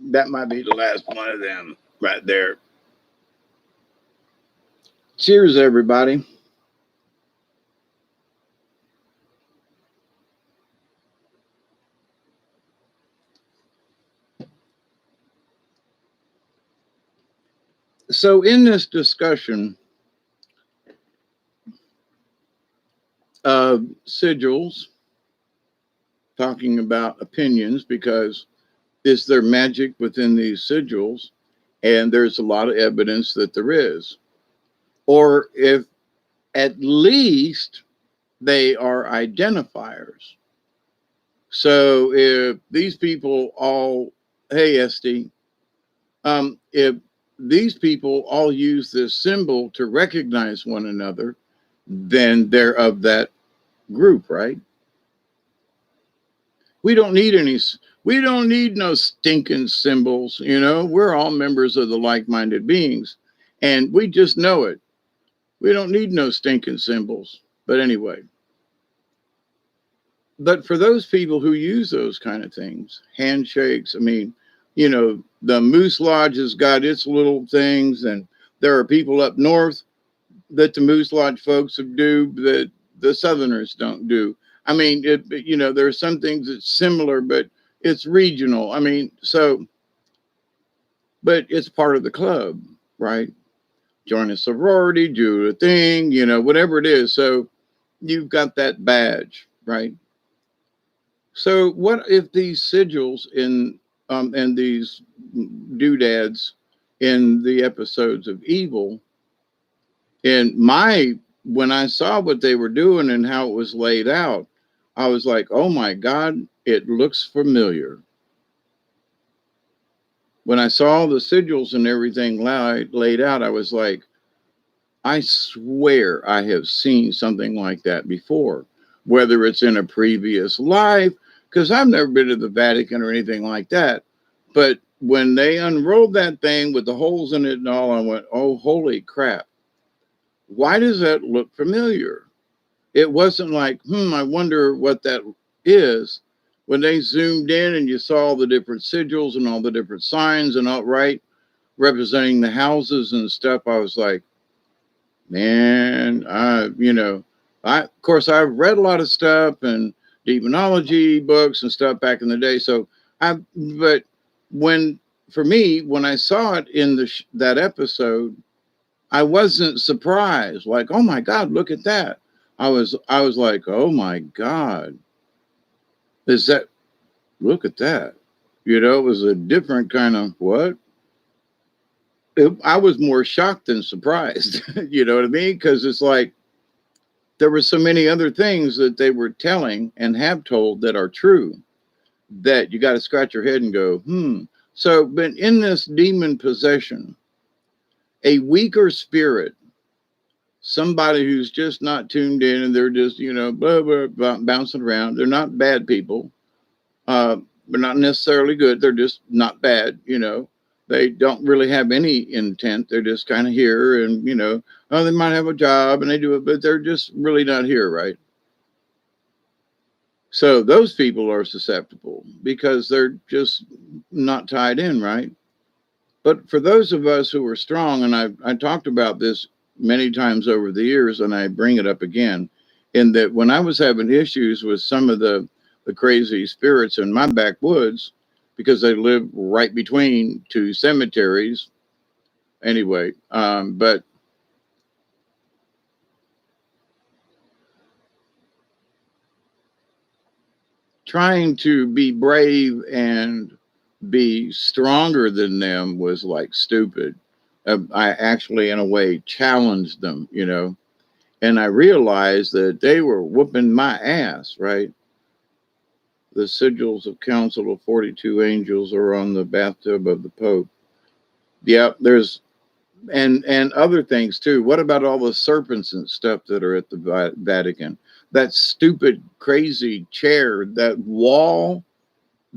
That might be the last one of them right there. Cheers, everybody. So in this discussion of sigils, talking about opinions, because is there magic within these sigils? And there's a lot of evidence that there is. Or if at least they are identifiers. So if these people all, hey, Esty, if these people all use this symbol to recognize one another, then they're of that group, right? We don't need any, we don't need no stinking symbols, you know? We're all members of the like minded beings, and we just know it. We don't need no stinking symbols. But anyway, but for those people who use those kind of things, handshakes, I mean, you know, the Moose Lodge has got its little things, and there are people up north that the Moose Lodge folks do that the Southerners don't do. I mean, you know, there are some things that's similar, but it's regional. I mean, so, but it's part of the club, right? Join a sorority, do a thing, you know, whatever it is. So you've got that badge, right? So what if these sigils in and these doodads in the episodes of Evil, and my when I saw what they were doing and how it was laid out, I was like, oh my God, it looks familiar. When I saw the sigils and everything laid out, I was like, I swear I have seen something like that before, whether it's in a previous life, because I've never been to the Vatican or anything like that. But when they unrolled that thing with the holes in it and all, I went, oh, holy crap. Why does that look familiar? It wasn't like, I wonder what that is. When they zoomed in and you saw the different sigils and all the different signs and all right, representing the houses and stuff, I was like, man, of course I've read a lot of stuff and demonology books and stuff back in the day. So but when for me, when I saw it in that episode, I wasn't surprised. Like, oh my God, look at that. I was like, oh my God, is that? Look at that. You know, it was a different kind of what. I was more shocked than surprised. You know what I mean? Because it's like there were so many other things that they were telling and have told that are true that you got to scratch your head and go, So, but in this demon possession, a weaker spirit, somebody who's just not tuned in and they're just, blah, blah, blah, bouncing around. They're not bad people, but not necessarily good. They're just not bad, They don't really have any intent. They're just kind of here and, oh, they might have a job and they do it, but they're just really not here, right? So those people are susceptible because they're just not tied in, right? But for those of us who are strong, and I talked about this many times over the years, and I bring it up again, in that when I was having issues with some of the crazy spirits in my backwoods, because they live right between two cemeteries, anyway, but trying to be brave and be stronger than them was like stupid. I actually, in a way, challenged them, and I realized that they were whooping my ass, right? The sigils of council of 42 angels are on the bathtub of the Pope. Yeah, there's and other things too. What about all the serpents and stuff that are at the Vatican? That stupid, crazy chair, that wall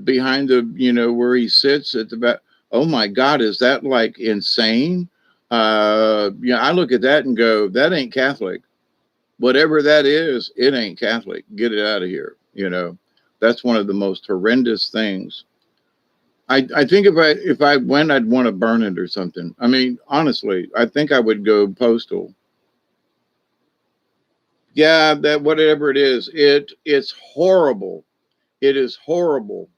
behind where he sits at the back. Oh my God, is that like insane? I look at that and go, that ain't Catholic. Whatever that is, it ain't Catholic. Get it out of here. That's one of the most horrendous things. I think if I went, I'd want to burn it or something. I mean, honestly, I think I would go postal. Yeah, that whatever it is, it's horrible. It is horrible.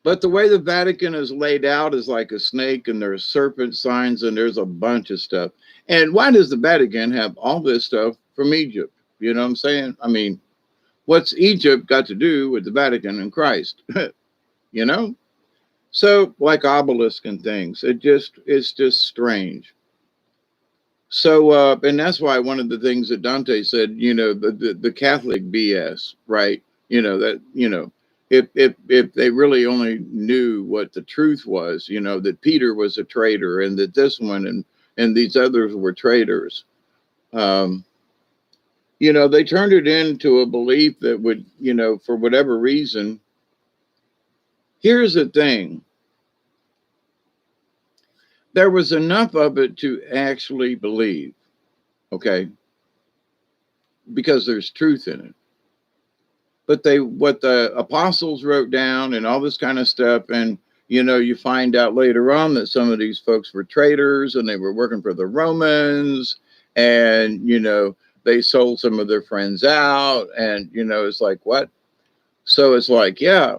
But the way the Vatican is laid out is like a snake, and there's serpent signs, and there's a bunch of stuff. And why does the Vatican have all this stuff from Egypt? You know what I'm saying? I mean, what's Egypt got to do with the Vatican and Christ? You know? So, like obelisk and things, it's just strange. So, and that's why one of the things that Dante said, the Catholic BS, right? That if they really only knew what the truth was, that Peter was a traitor, and that this one and these others were traitors. Um, they turned it into a belief that would, for whatever reason. Here's the thing: there was enough of it to actually believe, okay, because there's truth in it. But what the apostles wrote down and all this kind of stuff, and you find out later on that some of these folks were traitors, and they were working for the Romans, and they sold some of their friends out, and it's like, what? So it's like, yeah.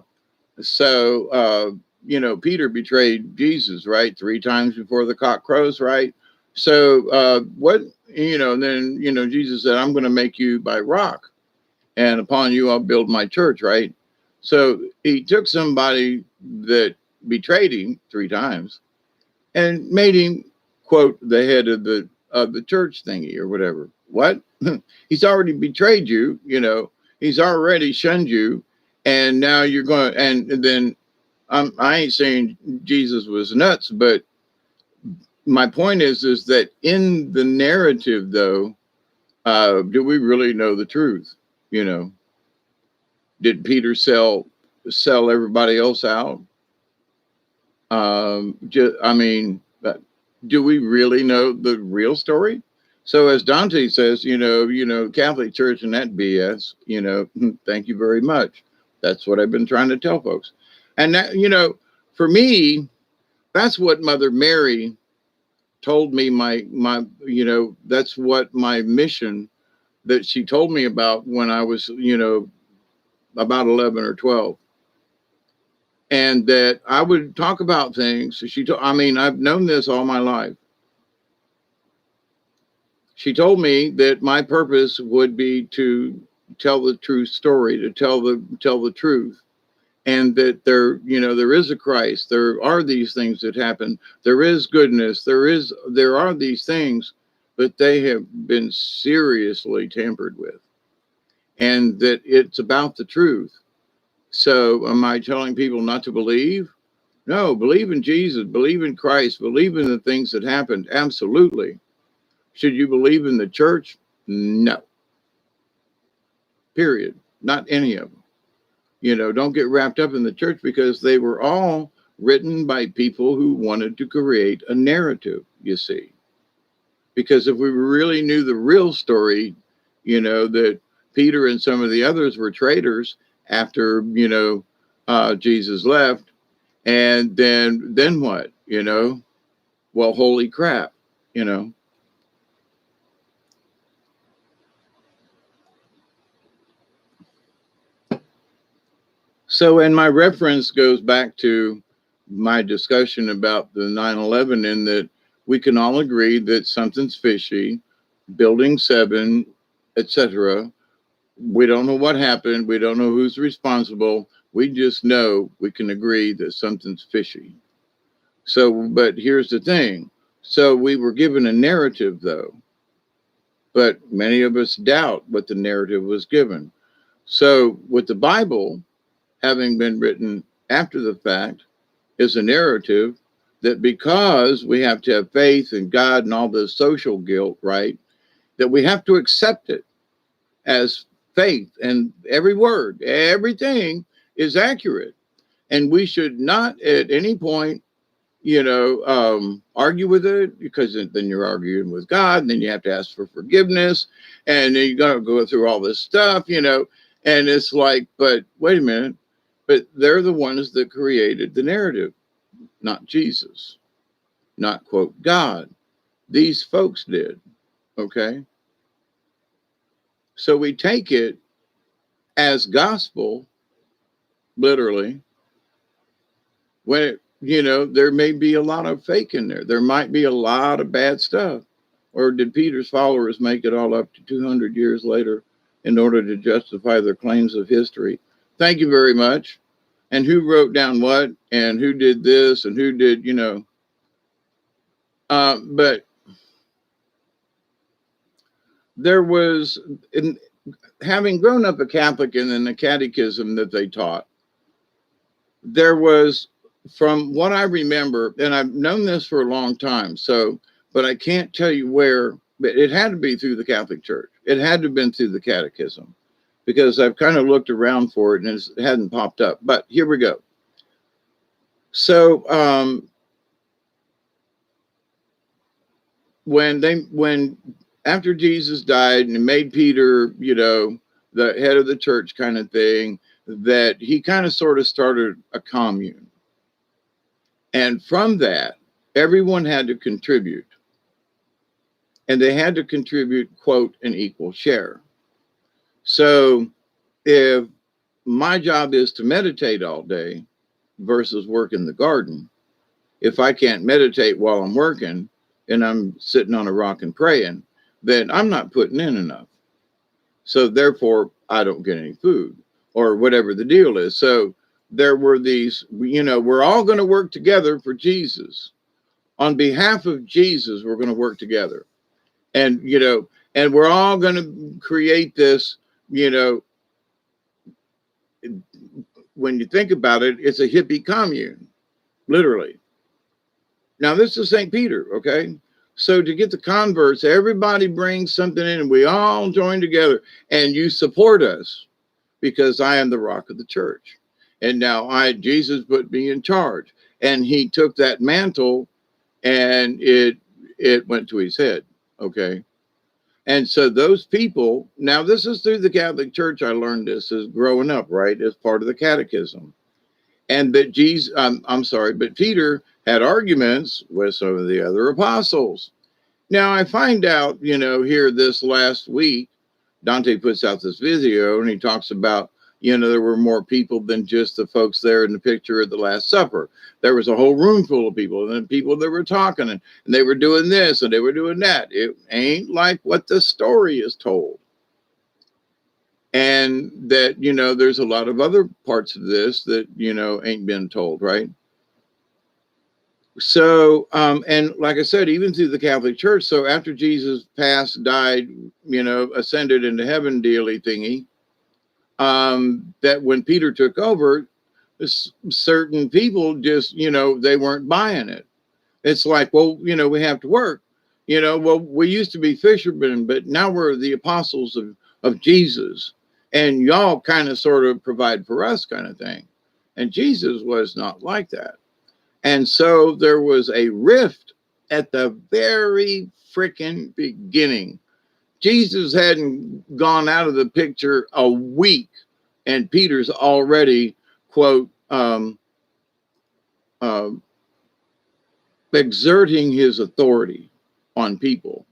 So Peter betrayed Jesus, right, 3 times before the cock crows, right? So what? And then Jesus said, I'm going to make you by rock, and upon you I'll build my church, right? So he took somebody that betrayed him 3 times and made him, quote, the head of the church thingy or whatever. What? He's already betrayed you, he's already shunned you, and now you're going, and then I ain't saying Jesus was nuts, but my point is that in the narrative, though, do we really know the truth? Did Peter sell everybody else out? I mean, do we really know the real story? So as Dante says, Catholic Church and that BS, thank you very much. That's what I've been trying to tell folks. And that, for me, that's what Mother Mary told me that's what my mission that she told me about when I was, about 11 or 12. And that I would talk about things. I've known this all my life. She told me that my purpose would be to tell the true story, to tell the truth, and that there is a Christ. There are these things that happen. There is goodness. There are these things, but they have been seriously tampered with, and that it's about the truth. So, am I telling people not to believe? No, believe in Jesus, believe in Christ, believe in the things that happened. Absolutely. Should you believe in the church? No. Period. Not any of them. Don't get wrapped up in the church, because they were all written by people who wanted to create a narrative, you see. Because if we really knew the real story, that Peter and some of the others were traitors after, Jesus left, and then what? Well, holy crap, So, and my reference goes back to my discussion about the 9/11, in that we can all agree that something's fishy, Building 7, etc. We don't know what happened. We don't know who's responsible. We just know we can agree that something's fishy. So, but here's the thing. So we were given a narrative, though, but many of us doubt what the narrative was given. So with the Bible having been written after the fact, is a narrative that, because we have to have faith in God and all the social guilt, right, that we have to accept it as faith, and every word, everything is accurate. And we should not at any point, argue with it, because then you're arguing with God, and then you have to ask for forgiveness, and then you got to go through all this stuff, and it's like, but wait a minute, but they're the ones that created the narrative, not Jesus, not quote God. These folks did. Okay. So we take it as gospel, literally, when it, there may be a lot of fake in there. There might be a lot of bad stuff. Or did Peter's followers make it all up to 200 years later in order to justify their claims of history? Thank you very much. And who wrote down what, and who did this, and who did, but there was, in having grown up a Catholic and in the catechism that they taught, there was, from what I remember, and I've known this for a long time, but I can't tell you where, but it had to be through the Catholic Church. It had to have been through the catechism, because I've kind of looked around for it and it hadn't popped up. But here we go. So when after Jesus died and made Peter, the head of the church kind of thing, that he kind of sort of started a commune. And from that, everyone had to contribute. And they had to contribute, quote, an equal share. So if my job is to meditate all day versus work in the garden, if I can't meditate while I'm working and I'm sitting on a rock and praying, then I'm not putting in enough. So therefore, I don't get any food or whatever the deal is. So there were these, we're all going to work together for Jesus. On behalf of Jesus, we're going to work together. And, and we're all going to create this, when you think about it, it's a hippie commune, literally. Now, this is St. Peter, okay? So to get the converts, everybody brings something in and we all join together, and you support us because I am the rock of the church. And now Jesus put me in charge, and he took that mantle and it went to his head. Okay. And so those people, now this is through the Catholic Church. I learned this as growing up, right? As part of the catechism. And that but Peter had arguments with some of the other apostles. Now I find out, here this last week, Dante puts out this video and he talks about, there were more people than just the folks there in the picture at the Last Supper. There was a whole room full of people, and then people that were talking, and they were doing this and they were doing that. It ain't like what the story is told. And that, there's a lot of other parts of this that, ain't been told, right? So, and like I said, even through the Catholic Church, so after Jesus passed, died, ascended into heaven dealy thingy, that when Peter took over, certain people just, they weren't buying it. It's like, well, we have to work. Well, we used to be fishermen, but now we're the apostles of Jesus. And y'all kind of sort of provide for us kind of thing. And Jesus was not like that. And so there was a rift at the very freaking beginning. Jesus hadn't gone out of the picture a week, and Peter's already, quote, exerting his authority on people.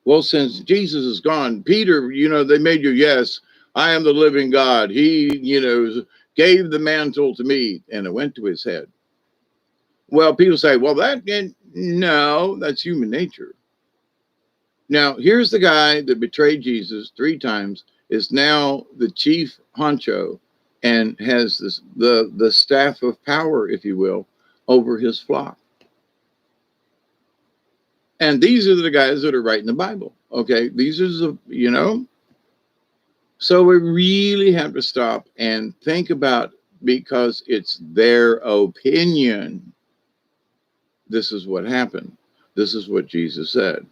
Well, since Jesus is gone, Peter, they made you, yes, I am the living God. He, gave the mantle to me, and it went to his head. Well, people say, well, no, that's human nature. Now, here's the guy that betrayed Jesus 3 times, is now the chief honcho and has the staff of power, if you will, over his flock. And these are the guys that are writing the Bible. Okay, these are So we really have to stop and think about, because it's their opinion. This is what happened. This is what Jesus said.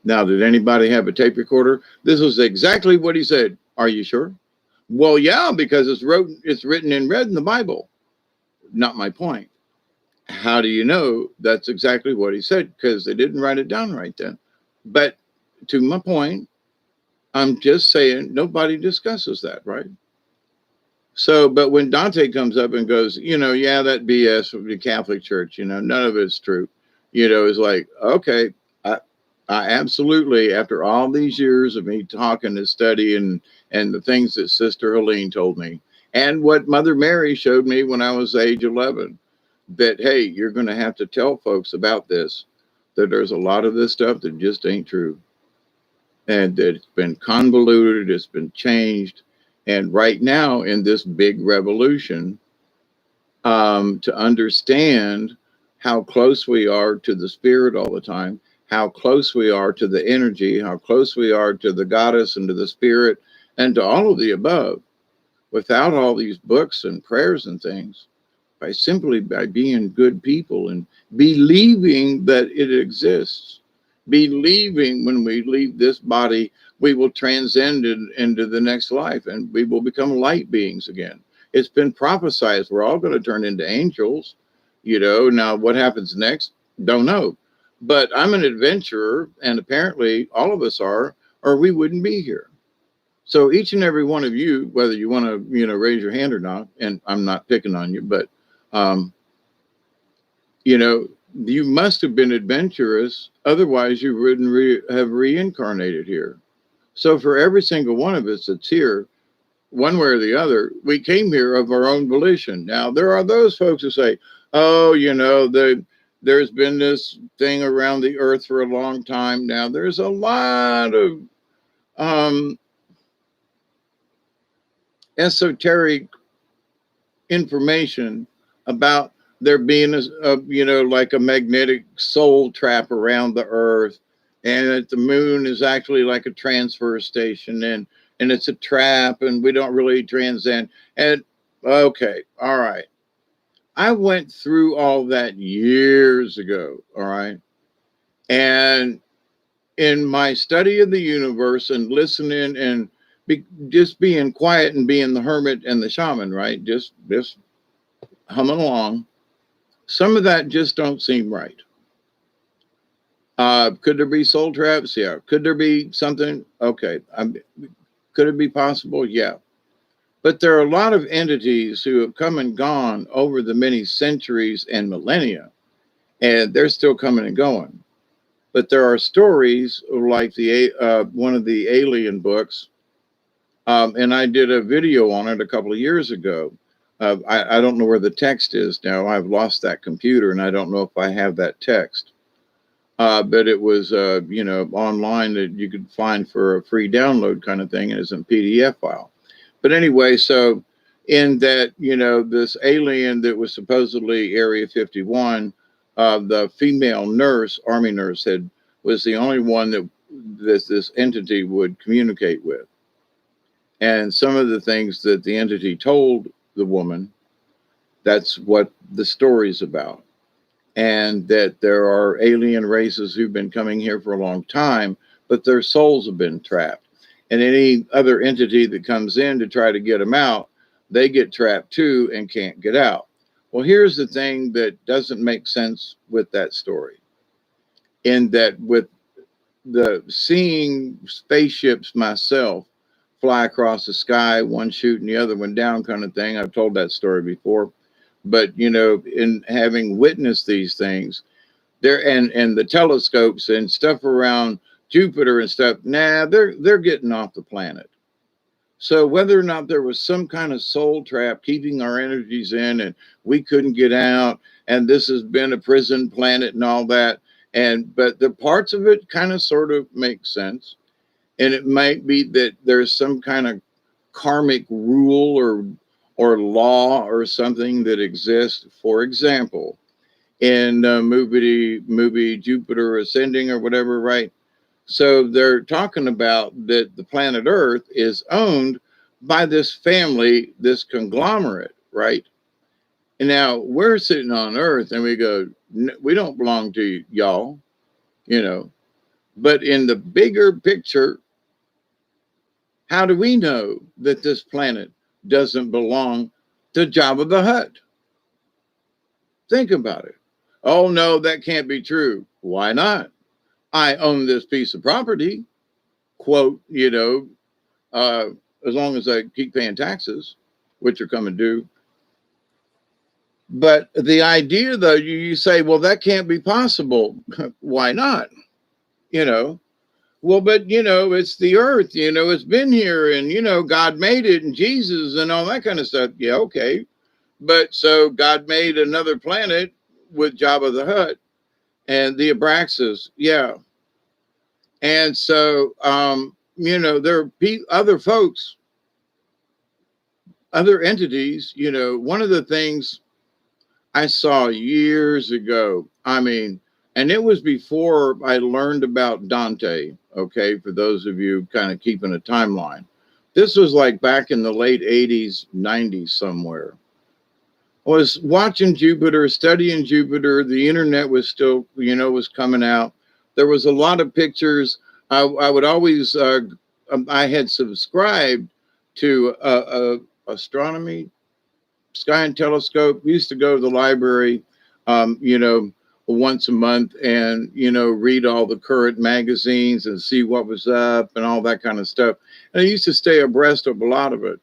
Now, did anybody have a tape recorder? This is exactly what he said. Are you sure? Well, yeah, because it's written in red in the Bible. Not my point. How do you know that's exactly what he said? Because they didn't write it down right then. But to my point, I'm just saying nobody discusses that, right? So, but when Dante comes up and goes, yeah, that BS from the Catholic Church, none of it's true. It's like, okay, I absolutely, after all these years of me talking and studying and the things that Sister Helene told me and what Mother Mary showed me when I was age 11, that, hey, you're going to have to tell folks about this, that there's a lot of this stuff that just ain't true, and that it's been convoluted, it's been changed. And right now, in this big revolution, to understand how close we are to the spirit all the time, how close we are to the energy, how close we are to the goddess and to the spirit and to all of the above, without all these books and prayers and things, by being good people and believing that it exists, believing when we leave this body we will transcend into the next life and we will become light beings again. It's been prophesied we're all going to turn into angels. Now what happens next, don't know. But I'm an adventurer, and apparently all of us are, or we wouldn't be here. So each and every one of you, whether you want to, raise your hand or not, and I'm not picking on you, but, um, you must have been adventurous. Otherwise, you wouldn't have reincarnated here. So for every single one of us that's here, one way or the other, we came here of our own volition. Now, there are those folks who say, oh, there's been this thing around the earth for a long time now. There's a lot of um, esoteric information about there being like a magnetic soul trap around the earth, and that the moon is actually like a transfer station, and it's a trap, and we don't really transcend. And okay, all right, I went through all that years ago, all right, and in my study of the universe and listening and just being quiet and being the hermit and the shaman, right? Just humming along. Some of that just don't seem right. Could there be soul traps? Yeah. Could there be something? Okay. Could it be possible? Yeah. But there are a lot of entities who have come and gone over the many centuries and millennia, and they're still coming and going. But there are stories like one of the alien books, and I did a video on it a couple of years ago. I don't know where the text is now. I've lost that computer, and I don't know if I have that text. But it was, online that you could find for a free download kind of thing, and it's a PDF file. But anyway, so in that, this alien that was supposedly Area 51, the female nurse, Army nurse, was the only one that this entity would communicate with. And some of the things that the entity told the woman, that's what the story's about. And that there are alien races who've been coming here for a long time, but their souls have been trapped. And any other entity that comes in to try to get them out, they get trapped too and can't get out. Well, here's the thing that doesn't make sense with that story. In that, with the seeing spaceships myself fly across the sky, one shooting the other one down kind of thing, I've told that story before. But, in having witnessed these things, there and the telescopes and stuff around Jupiter and stuff, they're getting off the planet. So whether or not there was some kind of soul trap keeping our energies in and we couldn't get out, and this has been a prison planet and all that, but the parts of it kind of sort of make sense. And it might be that there's some kind of karmic rule or law or something that exists. For example, in movie Jupiter Ascending or whatever, right? So they're talking about that the planet Earth is owned by this family, this conglomerate, right? And now we're sitting on Earth and we go, we don't belong to y'all, But in the bigger picture, how do we know that this planet doesn't belong to Jabba the Hutt? Think about it. Oh, no, that can't be true. Why not? I own this piece of property, quote, as long as I keep paying taxes, which are coming due. But the idea, though, you say, well, that can't be possible. Why not? Well, but, it's the earth, it's been here, and, God made it, and Jesus and all that kind of stuff. Yeah, okay. But so God made another planet with Jabba the Hutt and the Abraxas. Yeah. And so, there are other folks, other entities. One of the things I saw years ago, and it was before I learned about Dante. Okay. For those of you kind of keeping a timeline, this was like back in the late 80s, 90s somewhere. Was watching Jupiter, studying Jupiter. The internet was still, was coming out. There was a lot of pictures. I would always, I had subscribed to astronomy, sky and telescope. Used to go to the library, once a month and, read all the current magazines and see what was up and all that kind of stuff. And I used to stay abreast of a lot of it.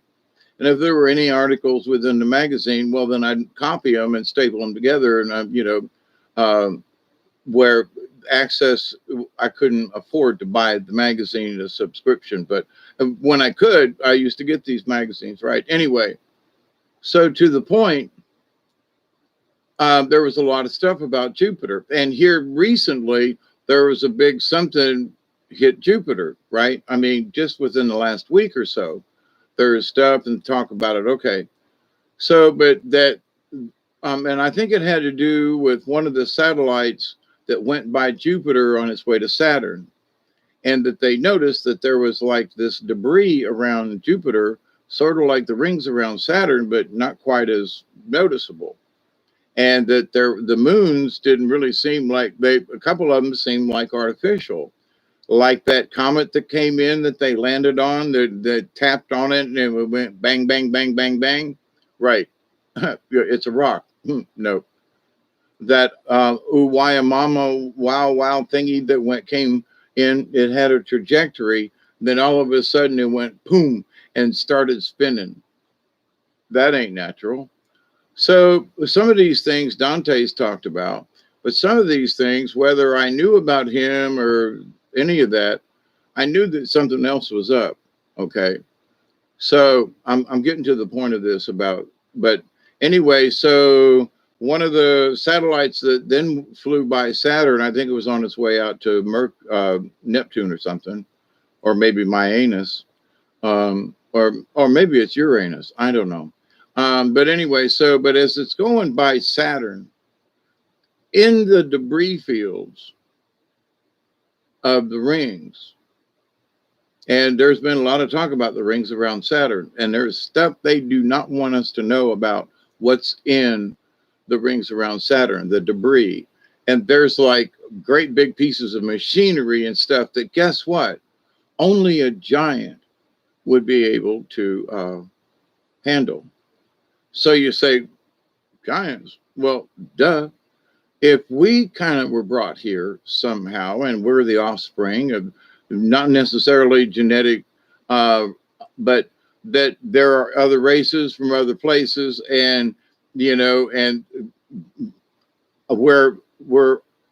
And if there were any articles within the magazine, well, then I'd copy them and staple them together. And, where access, I couldn't afford to buy the magazine a subscription. But when I could, I used to get these magazines, right? Anyway, so to the point, there was a lot of stuff about Jupiter. And here recently, there was a big something hit Jupiter, right? I mean, just within the last week or so. There's stuff and talk about it. Okay. So, but that, and I think it had to do with one of the satellites that went by Jupiter on its way to Saturn. And that they noticed that there was like this debris around Jupiter, sort of like the rings around Saturn, but not quite as noticeable. And that the moons didn't really seem like a couple of them seemed like artificial, like that comet that came in that they landed on, that tapped on it and it went bang, bang, bang, bang, bang. Right. It's a rock. No. That Uwayamama wow thingy that came in, it had a trajectory. Then all of a sudden it went boom and started spinning. That ain't natural. So some of these things Dante's talked about, but some of these things, whether I knew about him or any of that, I knew that something else was up. Okay. So I'm getting to the point of this but anyway, so one of the satellites that then flew by Saturn, I think it was on its way out to Neptune or something, or maybe Myanus, or maybe it's Uranus. I don't know. But anyway, but as it's going by Saturn, in the debris fields of the rings, and there's been a lot of talk about the rings around Saturn, and there's stuff they do not want us to know about what's in the rings around Saturn, the debris. And there's like great big pieces of machinery and stuff that, guess what? Only a giant would be able to handle. So you say, giants? Well, duh. If we kind of were brought here somehow and we're the offspring of not necessarily genetic, but that there are other races from other places, and and we're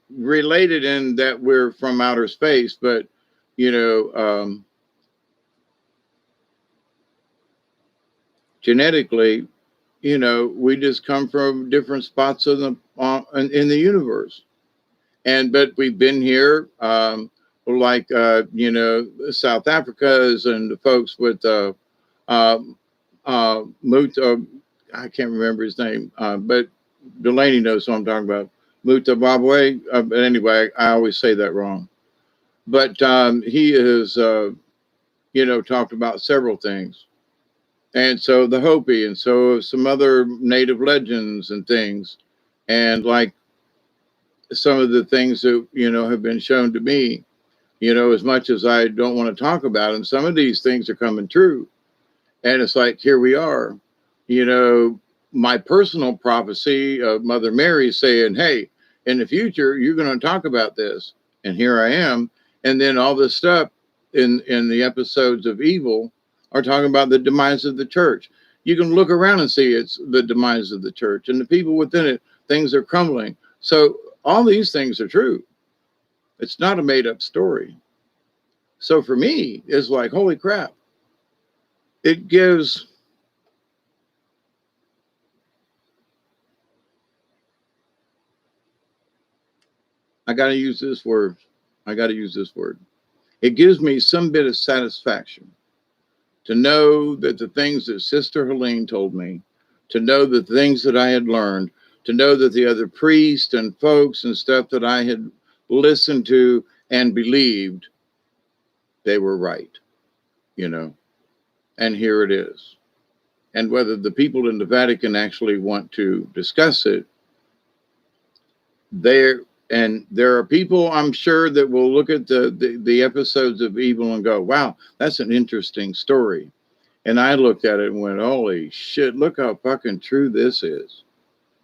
related in that we're from outer space, but genetically, we just come from different spots of the in the universe, but we've been here. Like South Africa's and the folks with Muta, I can't remember his name, but Delaney knows what I'm talking about. Mutababwe. But anyway, I always say that wrong. But he has, talked about several things. And so the Hopi, and so some other native legends and things. And like some of the things that, have been shown to me, as much as I don't want to talk about them, some of these things are coming true. And it's like, here we are, my personal prophecy of Mother Mary saying, hey, in the future, you're going to talk about this. And here I am. And then all this stuff in the episodes of Evil are talking about the demise of the church. You can look around and see it's the demise of the church and the people within it, things are crumbling. So all these things are true. It's not a made up story. So for me, it's like, holy crap. It gives I got to use this word. I got to use this word. It gives me some bit of satisfaction to know that the things that Sister Helene told me, to know the things that I had learned, to know that the other priests and folks and stuff that I had listened to and believed, they were right, you know, and here it is. And whether the people in the Vatican actually want to discuss it, there and there are people, I'm sure, that will look at the episodes of Evil and go, wow, that's an interesting story. And I looked at it and went, holy shit, look how fucking true this is.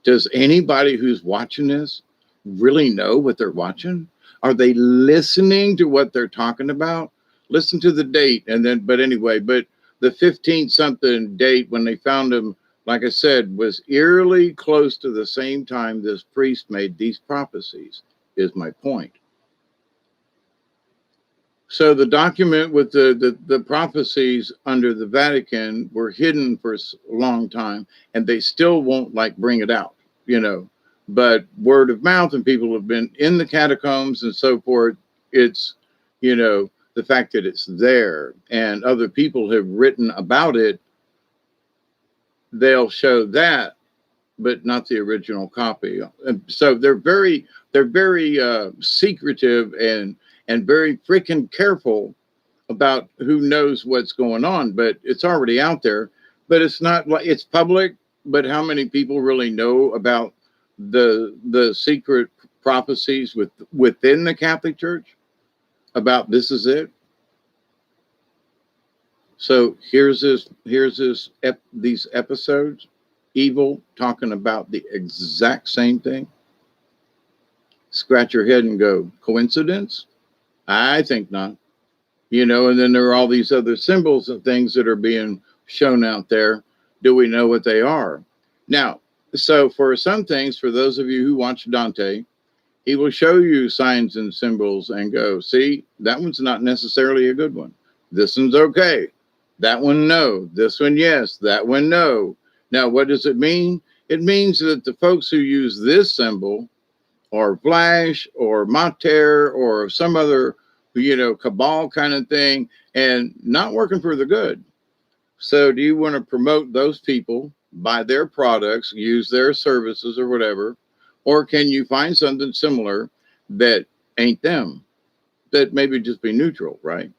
Does anybody who's watching this really know what they're watching? Are they listening to what they're talking about? Listen to the date. And then, but anyway, but the 15th something date when they found him, like I said, was eerily close to the same time this priest made these prophecies, is my point. So the document with the prophecies under the Vatican were hidden for a long time, and they still won't like bring it out, you know. But word of mouth, and people have been in the catacombs and so forth. It's, you know, the fact that it's there and other people have written about it, they'll show that, but not the original copy. And so they're very secretive and very freaking careful about who knows what's going on, but it's already out there. But it's not like it's public, but how many people really know about the secret prophecies within the Catholic Church about this is it? So here's these episodes, Evil talking about the exact same thing. Scratch your head and go, coincidence? I think not. You know, and then there are all these other symbols and things that are being shown out there. Do we know what they are? Now, so for some things, for those of you who watch Dante, he will show you signs and symbols and go, see, that one's not necessarily a good one. This one's okay. That one, no. This one, yes. That one, no. Now, what does it mean? It means that the folks who use this symbol or Flash or Mater or some other, you know, cabal kind of thing and not working for the good. So do you want to promote those people, buy their products, use their services or whatever? Or can you find something similar that ain't them, that maybe just be neutral, right?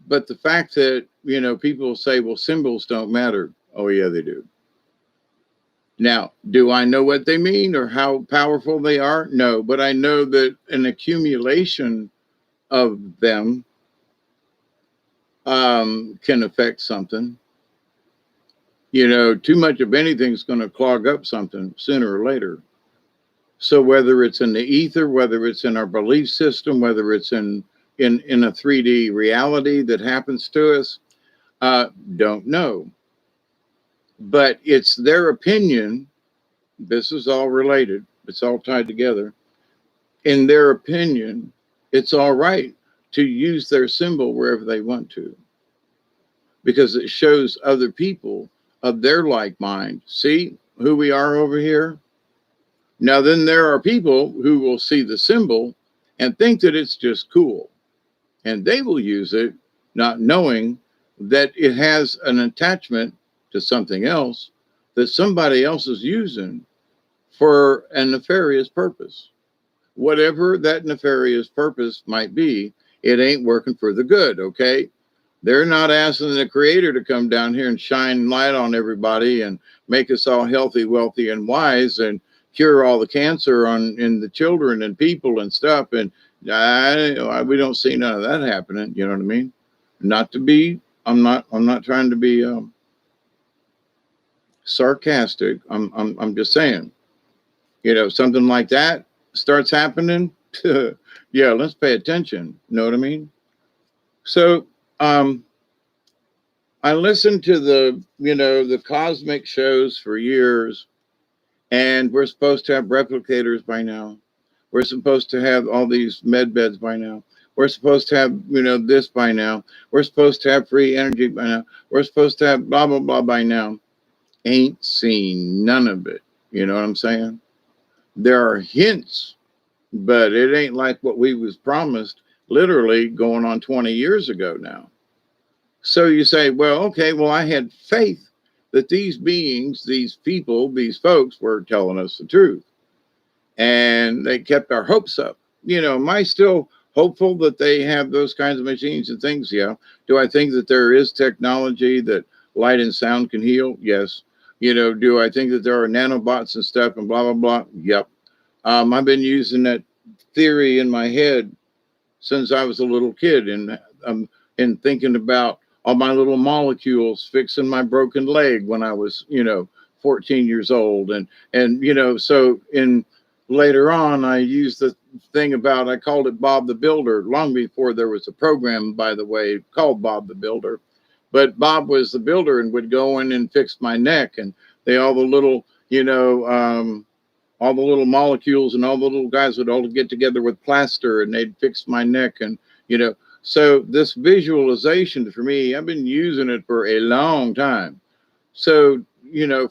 But the fact that, you know, people say, well, symbols don't matter. Oh, yeah, they do. Now, do I know what they mean or how powerful they are? No, but I know that an accumulation of them can affect something. You know, too much of anything is going to clog up something sooner or later. So whether it's in the ether, whether it's in our belief system, whether it's in a 3D reality that happens to us, don't know. But it's their opinion. This is all related. It's all tied together. In their opinion, it's all right to use their symbol wherever they want to, because it shows other people of their like mind. See who we are over here? Now, then there are people who will see the symbol and think that it's just cool. And they will use it, not knowing that it has an attachment to something else that somebody else is using for a nefarious purpose. Whatever that nefarious purpose might be, it ain't working for the good, okay? They're not asking the creator to come down here and shine light on everybody and make us all healthy, wealthy, and wise and cure all the cancer in the children and people and stuff. And we don't see none of that happening. You know what I mean? Not to be, I'm not trying to be sarcastic. I'm just saying, you know, something like that starts happening. Yeah, let's pay attention. You know what I mean? So, I listened to the cosmic shows for years, and we're supposed to have replicators by now. We're supposed to have all these med beds by now. We're supposed to have, this by now. We're supposed to have free energy by now. We're supposed to have blah, blah, blah by now. Ain't seen none of it. You know what I'm saying? There are hints, but it ain't like what we was promised literally going on 20 years ago now. So you say, well, okay, well, I had faith that these beings, these people, these folks were telling us the truth, and they kept our hopes up. Am I still hopeful that they have those kinds of machines and things? Yeah. Do I think that there is technology that light and sound can heal? Yes. Do I think that there are nanobots and stuff and blah, blah, blah? Yep. I've been using that theory in my head since I was a little kid, and thinking about all my little molecules fixing my broken leg when I was 14 years old, and so in later on I used the thing about, I called it Bob the Builder long before there was a program, by the way, called Bob the Builder. But Bob was the builder and would go in and fix my neck, and all the little all the little molecules and all the little guys would all get together with plaster and they'd fix my neck. And, so this visualization for me, I've been using it for a long time. So,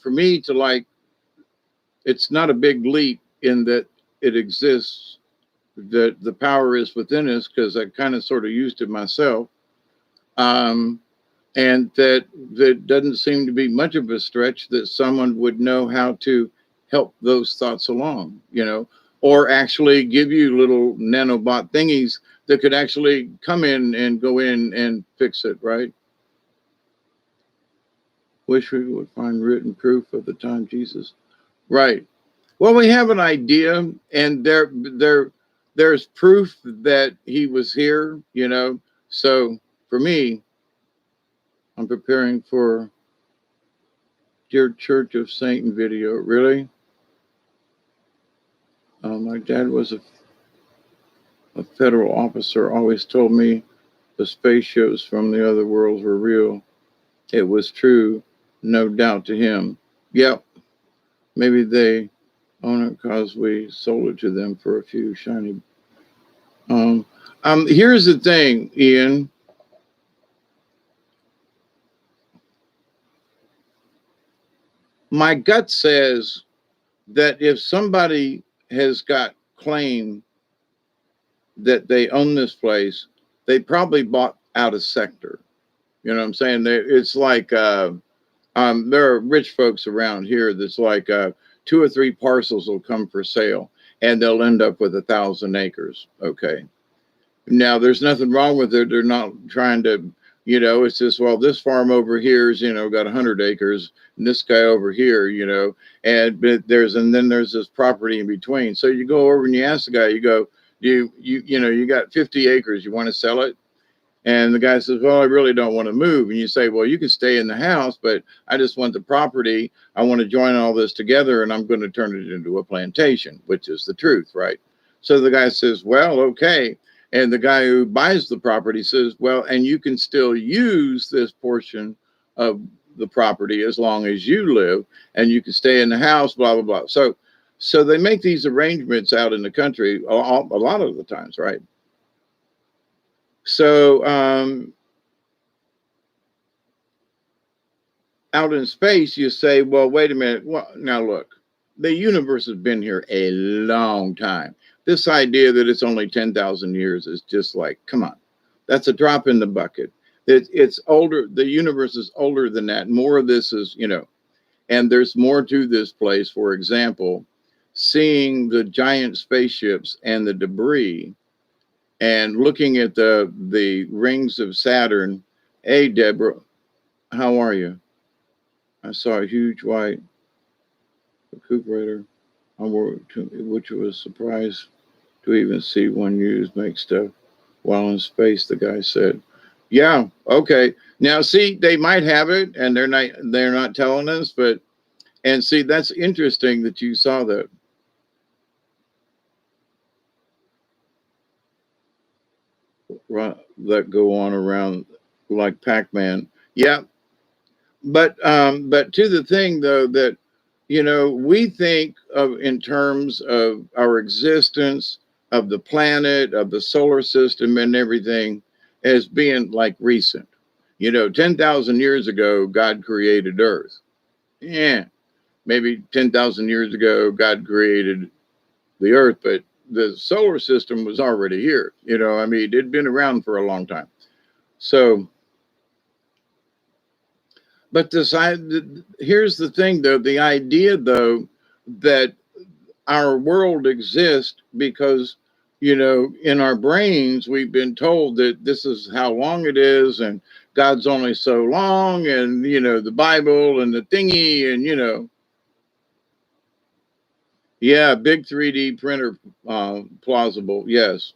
for me to it's not a big leap in that it exists, that the power is within us, because I kind of sort of used it myself. And that doesn't seem to be much of a stretch that someone would know how to help those thoughts along, or actually give you little nanobot thingies that could actually come in and go in and fix it, right? Wish we would find written proof of the time Jesus. Right. Well, we have an idea, and there's proof that he was here, So for me, I'm preparing for Dear Church of Satan video. Really? My dad was a federal officer, always told me the spaceships from the other worlds were real. It was true, no doubt to him. Yep, maybe they own it because we sold it to them for a few shiny. Here's the thing, Ian. My gut says that if somebody has got claim that they own this place, they probably bought out a sector. You know what I'm saying? It's like there are rich folks around here that's like 2 or 3 parcels will come for sale, and they'll end up with 1,000 acres. Okay. Now, there's nothing wrong with it. They're not trying to, it's just, well, this farm over here is, got 100 acres, and this guy over here, and then there's this property in between. So you go over and you ask the guy, you go, you got 50 acres, you want to sell it? And the guy says, well, I really don't want to move. And you say, well, you can stay in the house, but I just want the property. I want to join all this together, and I'm going to turn it into a plantation, which is the truth, right? So the guy says, well, okay. And the guy who buys the property says, well, and you can still use this portion of the property as long as you live, and you can stay in the house, blah, blah, blah. So they make these arrangements out in the country a lot of the times, right? So out in space, you say, well, wait a minute. Well, now look, the universe has been here a long time. This idea that it's only 10,000 years is just like, come on, that's a drop in the bucket. It's older. The universe is older than that. More of this is, and there's more to this place. For example, seeing the giant spaceships and the debris, and looking at the rings of Saturn. Hey, Deborah, how are you? I saw a huge white recuperator, which was a surprise to even see one used make stuff while in space, the guy said. Yeah, okay. Now, see, they might have it, and they're not telling us, and see, that's interesting that you saw that. That go on around like Pac-Man. Yeah. But to the thing though, that we think of in terms of our existence, of the planet, of the solar system and everything, as being like recent. 10,000 years ago, God created Earth. Yeah. Maybe 10,000 years ago, God created the Earth, but the solar system was already here. You know, I mean, it'd been around for a long time. So, but here's the thing, though. The idea, though, that our world exists because, you know, in our brains, we've been told that this is how long it is, and God's only so long, and, you know, the Bible and the thingy, and, you know, yeah, big 3D printer, plausible. Yes.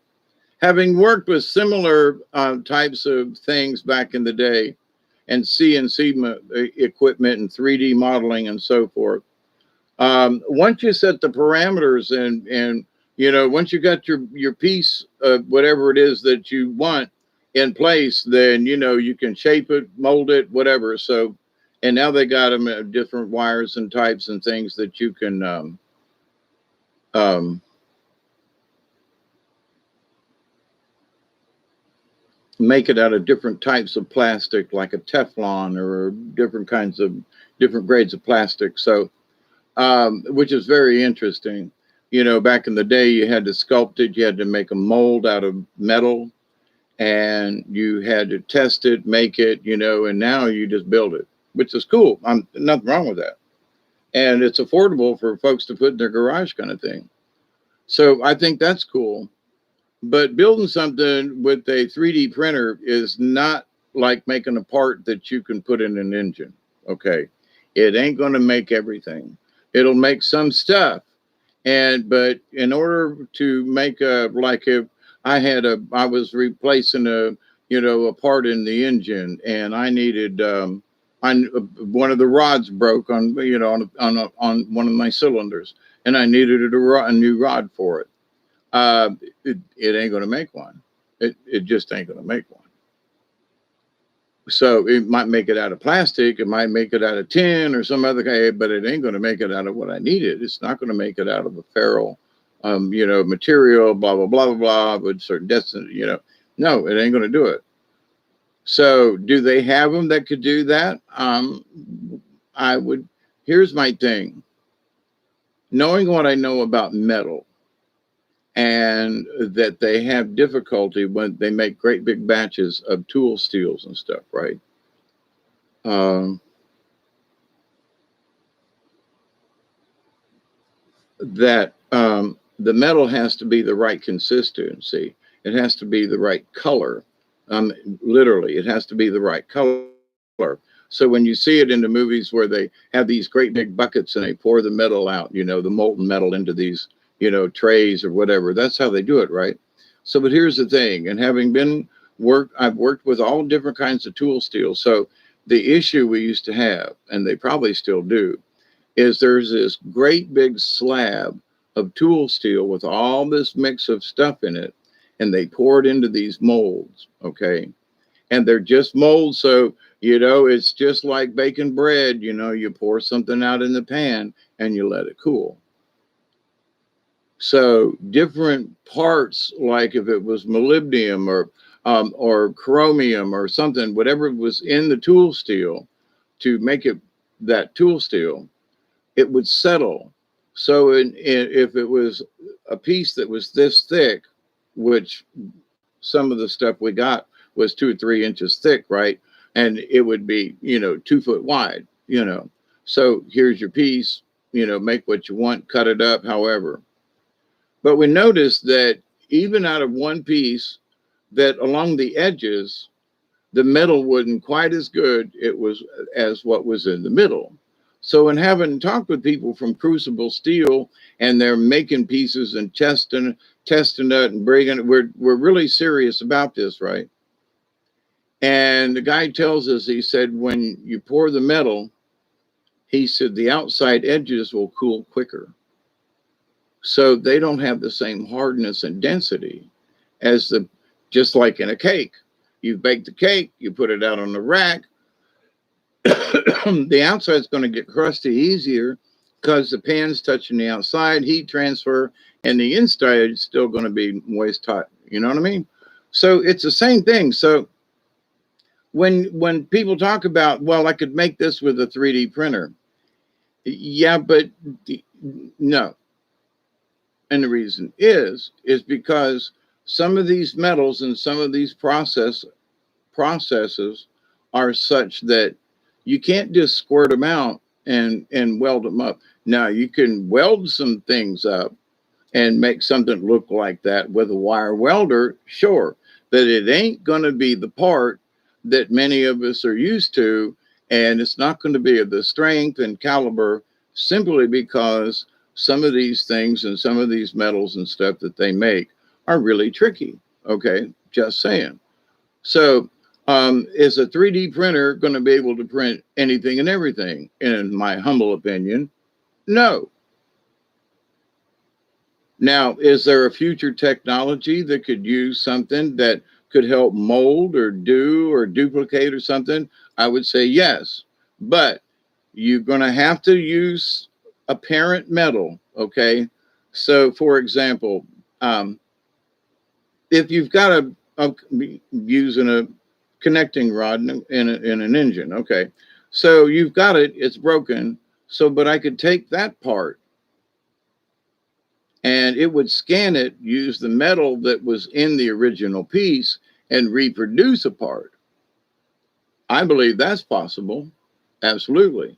Having worked with similar types of things back in the day, and CNC equipment and 3D modeling and so forth. Once you set the parameters and you know, once you got your piece of whatever it is that you want in place, then, you know, you can shape it, mold it, whatever. So, and now they got them at different wires and types and things that you can um, make it out of different types of plastic, like a Teflon, or different grades of plastic. So, which is very interesting. You know, back in the day, you had to sculpt it, you had to make a mold out of metal, and you had to test it, make it, you know, and now you just build it, which is cool. Nothing wrong with that. And it's affordable for folks to put in their garage, kind of thing. So I think that's cool. But building something with a 3D printer is not like making a part that you can put in an engine. Okay. It ain't going to make everything. It'll make some stuff. But in order to make like if I was replacing a part in the engine, and I needed, one of the rods broke on, on one of my cylinders, and I needed a new rod for it. It ain't going to make one. It just ain't going to make one. So it might make it out of plastic, it might make it out of tin or some other kind, but it ain't going to make it out of what I needed. It's not going to make it out of a ferrule, material, blah, blah, blah, blah, blah, with certain destiny, no, it ain't going to do it. So do they have them that could do that? Here's my thing. Knowing what I know about metal, and that they have difficulty when they make great big batches of tool steels and stuff, right? That the metal has to be the right consistency. It has to be the right color. Literally, it has to be the right color. So when you see it in the movies where they have these great big buckets and they pour the metal out, the molten metal into these, trays or whatever, that's how they do it, right? So, but here's the thing, and I've worked with all different kinds of tool steel. So the issue we used to have, and they probably still do, is there's this great big slab of tool steel with all this mix of stuff in it, and they pour it into these molds, okay? And they're just molds, so, it's just like baking bread, you pour something out in the pan and you let it cool. So different parts, like if it was molybdenum or chromium or something, whatever was in the tool steel to make it that tool steel, it would settle. So if it was a piece that was this thick, which some of the stuff we got was 2 or 3 inches thick, right? And it would be, 2 foot wide, So here's your piece, make what you want, cut it up, however. But we noticed that even out of one piece, that along the edges, the metal wasn't quite as good as what was in the middle. So in having talked with people from Crucible Steel, and they're making pieces and testing it and bringing it, we're really serious about this, right? And the guy tells us, he said, when you pour the metal, he said the outside edges will cool quicker. So they don't have the same hardness and density as just like in a cake. You bake the cake, you put it out on the rack. The outside's going to get crusty easier because the pan's touching the outside, heat transfer, and the inside is still going to be moist hot. You know what I mean? So it's the same thing. So when people talk about, well, I could make this with a 3D printer. Yeah, but no. And the reason is because some of these metals and some of these processes are such that you can't just squirt them out and weld them up. Now you can weld some things up and make something look like that with a wire welder, sure, but it ain't going to be the part that many of us are used to, and it's not going to be of the strength and caliber simply because some of these things and some of these metals and stuff that they make are really tricky. Okay, just saying. So, is a 3D printer going to be able to print anything and everything? In my humble opinion, no. Now, is there a future technology that could use something that could help mold or do or duplicate or something? I would say yes. But you're going to have to use apparent metal. Okay. So, for example, if you've got using a connecting rod in an engine, okay. So you've got it, it's broken. So, but I could take that part and it would scan it, use the metal that was in the original piece, and reproduce a part. I believe that's possible. Absolutely.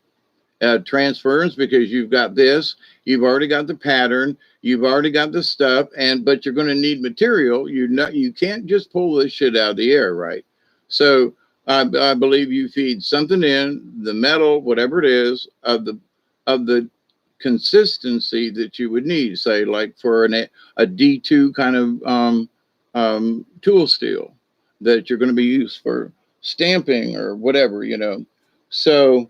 Transference, because you've got this, you've already got the pattern, you've already got the stuff, but you're going to need material. You can't just pull this shit out of the air, right? So I believe you feed something in the metal, whatever it is, of the consistency that you would need, say like for a D2 kind of tool steel that you're going to be used for stamping or whatever, So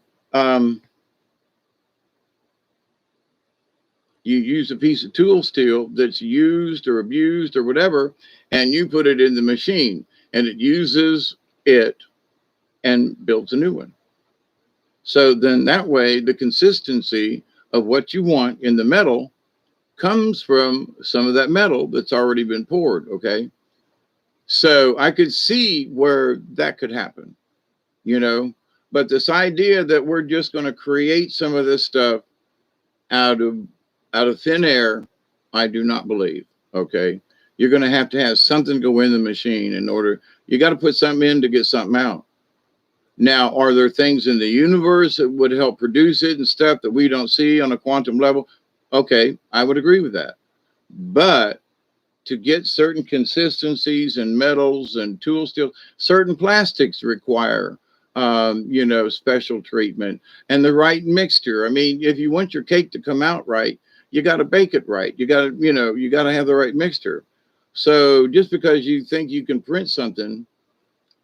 you use a piece of tool steel that's used or abused or whatever, and you put it in the machine and it uses it and builds a new one. So then that way, the consistency of what you want in the metal comes from some of that metal that's already been poured. Okay. So I could see where that could happen, but this idea that we're just going to create some of this stuff out of thin air, I do not believe. Okay. You're going to have something go in the machine you got to put something in to get something out. Now, are there things in the universe that would help produce it and stuff that we don't see on a quantum level? Okay, I would agree with that. But to get certain consistencies and metals and tool steel, certain plastics require, special treatment and the right mixture. I mean, if you want your cake to come out right, you got to bake it right. You got to, you got to have the right mixture. So just because you think you can print something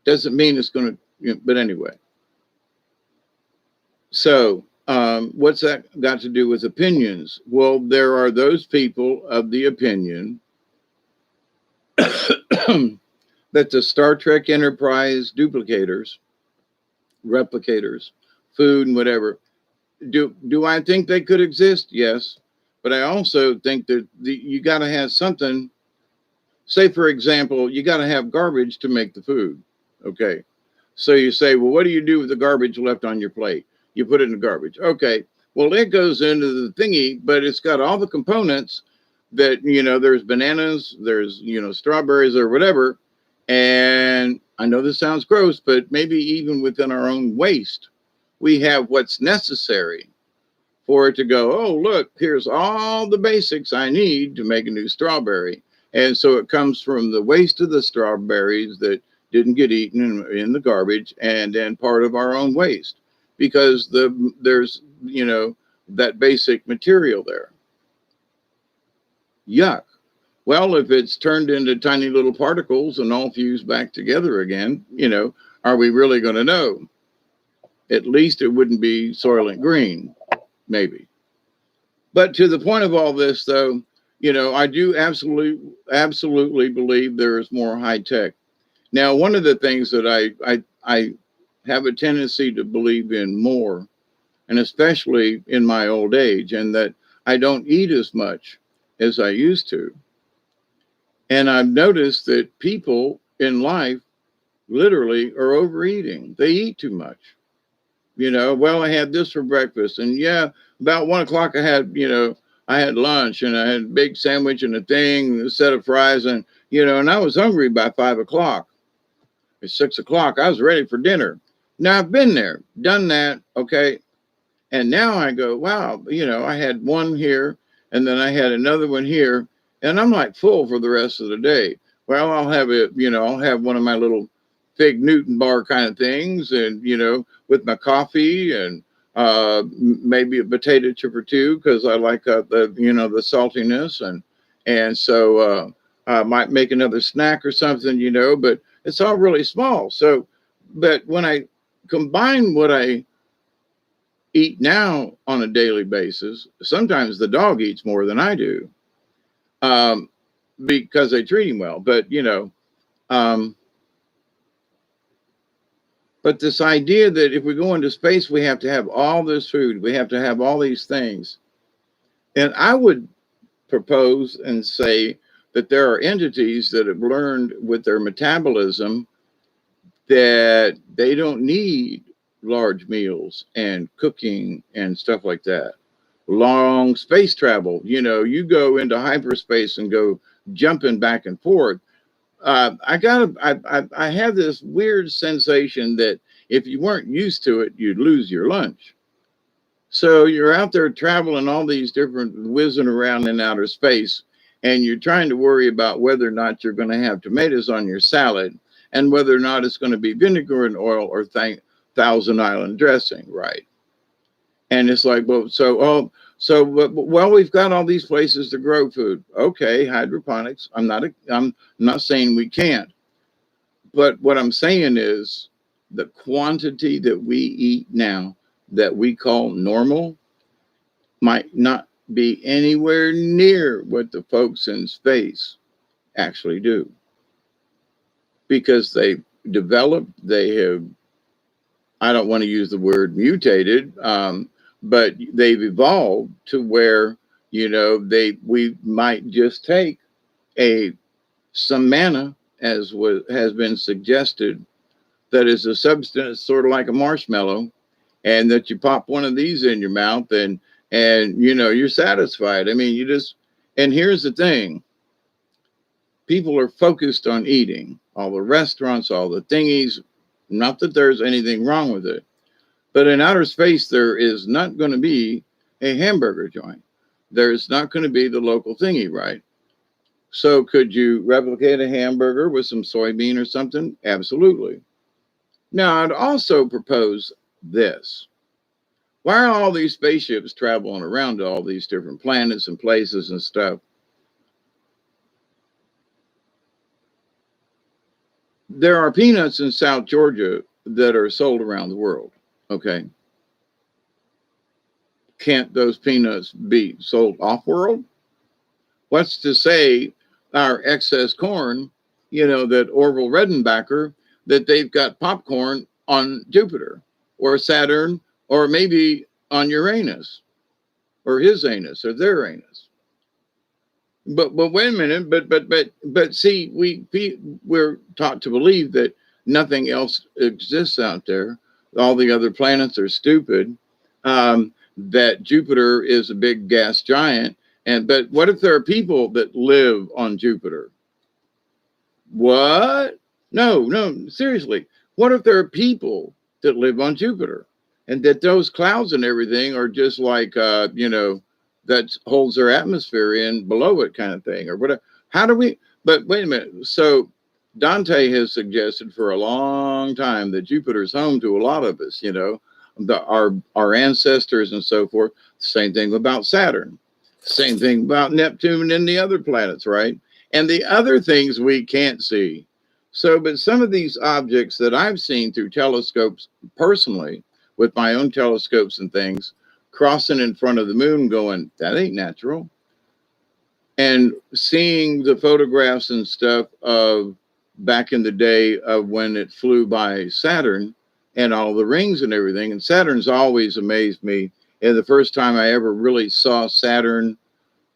doesn't mean it's going to, but anyway. So what's that got to do with opinions? Well, there are those people of the opinion that the Star Trek Enterprise duplicators, replicators, food and whatever, do I think they could exist? Yes. But I also think that you got to have something. Say, for example, you got to have garbage to make the food. Okay. So you say, well, what do you do with the garbage left on your plate? You put it in the garbage. Okay. Well, it goes into the thingy, but it's got all the components that, there's bananas, there's, strawberries or whatever. And I know this sounds gross, but maybe even within our own waste, we have what's necessary for it to go, oh, look, here's all the basics I need to make a new strawberry. And so it comes from the waste of the strawberries that didn't get eaten in the garbage, and then part of our own waste, because there's that basic material there. Yuck. Well, if it's turned into tiny little particles and all fused back together again, are we really going to know? At least it wouldn't be Soylent Green, maybe. But to the point of all this, though, I do absolutely believe there is more high tech. Now, one of the things that I have a tendency to believe in more, and especially in my old age, and that I don't eat as much as I used to. And I've noticed that people in life literally are overeating. They eat too much. Well, I had this for breakfast. And yeah, about 1 o'clock, I had, I had lunch and I had a big sandwich and a thing, a set of fries, and and I was hungry by 5 o'clock. At 6 o'clock, I was ready for dinner. Now I've been there, done that, okay, and now I go, wow, I had one here and then I had another one here, and I'm like full for the rest of the day. Well, I'll have it, I'll have one of my little fig Newton bar kind of things, and with my coffee, and maybe a potato chip or two because I like the saltiness, and so I might make another snack or something, but it's all really small. So, but when I combine what I eat now on a daily basis, sometimes the dog eats more than I do, um, because they treat him well. Um, but this idea that if we go into space, we have to have all this food, we have to have all these things. And I would propose and say that there are entities that have learned with their metabolism that they don't need large meals and cooking and stuff like that. Long space travel, you go into hyperspace and go jumping back and forth. I have this weird sensation that if you weren't used to it, you'd lose your lunch. So you're out there traveling all these different, whizzing around in outer space, and you're trying to worry about whether or not you're going to have tomatoes on your salad, and whether or not it's going to be vinegar and oil or Thousand Island dressing, right? And it's like, well, well, we've got all these places to grow food. Okay, hydroponics. I'm not saying we can't, but what I'm saying is the quantity that we eat now that we call normal might not be anywhere near what the folks in space actually do, because they developed, they have, I don't want to use the word mutated, but they've evolved to where, we might just take some manna, as has been suggested, that is a substance sort of like a marshmallow, and that you pop one of these in your mouth, and you're satisfied. I mean, and here's the thing: people are focused on eating. All the restaurants, all the thingies. Not that there's anything wrong with it, but in outer space there is not going to be a hamburger joint. There's not going to be the local thingy, right? So could you replicate a hamburger with some soybean or something? Absolutely. Now, I'd also propose this. Why are all these spaceships traveling around to all these different planets and places and stuff? There are peanuts in South Georgia that are sold around the world. Okay. Can't those peanuts be sold off world? What's to say our excess corn, that Orville Redenbacher, that they've got popcorn on Jupiter or Saturn, or maybe on Uranus or his anus or their anus. But wait a minute, but see, we're taught to believe that nothing else exists out there. All the other planets are stupid. That Jupiter is a big gas giant. But what if there are people that live on Jupiter? What? No, seriously. What if there are people that live on Jupiter, and that those clouds and everything are just like, that holds their atmosphere in below it kind of thing, or whatever? How do we, but wait a minute. So Dante has suggested for a long time that Jupiter's home to a lot of us, our ancestors and so forth. Same thing about Saturn. Same thing about Neptune and the other planets, right? And the other things we can't see. So, but some of these objects that I've seen through telescopes personally, with my own telescopes and things, crossing in front of the moon going, that ain't natural. And seeing the photographs and stuff of back in the day of when it flew by Saturn and all the rings and everything. And Saturn's always amazed me. And the first time I ever really saw Saturn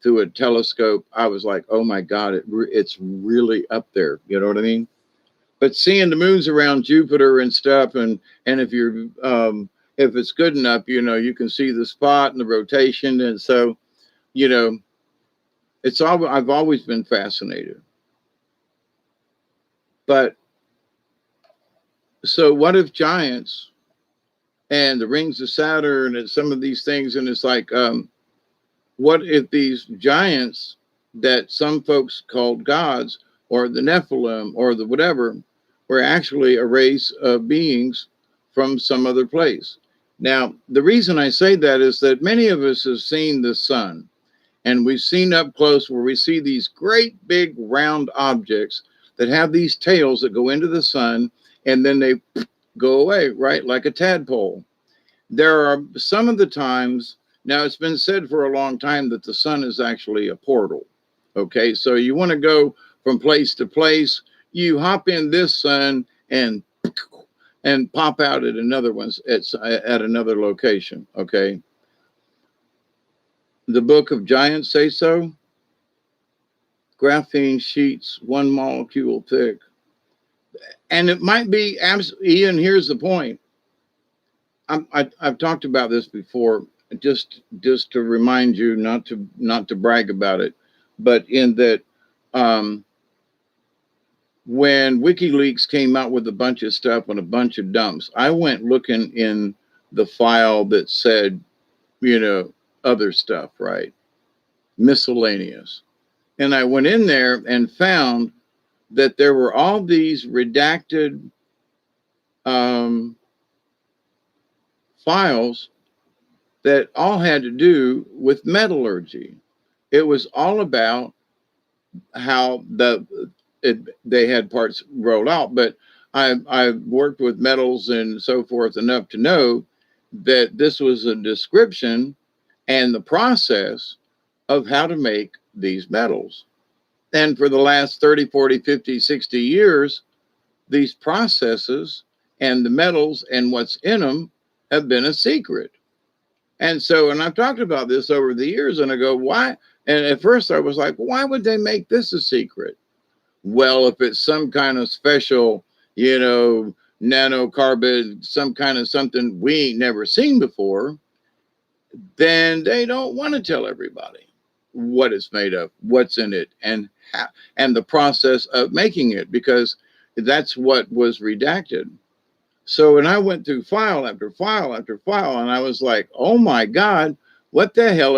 through a telescope, I was like, oh my God, it's really up there. You know what I mean? But seeing the moons around Jupiter and stuff, and if you're if it's good enough, you can see the spot and the rotation. And so You know, it's all I've always been fascinated. But so what if giants and the rings of Saturn and some of these things, and it's like, what if these giants that some folks called gods or the Nephilim or the whatever were actually a race of beings from some other place? Now, the reason I say that is that many of us have seen the sun, and we've seen up close where we see these great big round objects that have these tails that go into the sun and then they go away, right? Like a tadpole. There are some of the times, now it's been said for a long time that the sun is actually a portal. Okay, so you want to go from place to place, you hop in this sun and pop out at another one's at another location. Okay, the book of giants say so. Graphene sheets, one molecule thick, and it might be Ian. Here's the point. I've talked about this before, just to remind you, not to brag about it, but in that, when WikiLeaks came out with a bunch of stuff and a bunch of dumps, I went looking in the file that said, other stuff, right? Miscellaneous. And I went in there and found that there were all these redacted files that all had to do with metallurgy. It was all about how they had parts rolled out, but I've worked with metals and so forth enough to know that this was a description and the process of how to make these metals. And for the last 30, 40, 50, 60 years, these processes and the metals and what's in them have been a secret. And so, and I've talked about this over the years, and I go, why? And at first I was like, why would they make this a secret? Well, if it's some kind of special, nanocarbon, some kind of something we ain't never seen before, then they don't want to tell everybody what it's made of, what's in it, and how, and the process of making it, because that's what was redacted. So when I went through file after file after file, and I was like, oh my God, what the hell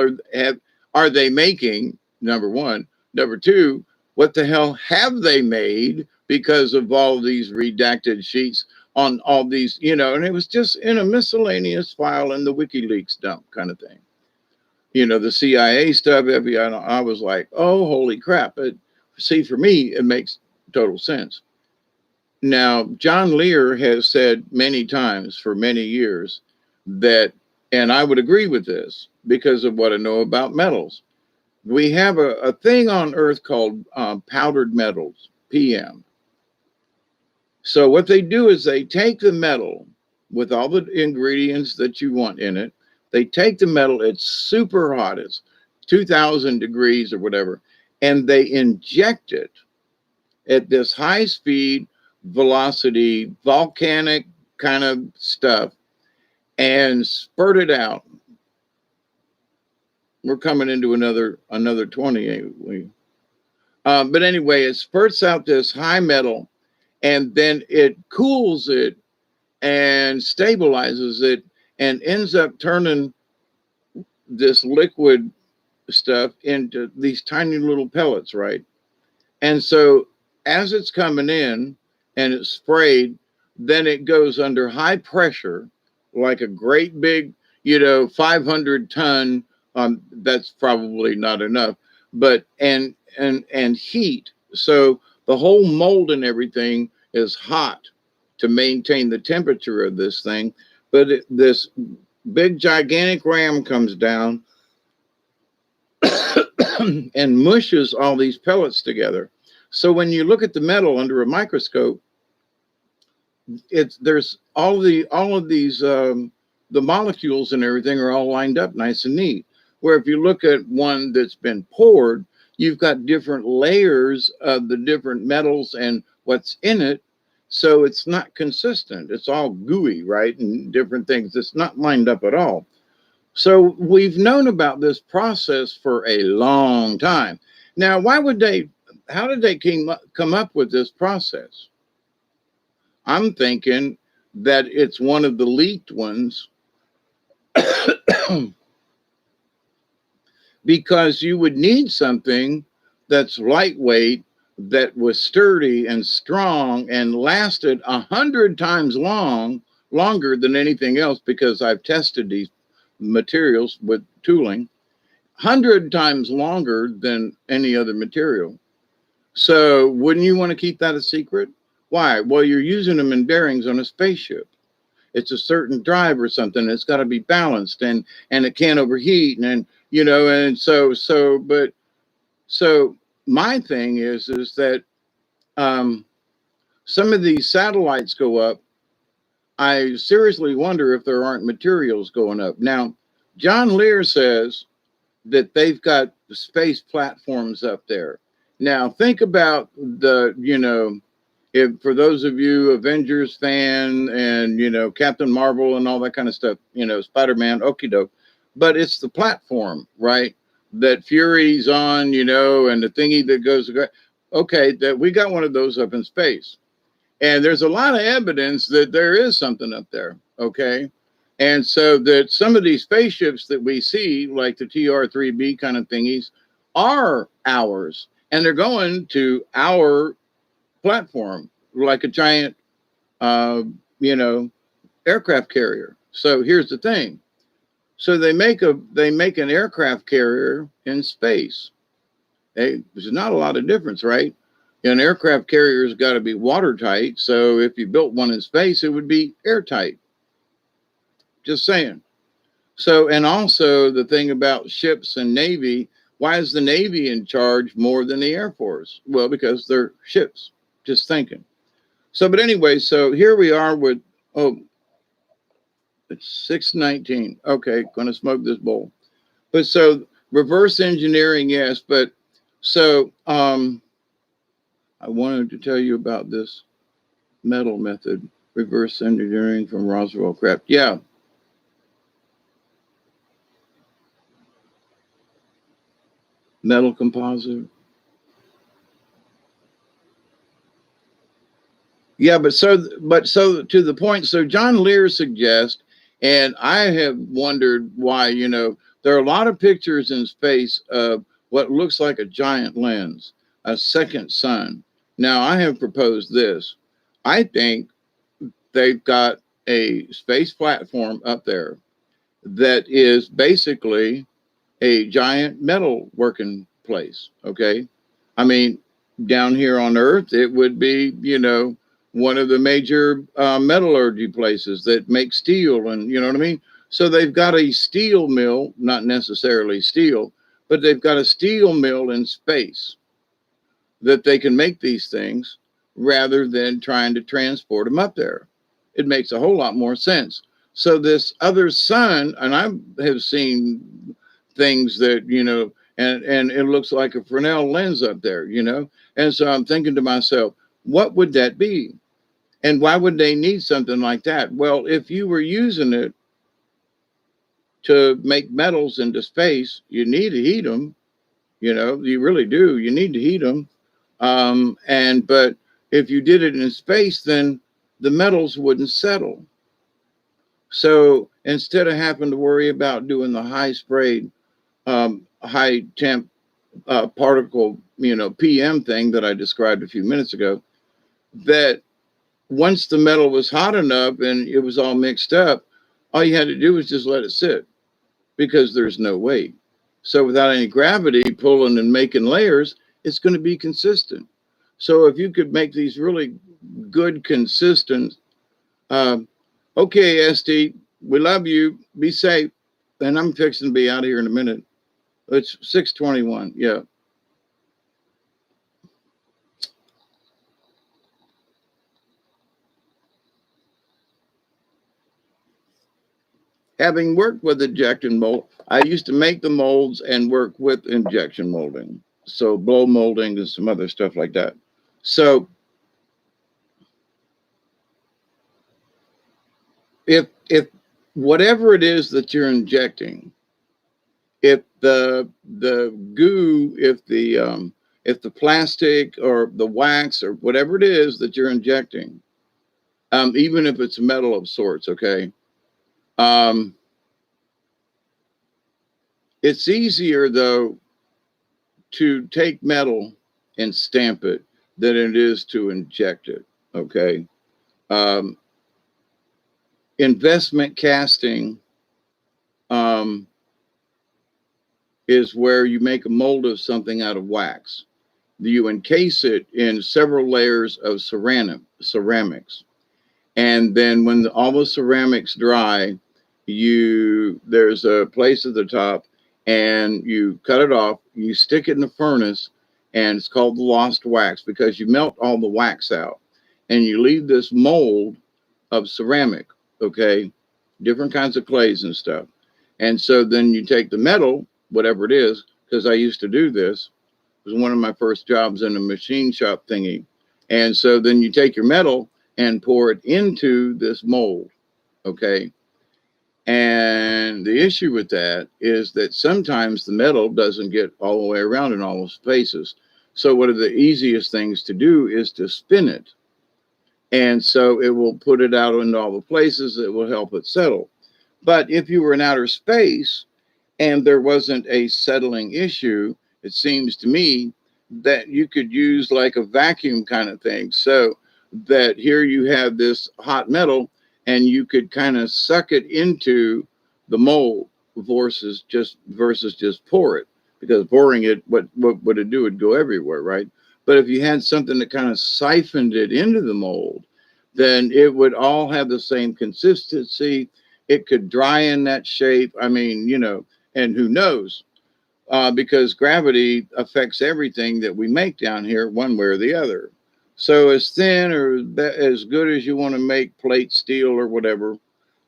are they making? Number one. Number two, what the hell have they made because of all these redacted sheets on all these, and it was just in a miscellaneous file in the WikiLeaks dump kind of thing. The CIA stuff, I was like, oh, holy crap. But see, for me, it makes total sense. Now, John Lear has said many times for many years that, and I would agree with this because of what I know about metals. We have a thing on Earth called powdered metals, PM. So what they do is they take the metal with all the ingredients that you want in it. They take the metal, it's super hot, it's 2,000 degrees or whatever, and they inject it at this high speed, velocity, volcanic kind of stuff, and spurt it out. We're coming into another 20, ain't we? But anyway, it spurts out this high metal, and then it cools it and stabilizes it and ends up turning this liquid stuff into these tiny little pellets, right? And so as it's coming in and it's sprayed, then it goes under high pressure, like a great big, 500-ton, that's probably not enough, but, and heat. So the whole mold and everything is hot to maintain the temperature of this thing. But this big gigantic ram comes down and mushes all these pellets together. So when you look at the metal under a microscope, there's all of these the molecules and everything are all lined up nice and neat. Where if you look at one that's been poured, you've got different layers of the different metals and what's in it. So it's not consistent. It's all gooey, right? And different things. It's not lined up at all. So we've known about this process for a long time. Now, how did they come up with this process? I'm thinking that it's one of the leaked ones because you would need something that's lightweight, that was sturdy and strong and lasted 100 times longer than anything else, because I've tested these materials with tooling 100 times longer than any other material. So wouldn't you want to keep that a secret? Why? Well, you're using them in bearings on a spaceship. It's a certain drive or something. It's got to be balanced, and it can't overheat, and and so my thing is that um, some of these satellites go up. I seriously wonder if there aren't materials going up. Now, John Lear says that they've got space platforms up there. Now, think about if for those of you Avengers fan and Captain Marvel and all that kind of stuff, Spider-Man, okie doke, but it's the platform, right? That Fury's on, and the thingy that goes. Okay, that we got one of those up in space, and there's a lot of evidence that there is something up there. Okay, and so that some of these spaceships that we see, like the TR-3B kind of thingies, are ours, and they're going to our platform like a giant, uh, you know, aircraft carrier. So here's the thing. So they make an aircraft carrier in space. There's not a lot of difference, right? An aircraft carrier's got to be watertight. So if you built one in space, it would be airtight. Just saying. So, and also the thing about ships and Navy, why is the Navy in charge more than the Air Force? Well, because they're ships. Just thinking. So, but anyway, so here we are with, it's 6:19. Okay, going to smoke this bowl. But so reverse engineering, yes. But so I wanted to tell you about this metal method, reverse engineering from Roswell Craft. Yeah. Metal composite. Yeah, but so to the point. So John Lear suggests, and I have wondered why. There are a lot of pictures in space of what looks like a giant lens, a second sun. Now I have proposed this. I think they've got a space platform up there that is basically a giant metal working place. Okay, I mean, down here on Earth, it would be, one of the major metallurgy places that make steel, and you know what I mean. So they've got a steel mill, not necessarily steel, but they've got a steel mill in space that they can make these things rather than trying to transport them up there. It makes a whole lot more sense. So this other sun, and I have seen things that, and it looks like a Fresnel lens up there, and so I'm thinking to myself, what would that be? And why would they need something like that? Well, if you were using it to make metals into space, you need to heat them. You really do. You need to heat them. But if you did it in space, then the metals wouldn't settle. So instead of having to worry about doing the high sprayed, high temp particle, PM thing that I described a few minutes ago, that once the metal was hot enough and it was all mixed up, all you had to do was just let it sit, because there's no weight. So without any gravity pulling and making layers, it's going to be consistent. So if you could make these really good, consistent, okay, ST, we love you. Be safe. And I'm fixing to be out of here in a minute. It's 6:21. Yeah. Having worked with injection mold, I used to make the molds and work with injection molding. So blow molding and some other stuff like that. So if whatever it is that you're injecting, if the goo, if the plastic or the wax or whatever it is that you're injecting, even if it's metal of sorts, okay, um, it's easier though to take metal and stamp it than it is to inject it. Okay. Um, investment casting um, is where you make a mold of something out of wax. You encase it in several layers of ceramics. And then when all the ceramics dry, there's a place at the top and you cut it off, you stick it in the furnace, and it's called the lost wax because you melt all the wax out and you leave this mold of ceramic, okay, different kinds of clays and stuff. And so then you take the metal, whatever it is, because I used to do this. It was one of my first jobs in a machine shop thingy. And so then you take your metal and pour it into this mold, okay? And the issue with that is that sometimes the metal doesn't get all the way around in all those spaces. So one of the easiest things to do is to spin it. And so it will put it out into all the places. It will help it settle. But if you were in outer space and there wasn't a settling issue, it seems to me that you could use like a vacuum kind of thing. So that here you have this hot metal and you could kind of suck it into the mold versus just pour it, because pouring it, what would it do? It'd go everywhere, right? But if you had something that kind of siphoned it into the mold, then it would all have the same consistency. It could dry in that shape. I mean, and who knows? Because gravity affects everything that we make down here, one way or the other. So, as thin or as good as you want to make plate steel or whatever,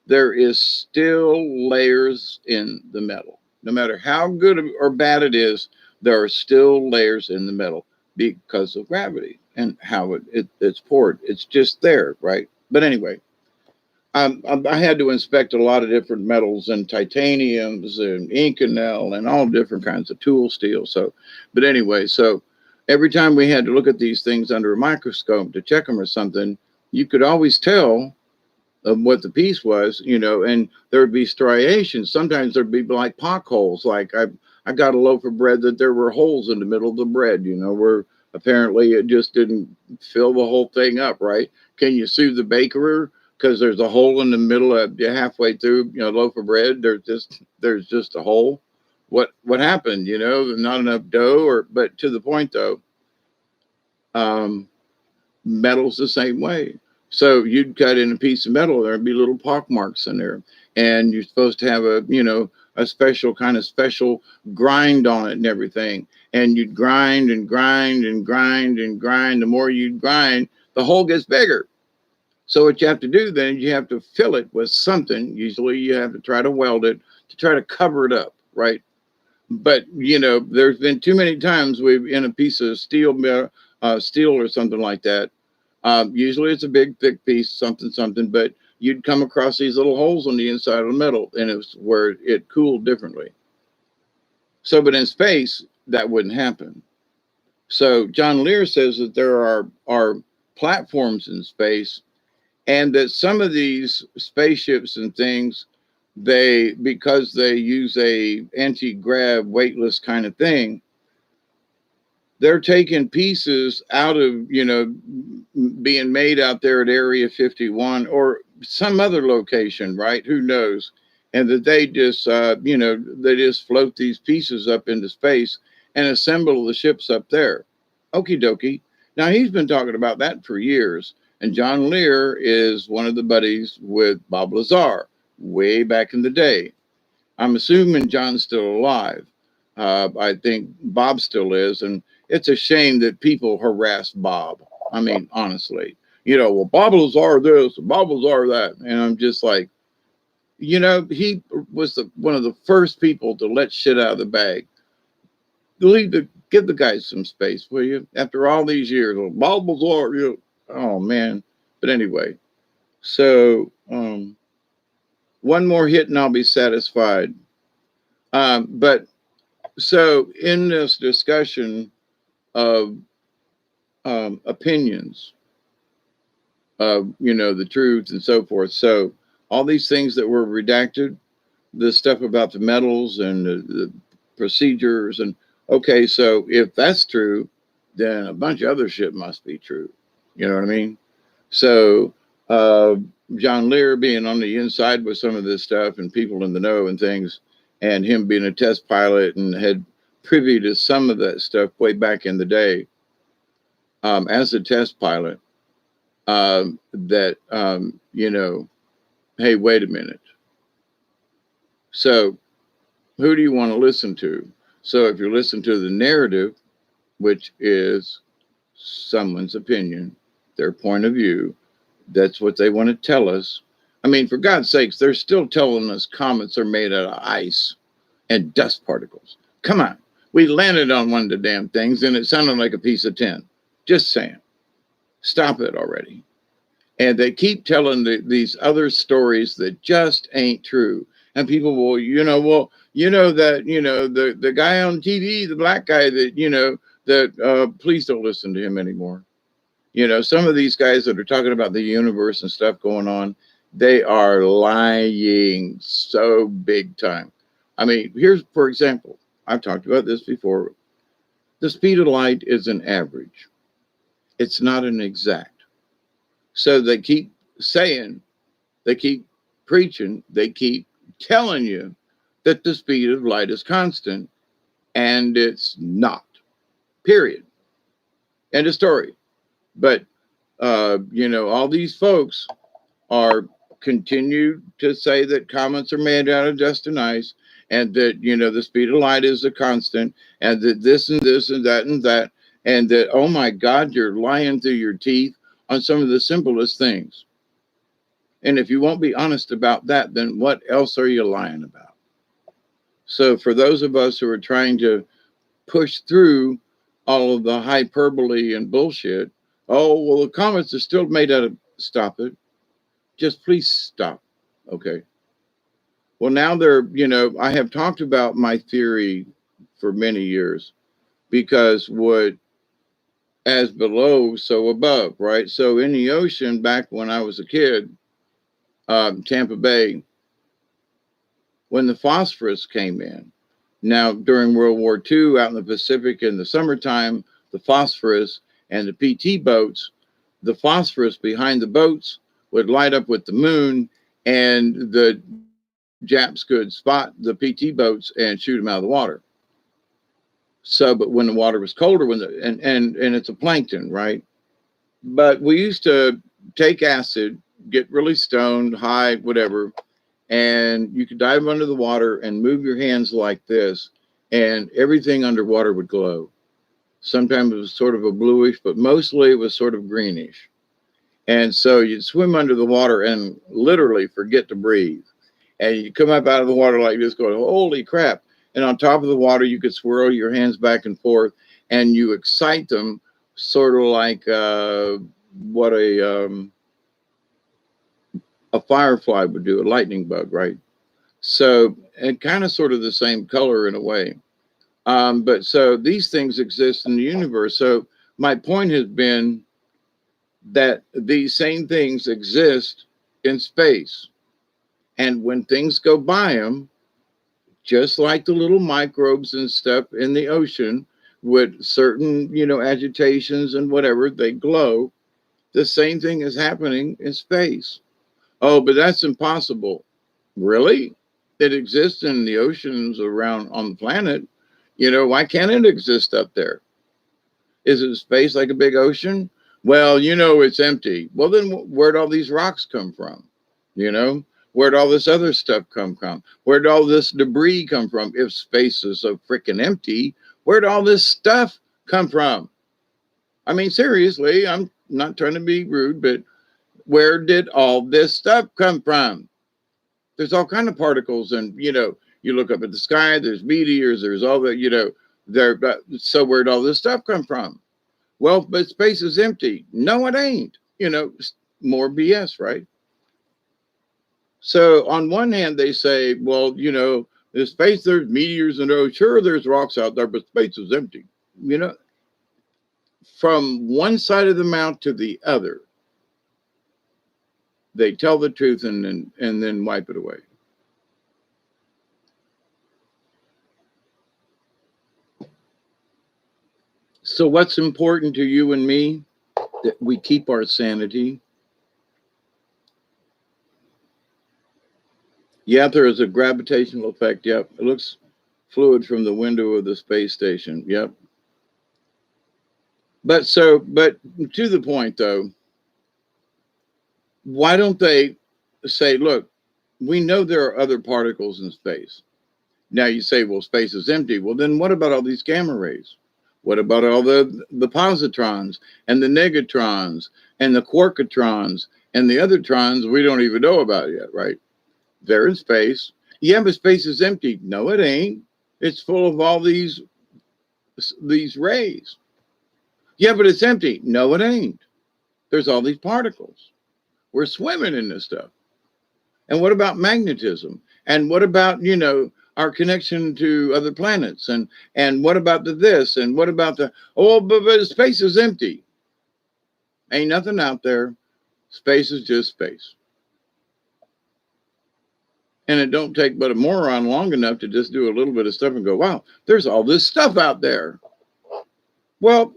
there is still layers in the metal. No matter how good or bad it is, there are still layers in the metal because of gravity and how it's poured. It's just there, right? But anyway, I had to inspect a lot of different metals and titaniums and Inconel and all different kinds of tool steel. So, but anyway, so every time we had to look at these things under a microscope to check them or something, you could always tell of what the piece was, and there would be striations. Sometimes there'd be like pock holes. Like I got a loaf of bread that there were holes in the middle of the bread, where apparently it just didn't fill the whole thing up, right? Can you sue the baker because there's a hole in the middle of halfway through, loaf of bread? There's just a hole. What happened? Not enough dough, but to the point though. Um, Metal's the same way. So you'd cut in a piece of metal, there'd be little pock marks in there. And you're supposed to have a special grind on it and everything. And you'd grind and grind and grind and grind. The more you grind, the hole gets bigger. So what you have to do then, you have to fill it with something. Usually you have to try to weld it to try to cover it up, right? But there's been too many times we've in a piece of steel or something like that. Usually it's a big, thick piece, something, but you'd come across these little holes on the inside of the metal, and it was where it cooled differently. So, but in space, that wouldn't happen. So, John Lear says that there are platforms in space, and that some of these spaceships and things, because they use a anti-grav weightless kind of thing, they're taking pieces out of being made out there at Area 51 or some other location, right? Who knows? And that they just they just float these pieces up into space and assemble the ships up there. Okie dokie. Now he's been talking about that for years, and John Lear is one of the buddies with Bob Lazar way back in the day. I'm assuming John's still alive. I think Bob still is, and it's a shame that people harass Bob. I mean, honestly, well, Bob Lazar this, Bob Lazar that, and I'm just like, he was one of the first people to let shit out of the bag. Give the guy some space, will you? After all these years, well, Bob Lazar, oh man. But anyway, so One more hit and I'll be satisfied. But so in this discussion of opinions of, the truth and so forth. So all these things that were redacted, the stuff about the metals and the procedures, and okay, so if that's true, then a bunch of other shit must be true. You know what I mean? So John Lear being on the inside with some of this stuff and people in the know and things, and him being a test pilot and had privy to some of that stuff way back in the day as a test pilot, that, hey, wait a minute. So who do you want to listen to? So if you listen to the narrative, which is someone's opinion, their point of view, that's what they want to tell us. I mean, for God's sakes, they're still telling us comets are made out of ice and dust particles. Come on. We landed on one of the damn things and it sounded like a piece of tin. Just saying. Stop it already. And they keep telling these other stories that just ain't true. And people will, the guy on TV, the black guy that please don't listen to him anymore. Some of these guys that are talking about the universe and stuff going on, they are lying so big time. I mean, here's, for example, I've talked about this before. The speed of light is an average. It's not an exact. So they keep saying, they keep preaching, they keep telling you that the speed of light is constant, and it's not. Period. End of story. But all these folks are continue to say that comets are made out of dust and ice, and that the speed of light is a constant, and that this and this and that, and that, oh my God, you're lying through your teeth on some of the simplest things. And if you won't be honest about that, then what else are you lying about? So for those of us who are trying to push through all of the hyperbole and bullshit, oh, well, the comets are still made out of, stop it. Just please stop. Okay. Well, now I have talked about my theory for many years, because what as below, so above, right? So in the ocean, back when I was a kid, Tampa Bay, when the phosphorus came in. Now, during World War II, out in the Pacific in the summertime, the phosphorus and the PT boats, the phosphorus behind the boats would light up with the moon, and the Japs could spot the PT boats and shoot them out of the water. So, but when the water was colder, and it's a plankton, right? But we used to take acid, get really stoned, high, whatever, and you could dive under the water and move your hands like this, and everything underwater would glow. Sometimes it was sort of a bluish, but mostly it was sort of greenish. And so you'd swim under the water and literally forget to breathe. And you come up out of the water like this going, holy crap. And on top of the water, you could swirl your hands back and forth, and you excite them sort of like what a firefly would do, a lightning bug, right? So, and kind of sort of the same color in a way. But so these things exist in the universe. So my point has been that these same things exist in space. And when things go by them, just like the little microbes and stuff in the ocean with certain, agitations and whatever, they glow. The same thing is happening in space. Oh, but that's impossible. Really? It exists in the oceans around on the planet. Why can't it exist up there? Is it space like a big ocean? Well, it's empty. Well, then where'd all these rocks come from? Where'd all this other stuff come from? Where'd all this debris come from? If space is so freaking empty, where'd all this stuff come from? I mean, seriously, I'm not trying to be rude, but where did all this stuff come from? There's all kind of particles, and you look up at the sky, there's meteors, there's all the there. So where'd all this stuff come from? Well, but space is empty. No, it ain't. More BS, right? So on one hand, they say, well, in space, there's meteors and oh, sure, there's rocks out there, but space is empty. You know, from one side of the mouth to the other, they tell the truth and then wipe it away. So what's important to you and me? That we keep our sanity. Yeah, there is a gravitational effect. Yep. It looks fluid from the window of the space station. Yep. But to the point though, why don't they say, look, we know there are other particles in space. Now you say, well, space is empty. Well, then what about all these gamma rays? What about all the positrons and the negatrons and the quarkatrons and the other trons we don't even know about yet, right? They're in space. Yeah, but space is empty. No, it ain't. It's full of all these rays. Yeah, but it's empty. No, it ain't. There's all these particles. We're swimming in this stuff. And what about magnetism? And what about, our connection to other planets? And what about the this? And what about the, oh, but space is empty. Ain't nothing out there. Space is just space. And it don't take but a moron long enough to just do a little bit of stuff and go, wow, there's all this stuff out there. Well,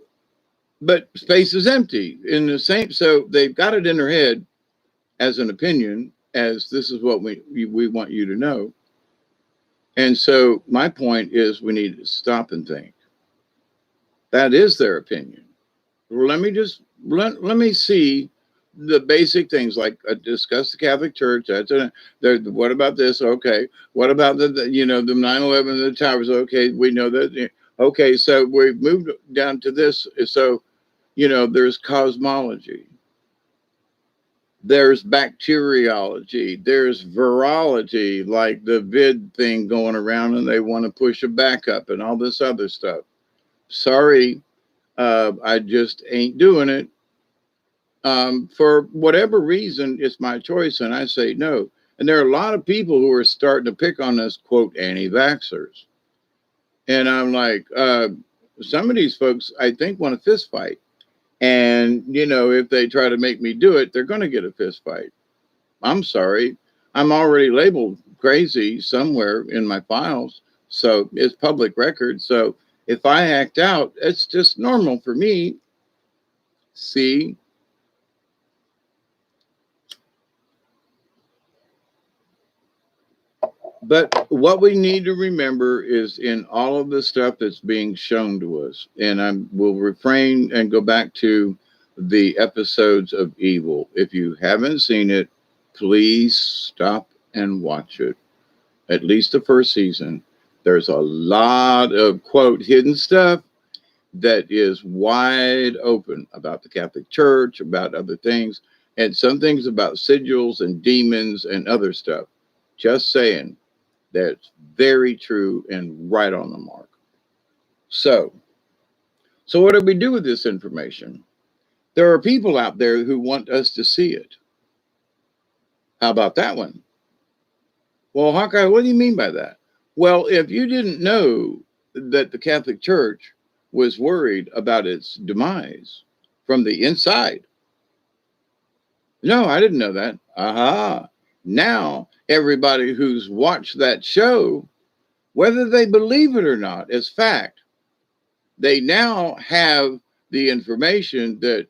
but space is empty in the same. So they've got it in their head as an opinion, as this is what we want you to know. And so my point is we need to stop and think. That is their opinion. Let me see the basic things like discuss the Catholic Church. What about this? Okay. What about the 9/11, the towers? Okay, we know that. Okay, so we've moved down to this. So, there's cosmology. There's bacteriology, there's virology, like the vid thing going around and they want to push a backup and all this other stuff. Sorry, I just ain't doing it. For whatever reason, it's my choice, and I say no. And there are a lot of people who are starting to pick on us, quote, anti-vaxxers. And I'm like, some of these folks, I think, want a fist fight. And, if they try to make me do it, they're going to get a fist fight. I'm sorry. I'm already labeled crazy somewhere in my files. So it's public record. So if I act out, it's just normal for me. See? But what we need to remember is in all of the stuff that's being shown to us, and I will refrain and go back to the episodes of Evil. If you haven't seen it, please stop and watch it. At least the first season. There's a lot of, quote, hidden stuff that is wide open about the Catholic Church, about other things, and some things about sigils and demons and other stuff. Just saying. That's very true and right on the mark. So what do we do with this information? There are people out there who want us to see it. How about that one? Well, Hawkeye, what do you mean by that? Well, if you didn't know that the Catholic Church was worried about its demise from the inside. No, I didn't know that. Aha. Now, everybody who's watched that show, whether they believe it or not, as fact, they now have the information that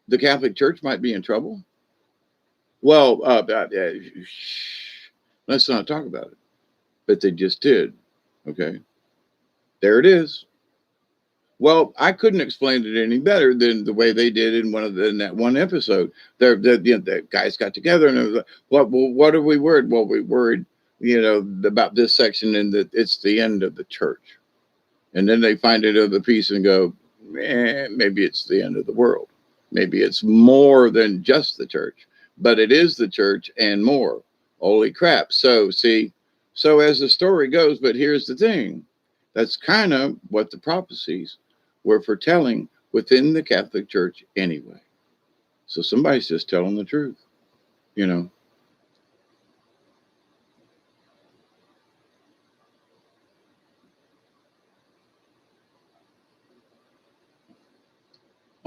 the Catholic Church might be in trouble. Well, let's not talk about it. But they just did. Okay. There it is. Well, I couldn't explain it any better than the way they did in that one episode. The guys got together and it was like, what are we worried? Well, we worried, about this section and that it's the end of the church. And then they find it of the piece and go, maybe it's the end of the world. Maybe it's more than just the church, but it is the church and more. Holy crap. So as the story goes, but here's the thing. That's kind of what the prophecies were foretelling within the Catholic Church anyway. So somebody's just telling the truth,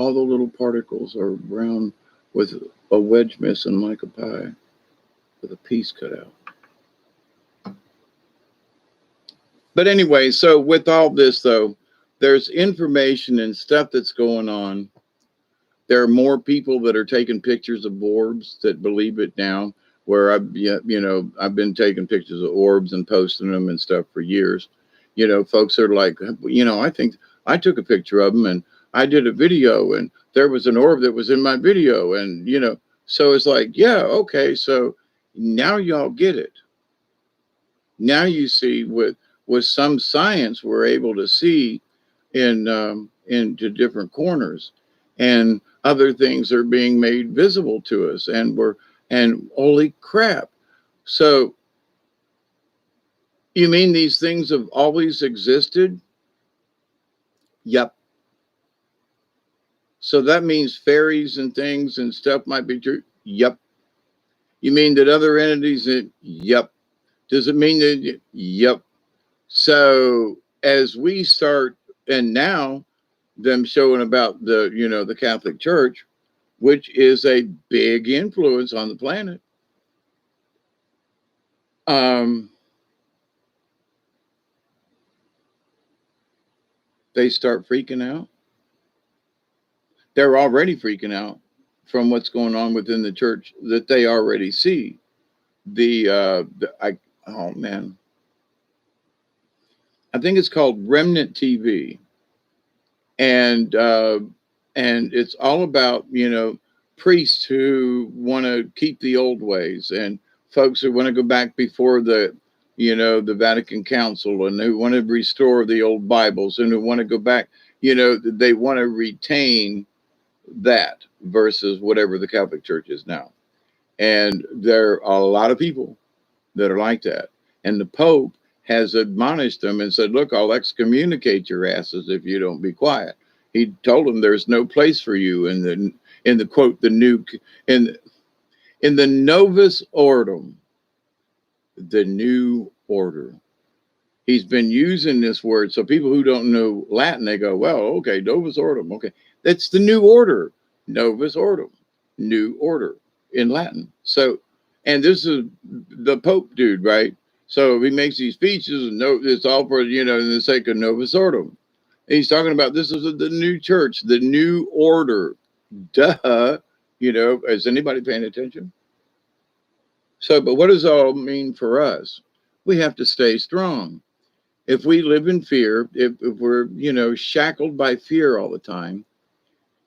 all the little particles are brown with a wedge missing like a pie with a piece cut out. But anyway, so with all this though, there's information and stuff that's going on. There are more people that are taking pictures of orbs that believe it now. Where I've been taking pictures of orbs and posting them and stuff for years. Folks are like, I think I took a picture of them and I did a video and there was an orb that was in my video, and so it's like, yeah, okay, so now y'all get it. Now you see with some science we're able to see into different corners, and other things are being made visible to us, and holy crap. So you mean these things have always existed? Yep. So that means fairies and things and stuff might be true? Yep. You mean that other entities? Yep. Does it mean that? Yep. So as we start, and now them showing about the Catholic Church, which is a big influence on the planet. They start freaking out. They're already freaking out from what's going on within the church that they already see. Oh man, I think it's called Remnant TV, and it's all about priests who want to keep the old ways, and folks who want to go back before the Vatican Council, and who want to restore the old Bibles, and who want to go back. They want to retain that versus whatever the Catholic Church is now. And there are a lot of people that are like that. And the Pope has admonished them and said, look, I'll excommunicate your asses if you don't be quiet. He told them there's no place for you in the quote, in the Novus Ordo, the new order. He's been using this word. So people who don't know Latin, they go, well, okay, Novus Ordo. Okay. That's the new order. Novus Ordo, new order in Latin. So, and this is the Pope dude, right? So he makes these speeches, and it's all for, in the sake of Novus Ordo. And he's talking about this is the new church, the new order. Duh. Is anybody paying attention? So, but what does it all mean for us? We have to stay strong. If we live in fear, if we're, shackled by fear all the time,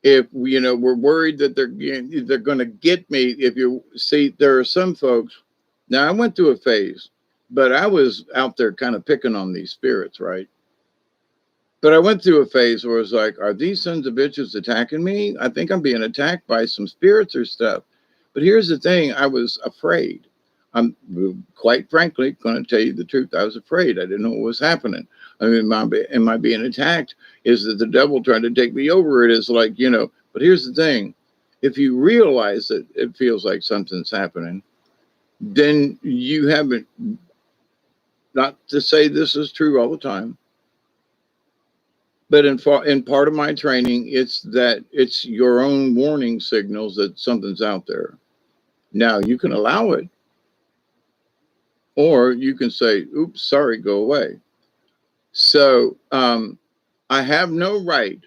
if we're worried that they're going to get me. If you see, there are some folks. Now I went through a phase, but I was out there kind of picking on these spirits, right? But I went through a phase where it was like, are these sons of bitches attacking me? I think I'm being attacked by some spirits or stuff. But here's the thing, I was afraid. I'm quite frankly going to tell you the truth. I was afraid. I didn't know what was happening. I mean, am I being attacked? Is it the devil trying to take me over? It is like, but here's the thing. If you realize that it feels like something's happening, then you haven't, not to say this is true all the time, but in part of my training, it's your own warning signals that something's out there. Now you can allow it, or you can say, oops, sorry, go away. So I have no right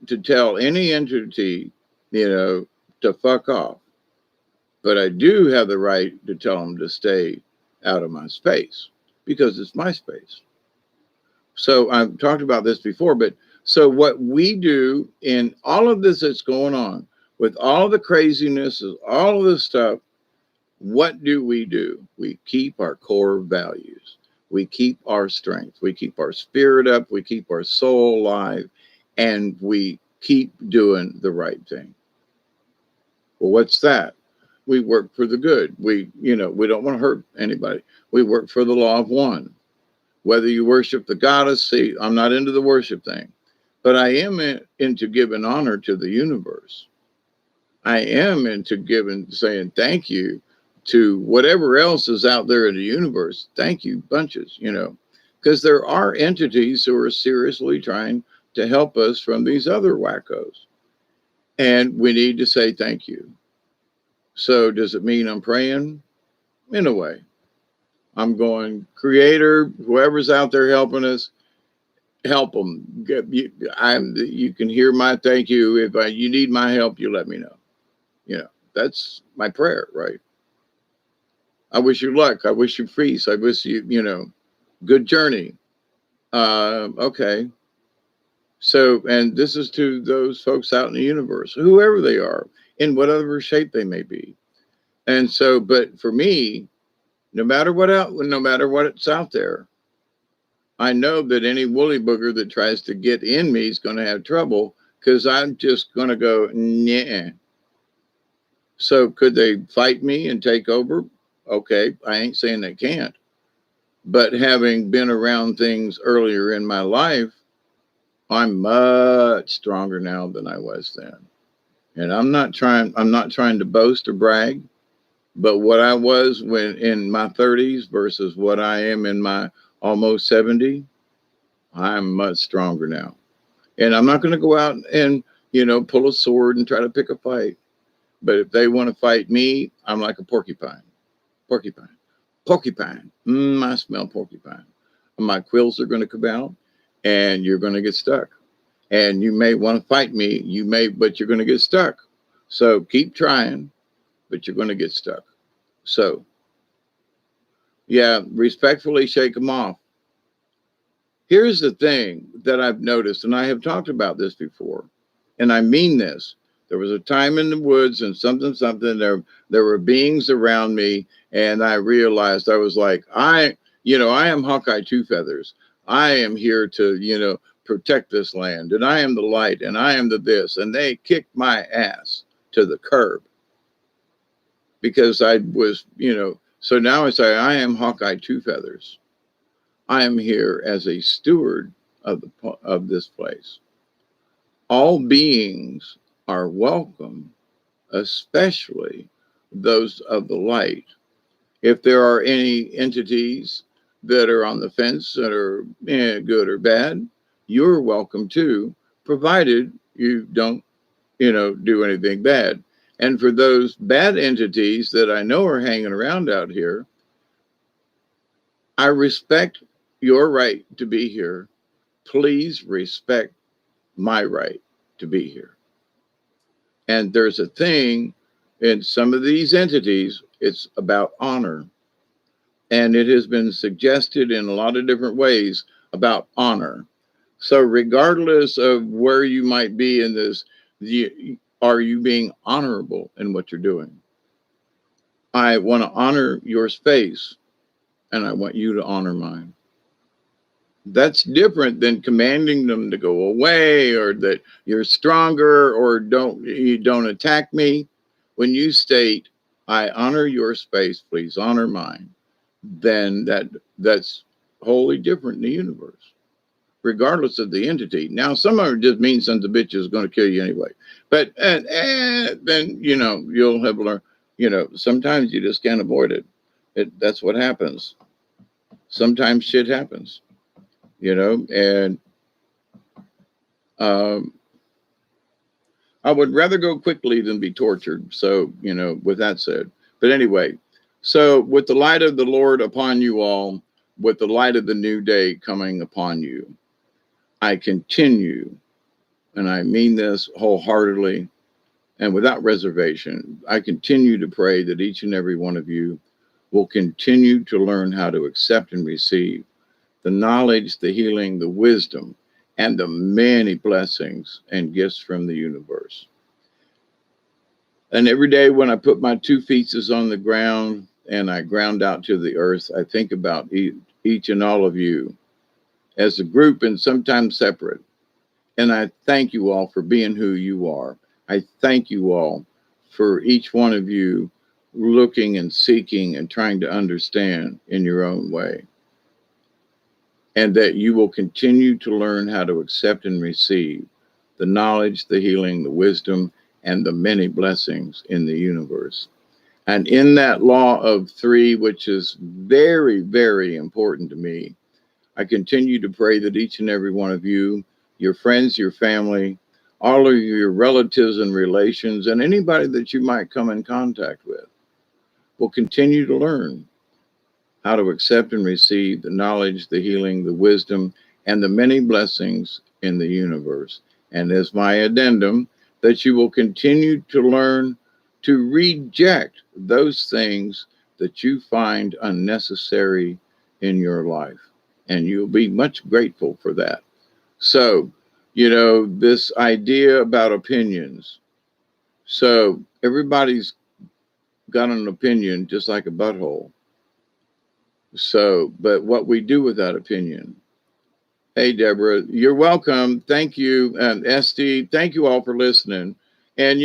to tell any entity, to fuck off. But I do have the right to tell them to stay out of my space because it's my space. So I've talked about this before, but so what we do in all of this that's going on, with all the craziness, all of this stuff, what do? We keep our core values. We keep our strength. We keep our spirit up. We keep our soul alive. And we keep doing the right thing. Well, what's that? We work for the good. We don't want to hurt anybody. We work for the law of one. Whether you worship the goddess, see, I'm not into the worship thing, but I am into giving honor to the universe. I am into saying thank you to whatever else is out there in the universe. Thank you, bunches, because there are entities who are seriously trying to help us from these other wackos. And we need to say thank you. So does it mean I'm praying? In a way. I'm going, Creator, whoever's out there helping us, help them. You can hear my thank you. If you need my help, you let me know. You know, that's my prayer, right? I wish you luck. I wish you peace. I wish you, good journey. Okay. So, and this is to those folks out in the universe, whoever they are, in whatever shape they may be. And so, but for me, no matter what it's out there, I know that any woolly booger that tries to get in me is going to have trouble because I'm just going to go, nah. So could they fight me and take over? Okay, I ain't saying they can't. But having been around things earlier in my life, I'm much stronger now than I was then. And I'm not trying to boast or brag, but what I was when in my 30s versus what I am in my almost 70, I'm much stronger now. And I'm not going to go out and, pull a sword and try to pick a fight. But if they want to fight me, I'm like a porcupine. Porcupine. Porcupine. I smell porcupine. My quills are going to come out and you're going to get stuck. And you may want to fight me. But you're going to get stuck. So keep trying, but you're going to get stuck. So, yeah, respectfully shake them off. Here's the thing that I've noticed, and I have talked about this before, and I mean this. There was a time in the woods and something, there were beings around me, and I realized I was like, I am Hawkeye Two Feathers. I am here to, protect this land, and I am the light, and I am the this, and they kicked my ass to the curb because I was, so now I say I am Hawkeye Two Feathers. I am here as a steward of this place. All beings are welcome, especially those of the light. If there are any entities that are on the fence that are good or bad, you're welcome too, provided you don't, do anything bad. And for those bad entities that I know are hanging around out here, I respect your right to be here. Please respect my right to be here. And there's a thing in some of these entities, it's about honor. And it has been suggested in a lot of different ways about honor. So, regardless of where you might be in this, are you being honorable in what you're doing? I want to honor your space, and I want you to honor mine. That's different than commanding them to go away or that you're stronger or you don't attack me. When you state, I honor your space, please honor mine, then that's wholly different in the universe, regardless of the entity. Now, some of it just means sons of bitches is going to kill you anyway. But then, you'll have learned, sometimes you just can't avoid it. That's what happens. Sometimes shit happens. And I would rather go quickly than be tortured. So, with that said, but anyway, so with the light of the Lord upon you all, with the light of the new day coming upon you, I continue, and I mean this wholeheartedly and without reservation, I continue to pray that each and every one of you will continue to learn how to accept and receive the knowledge, the healing, the wisdom, and the many blessings and gifts from the universe. And every day when I put my 2 feet on the ground and I ground out to the earth, I think about each and all of you as a group and sometimes separate. And I thank you all for being who you are. I thank you all for each one of you looking and seeking and trying to understand in your own way. And that you will continue to learn how to accept and receive the knowledge, the healing, the wisdom, and the many blessings in the universe. And in that law of 3, which is very, very important to me, I continue to pray that each and every one of you, your friends, your family, all of your relatives and relations, and anybody that you might come in contact with will continue to learn how to accept and receive the knowledge, the healing, the wisdom, and the many blessings in the universe. And as my addendum, that you will continue to learn to reject those things that you find unnecessary in your life. And you'll be much grateful for that. So, this idea about opinions. So, everybody's got an opinion just like a butthole. So, but what we do with that opinion. Hey, Deborah, you're welcome. Thank you. And Esty, thank you all for listening. And,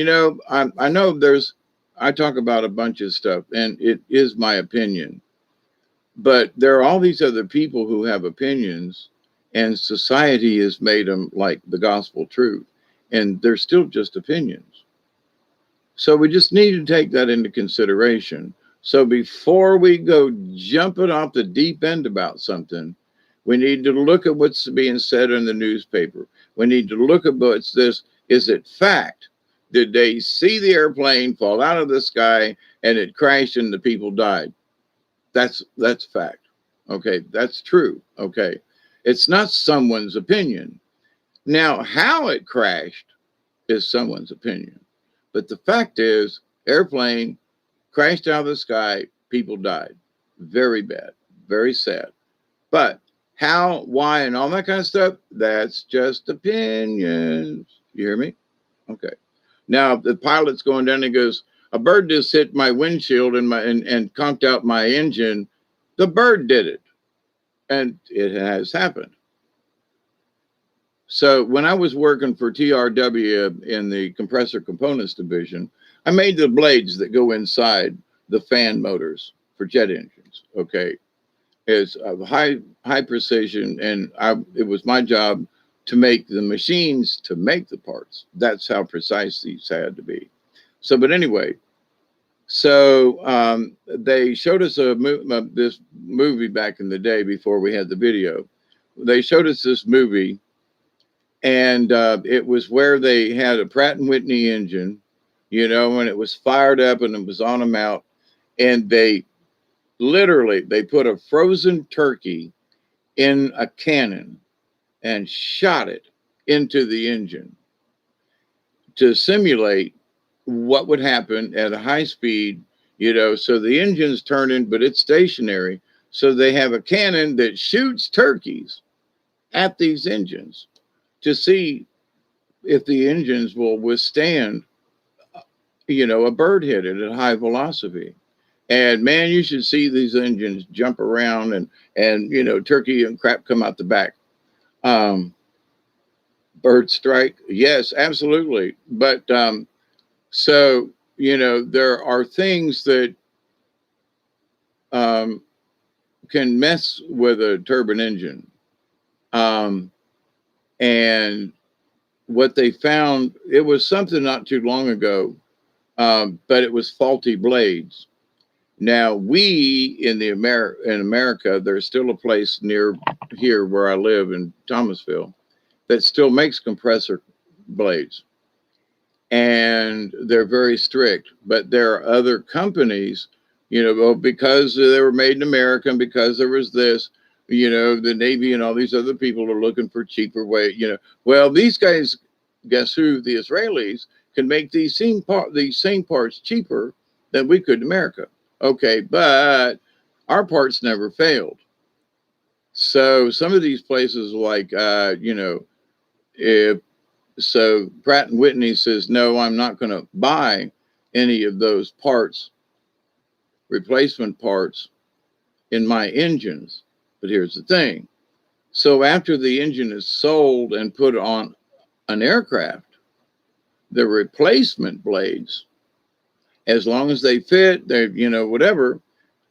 I know I talk about a bunch of stuff and it is my opinion, but there are all these other people who have opinions and society has made them like the gospel truth. And they're still just opinions. So we just need to take that into consideration. So before we go jumping off the deep end about something, we need to look at what's being said in the newspaper. We need to look at what's this. Is it fact? Did they see the airplane fall out of the sky and it crashed and the people died? That's fact. Okay, that's true. Okay, it's not someone's opinion. Now, how it crashed is someone's opinion. But the fact is, airplane crashed out of the sky, people died. Very bad, very sad. But how, why, and all that kind of stuff, that's just opinions. You hear me? Okay. Now, the pilot's going down and he goes, a bird just hit my windshield and conked out my engine. The bird did it. And it has happened. So when I was working for TRW in the compressor components division, I made the blades that go inside the fan motors for jet engines. Okay, it's of high precision, and it was my job to make the machines to make the parts. That's how precise these had to be. So, but anyway, so they showed us this movie back in the day before we had the video. They showed us this movie. And it was where they had a Pratt and Whitney engine, and it was fired up and it was on them out. And they put a frozen turkey in a cannon and shot it into the engine to simulate what would happen at a high speed, so the engine's turning, but it's stationary. So they have a cannon that shoots turkeys at these engines to see if the engines will withstand, a bird hit at high velocity. And man, you should see these engines jump around and turkey and crap come out the back. Bird strike. Yes, absolutely. But so, there are things that can mess with a turbine engine. And what they found, it was something not too long ago, but it was faulty blades. Now in America, there's still a place near here where I live in Thomasville that still makes compressor blades, and they're very strict. But there are other companies, because they were made in America, and because there was this. The Navy and all these other people are looking for cheaper way. Well, these guys, guess who? The Israelis can make these same parts cheaper than we could in America. Okay, but our parts never failed. So some of these places, like if so, Pratt and Whitney says, no, I'm not going to buy any of those parts, replacement parts, in my engines. But here's the thing. So after the engine is sold and put on an aircraft, the replacement blades, as long as they fit, they whatever,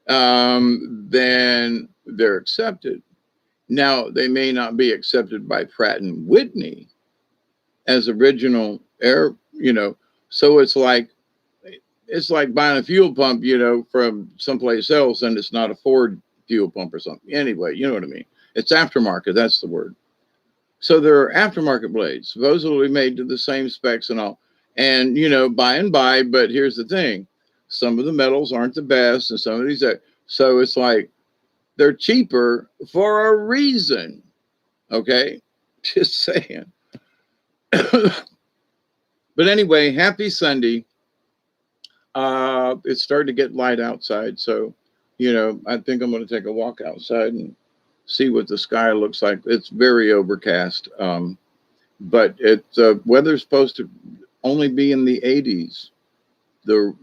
then they're accepted. Now, they may not be accepted by Pratt and Whitney as original so it's like buying a fuel pump, from someplace else, and it's not a Ford fuel pump or something. Anyway, you know what I mean. It's aftermarket. That's the word. So there are aftermarket blades, supposedly made to the same specs and all. And, by and by, but here's the thing. Some of the metals aren't the best, and some of these are. So it's like they're cheaper for a reason. Okay. Just saying. But anyway, happy Sunday. It's starting to get light outside. So, I think I'm going to take a walk outside and see what the sky looks like. It's very overcast. But weather's supposed to only be in the 80s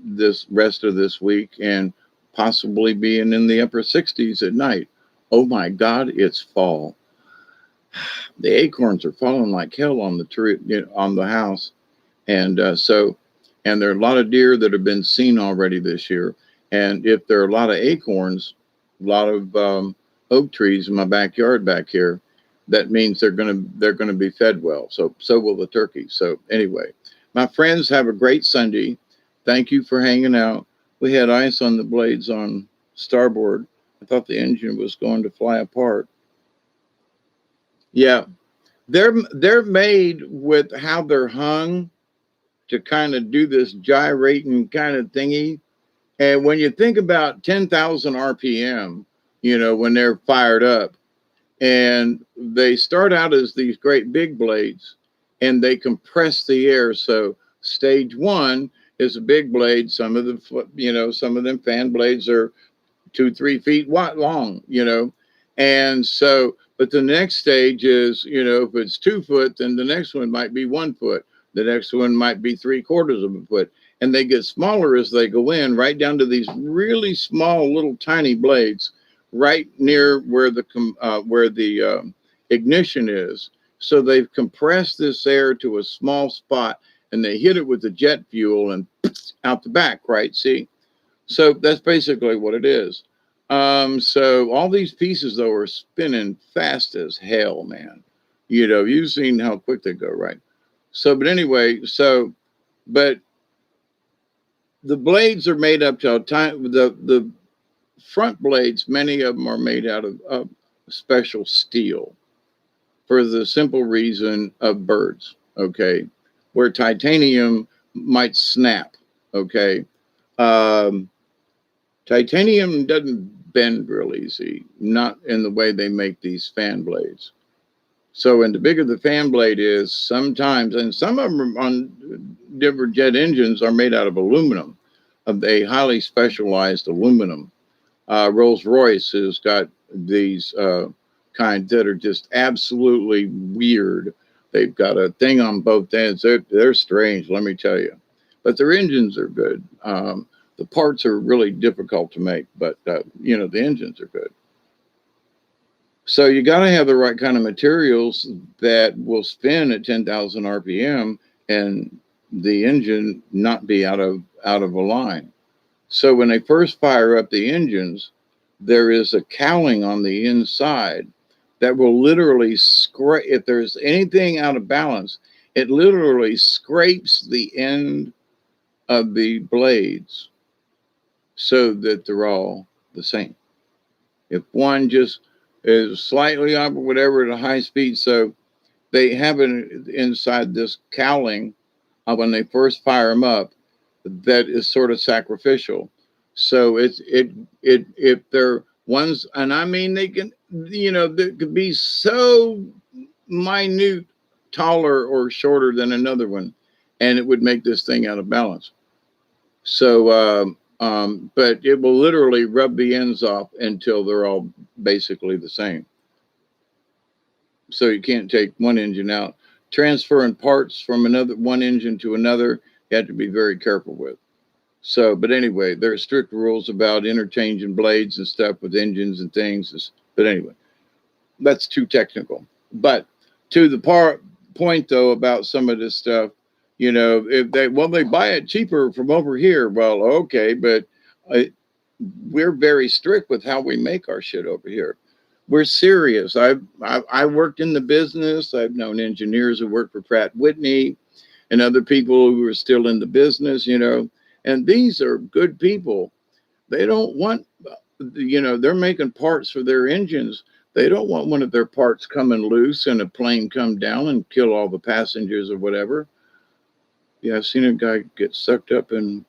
this rest of this week, and possibly being in the upper 60s at night. Oh my God, it's fall. The acorns are falling like hell on the tree, on the house, and and there are a lot of deer that have been seen already this year. And if there are a lot of acorns, a lot of oak trees in my backyard back here, that means they're gonna be fed well. So will the turkeys. So anyway, my friends, have a great Sunday. Thank you for hanging out. We had ice on the blades on starboard. I thought the engine was going to fly apart. Yeah, they're made with how they're hung to kind of do this gyrating kind of thingy. And when you think about 10,000 RPM, when they're fired up, and they start out as these great big blades, and they compress the air. So stage one is a big blade. Some of some of them fan blades are 2-3 feet long, and so, but the next stage is, if it's 2 foot, then the next one might be 1 foot. The next one might be 3/4 of a foot. And they get smaller as they go in, right down to these really small little tiny blades right near where the ignition is. So they've compressed this air to a small spot, and they hit it with the jet fuel and out the back, right? See? So that's basically what it is. So all these pieces though are spinning fast as hell, man. You've seen how quick they go, right? So, but anyway, but the blades are made up to time. The front blades, many of them are made out of special steel for the simple reason of birds. Okay, where titanium might snap. Okay, um, titanium doesn't bend real easy, not in the way they make these fan blades. So, and the bigger the fan blade is, sometimes, and some of them on different jet engines are made out of aluminum, of a highly specialized aluminum. Rolls Royce has got these kind that are just absolutely weird. They've got a thing on both ends. They're strange, let me tell you. But their engines are good. The parts are really difficult to make, but the engines are good. So you got to have the right kind of materials that will spin at 10,000 RPM, and the engine not be out of a line. So when they first fire up the engines, there is a cowling on the inside that will literally scrape. If there's anything out of balance, it literally scrapes the end of the blades so that they're all the same. If one just is slightly up or whatever at a high speed, so they have it inside this cowling when they first fire them up, that is sort of sacrificial. So if they're ones, and I mean they can, they could be so minute, taller or shorter than another one, and it would make this thing out of balance. So, but it will literally rub the ends off until they're all basically the same. So you can't take one engine out. Transferring parts from one engine to another, you have to be very careful with. So, but anyway, there are strict rules about interchanging blades and stuff with engines and things. But anyway, that's too technical. But to the point though about some of this stuff, if they buy it cheaper from over here. Well, okay, but we're very strict with how we make our shit over here. We're serious. I worked in the business. I've known engineers who worked for Pratt Whitney and other people who are still in the business, and these are good people. They don't want, they're making parts for their engines They don't want one of their parts coming loose and a plane come down and kill all the passengers or whatever. Yeah, I've seen a guy get sucked up and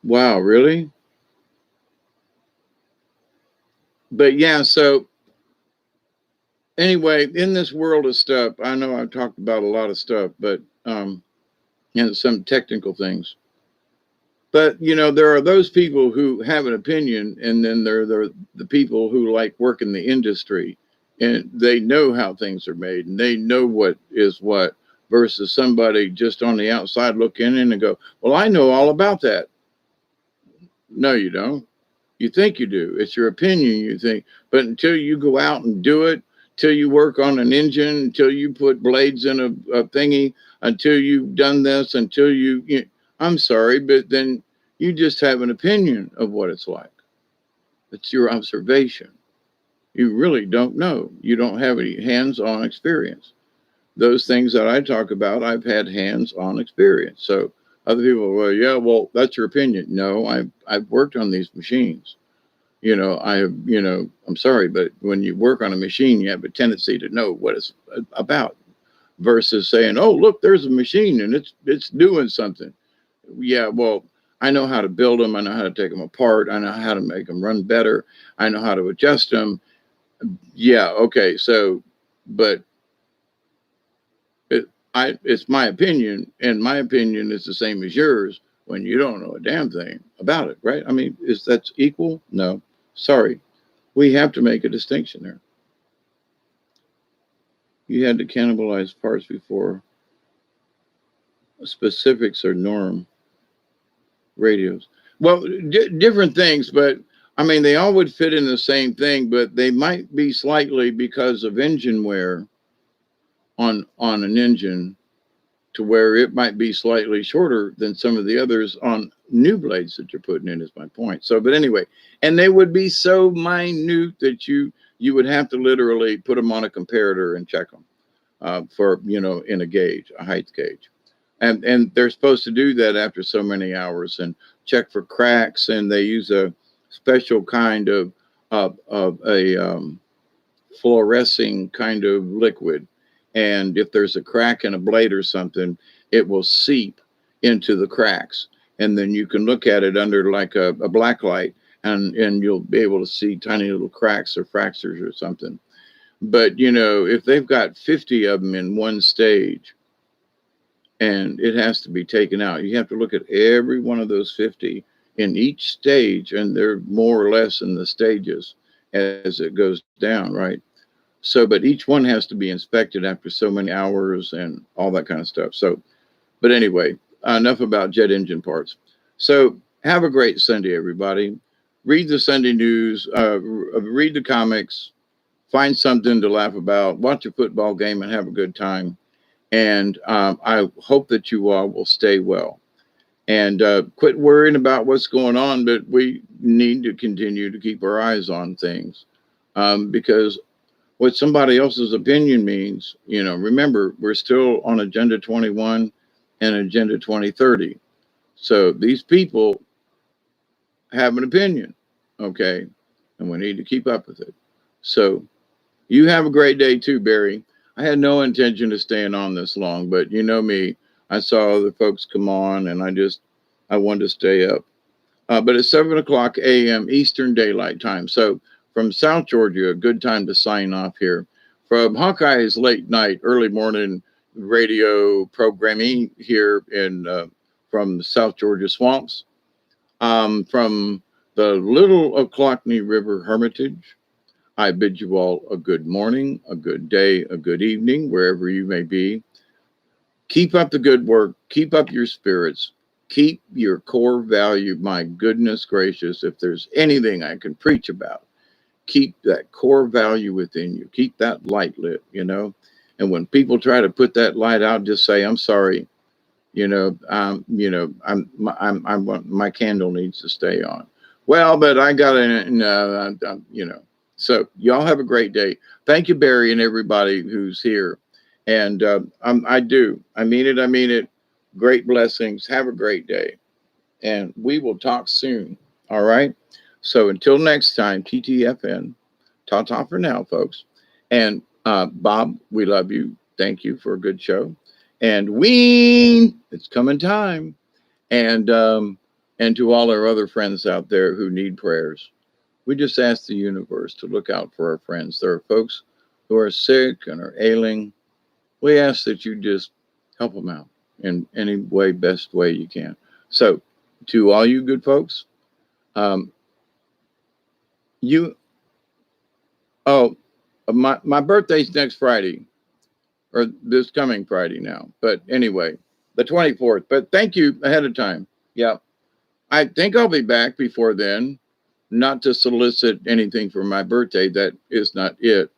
wow, really? But yeah, so anyway, in this world of stuff, I know I've talked about a lot of stuff, but some technical things. But there are those people who have an opinion, and then there are the people who like work in the industry, and they know how things are made, and they know what is what. Versus somebody just on the outside looking in and go, "Well, I know all about that." No, you don't. You think you do. It's your opinion, you think. But until you go out and do it, till you work on an engine, until you put blades in a thingy, until you've done this, until I'm sorry, but then you just have an opinion of what it's like. It's your observation. You really don't know. You don't have any hands-on experience. Those things that I talk about, I've had hands-on experience. So other people, well, yeah, well, that's your opinion. No, I've worked on these machines. I'm sorry, but when you work on a machine, you have a tendency to know what it's about versus saying, oh, look, there's a machine and it's doing something. Yeah, well, I know how to build them. I know how to take them apart. I know how to make them run better. I know how to adjust them. Yeah, okay. So, but it's my opinion, and my opinion is the same as yours when you don't know a damn thing about it, right? I mean, is that equal? No. Sorry. We have to make a distinction there. You had to cannibalize parts before specifics or norm radios. Well, different things, but I mean, they all would fit in the same thing, but they might be slightly because of engine wear on an engine to where it might be slightly shorter than some of the others on new blades that you're putting in is my point. So, but anyway, and they would be so minute that you would have to literally put them on a comparator and check them for, in a gauge, a height gauge. And they're supposed to do that after so many hours and check for cracks. And they use a special kind of a fluorescing kind of liquid. And if there's a crack in a blade or something, it will seep into the cracks. And then you can look at it under like a black light and you'll be able to see tiny little cracks or fractures or something. But, if they've got 50 of them in one stage and it has to be taken out, you have to look at every one of those 50 in each stage, and they're more or less in the stages as it goes down, right? So, but each one has to be inspected after so many hours and all that kind of stuff. So, but anyway, enough about jet engine parts. So, have a great Sunday, everybody. Read the Sunday news, read the comics, find something to laugh about, watch a football game, and have a good time. And I hope that you all will stay well and quit worrying about what's going on. But we need to continue to keep our eyes on things because what somebody else's opinion means, remember, we're still on Agenda 21 and Agenda 2030. So these people have an opinion, okay? And we need to keep up with it. So you have a great day too, Barry. I had no intention of staying on this long, but you know me, I saw other folks come on and I wanted to stay up. But it's 7 o'clock a.m. Eastern Daylight Time. So from South Georgia, a good time to sign off here. From Hawkeye's late night, early morning radio programming here from the South Georgia swamps, from the Little Ochlockonee River Hermitage, I bid you all a good morning, a good day, a good evening, wherever you may be. Keep up the good work. Keep up your spirits. Keep your core value. My goodness gracious, if there's anything I can preach about, keep that core value within you. Keep that light lit, And when people try to put that light out, just say, "I'm sorry, my candle needs to stay on." Well, but I got to, So y'all have a great day. Thank you, Barry, and everybody who's here. And I mean it. I mean it. Great blessings. Have a great day. And we will talk soon. All right. So until next time, TTFN. Ta-ta for now, folks. And Bob, we love you. Thank you for a good show. And Ween, it's coming time. And to all our other friends out there who need prayers, we just ask the universe to look out for our friends. There are folks who are sick and are ailing. We ask that you just help them out in any way, best way you can. So, to all you good folks, um, you, oh, my birthday's next Friday, or this coming Friday now. But anyway, the 24th. But thank you ahead of time. Yeah. I think I'll be back before then, not to solicit anything for my birthday. That is not it.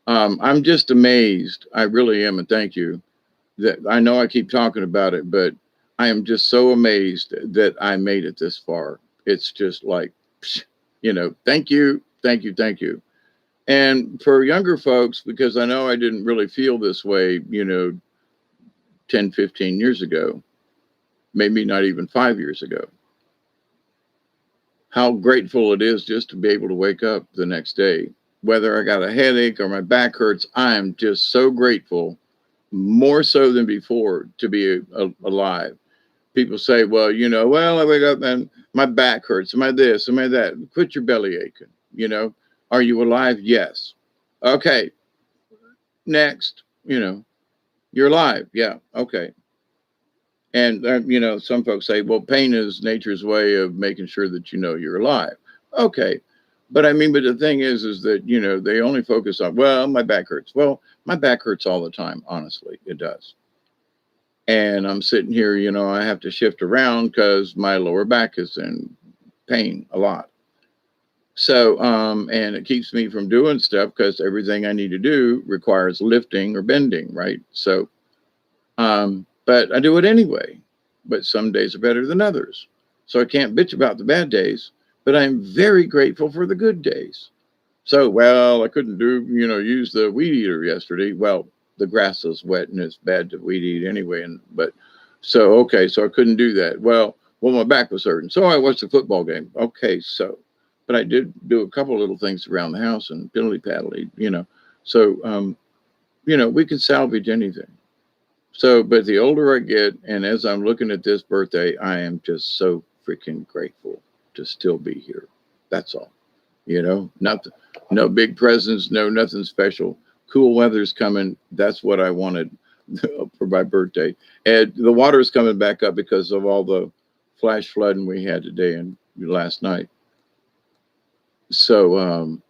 I'm just amazed. I really am. And thank you. That I know I keep talking about it, but I am just so amazed that I made it this far. It's just like, thank you, thank you, thank you. And for younger folks, because I know I didn't really feel this way, 10, 15 years ago, maybe not even 5 years ago, how grateful it is just to be able to wake up the next day. Whether I got a headache or my back hurts, I am just so grateful, more so than before, to be alive. People say, well, I wake up and my back hurts. Am I this? Am I that? Quit your belly aching. Are you alive? Yes. Okay. Next, you're alive. Yeah. Okay. And, some folks say, well, pain is nature's way of making sure that you're alive. Okay. But the thing is that, they only focus on, well, my back hurts. Well, my back hurts all the time. Honestly, it does. And I'm sitting here, I have to shift around because my lower back is in pain a lot. So, and it keeps me from doing stuff because everything I need to do requires lifting or bending, right? So, but I do it anyway. But some days are better than others. So I can't bitch about the bad days, but I'm very grateful for the good days. So, well, I couldn't use the weed eater yesterday. Well, the grass is wet and it's bad to weed eat anyway. So I couldn't do that. Well, my back was hurting. So I watched the football game. Okay, but I did do a couple little things around the house and diddly paddly, So, we can salvage anything. So, but the older I get, and as I'm looking at this birthday, I am just so freaking grateful to still be here. That's all. Nothing, no big presents, no nothing special. Cool weather's coming. That's what I wanted for my birthday. And the water's coming back up because of all the flash flooding we had today and last night. So,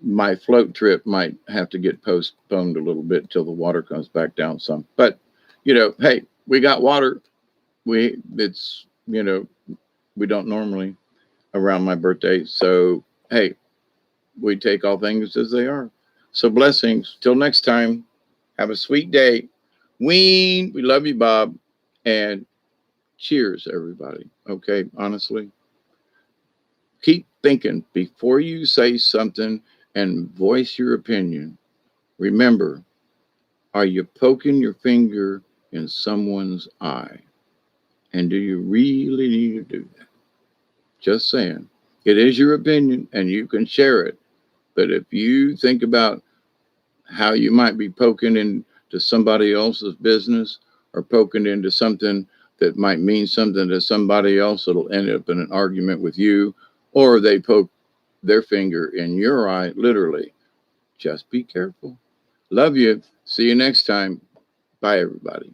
my float trip might have to get postponed a little bit until the water comes back down some. But, hey, we got water. We don't normally around my birthday. So, hey, we take all things as they are. So blessings. Till next time. Have a sweet day. We love you, Bob. And cheers, everybody. Okay, honestly. Keep thinking before you say something and voice your opinion. Remember, are you poking your finger in someone's eye? And do you really need to do that? Just saying. It is your opinion and you can share it. But if you think about how you might be poking into somebody else's business or poking into something that might mean something to somebody else, it'll end up in an argument with you, or they poke their finger in your eye, literally. Just be careful. Love you. See you next time. Bye, everybody.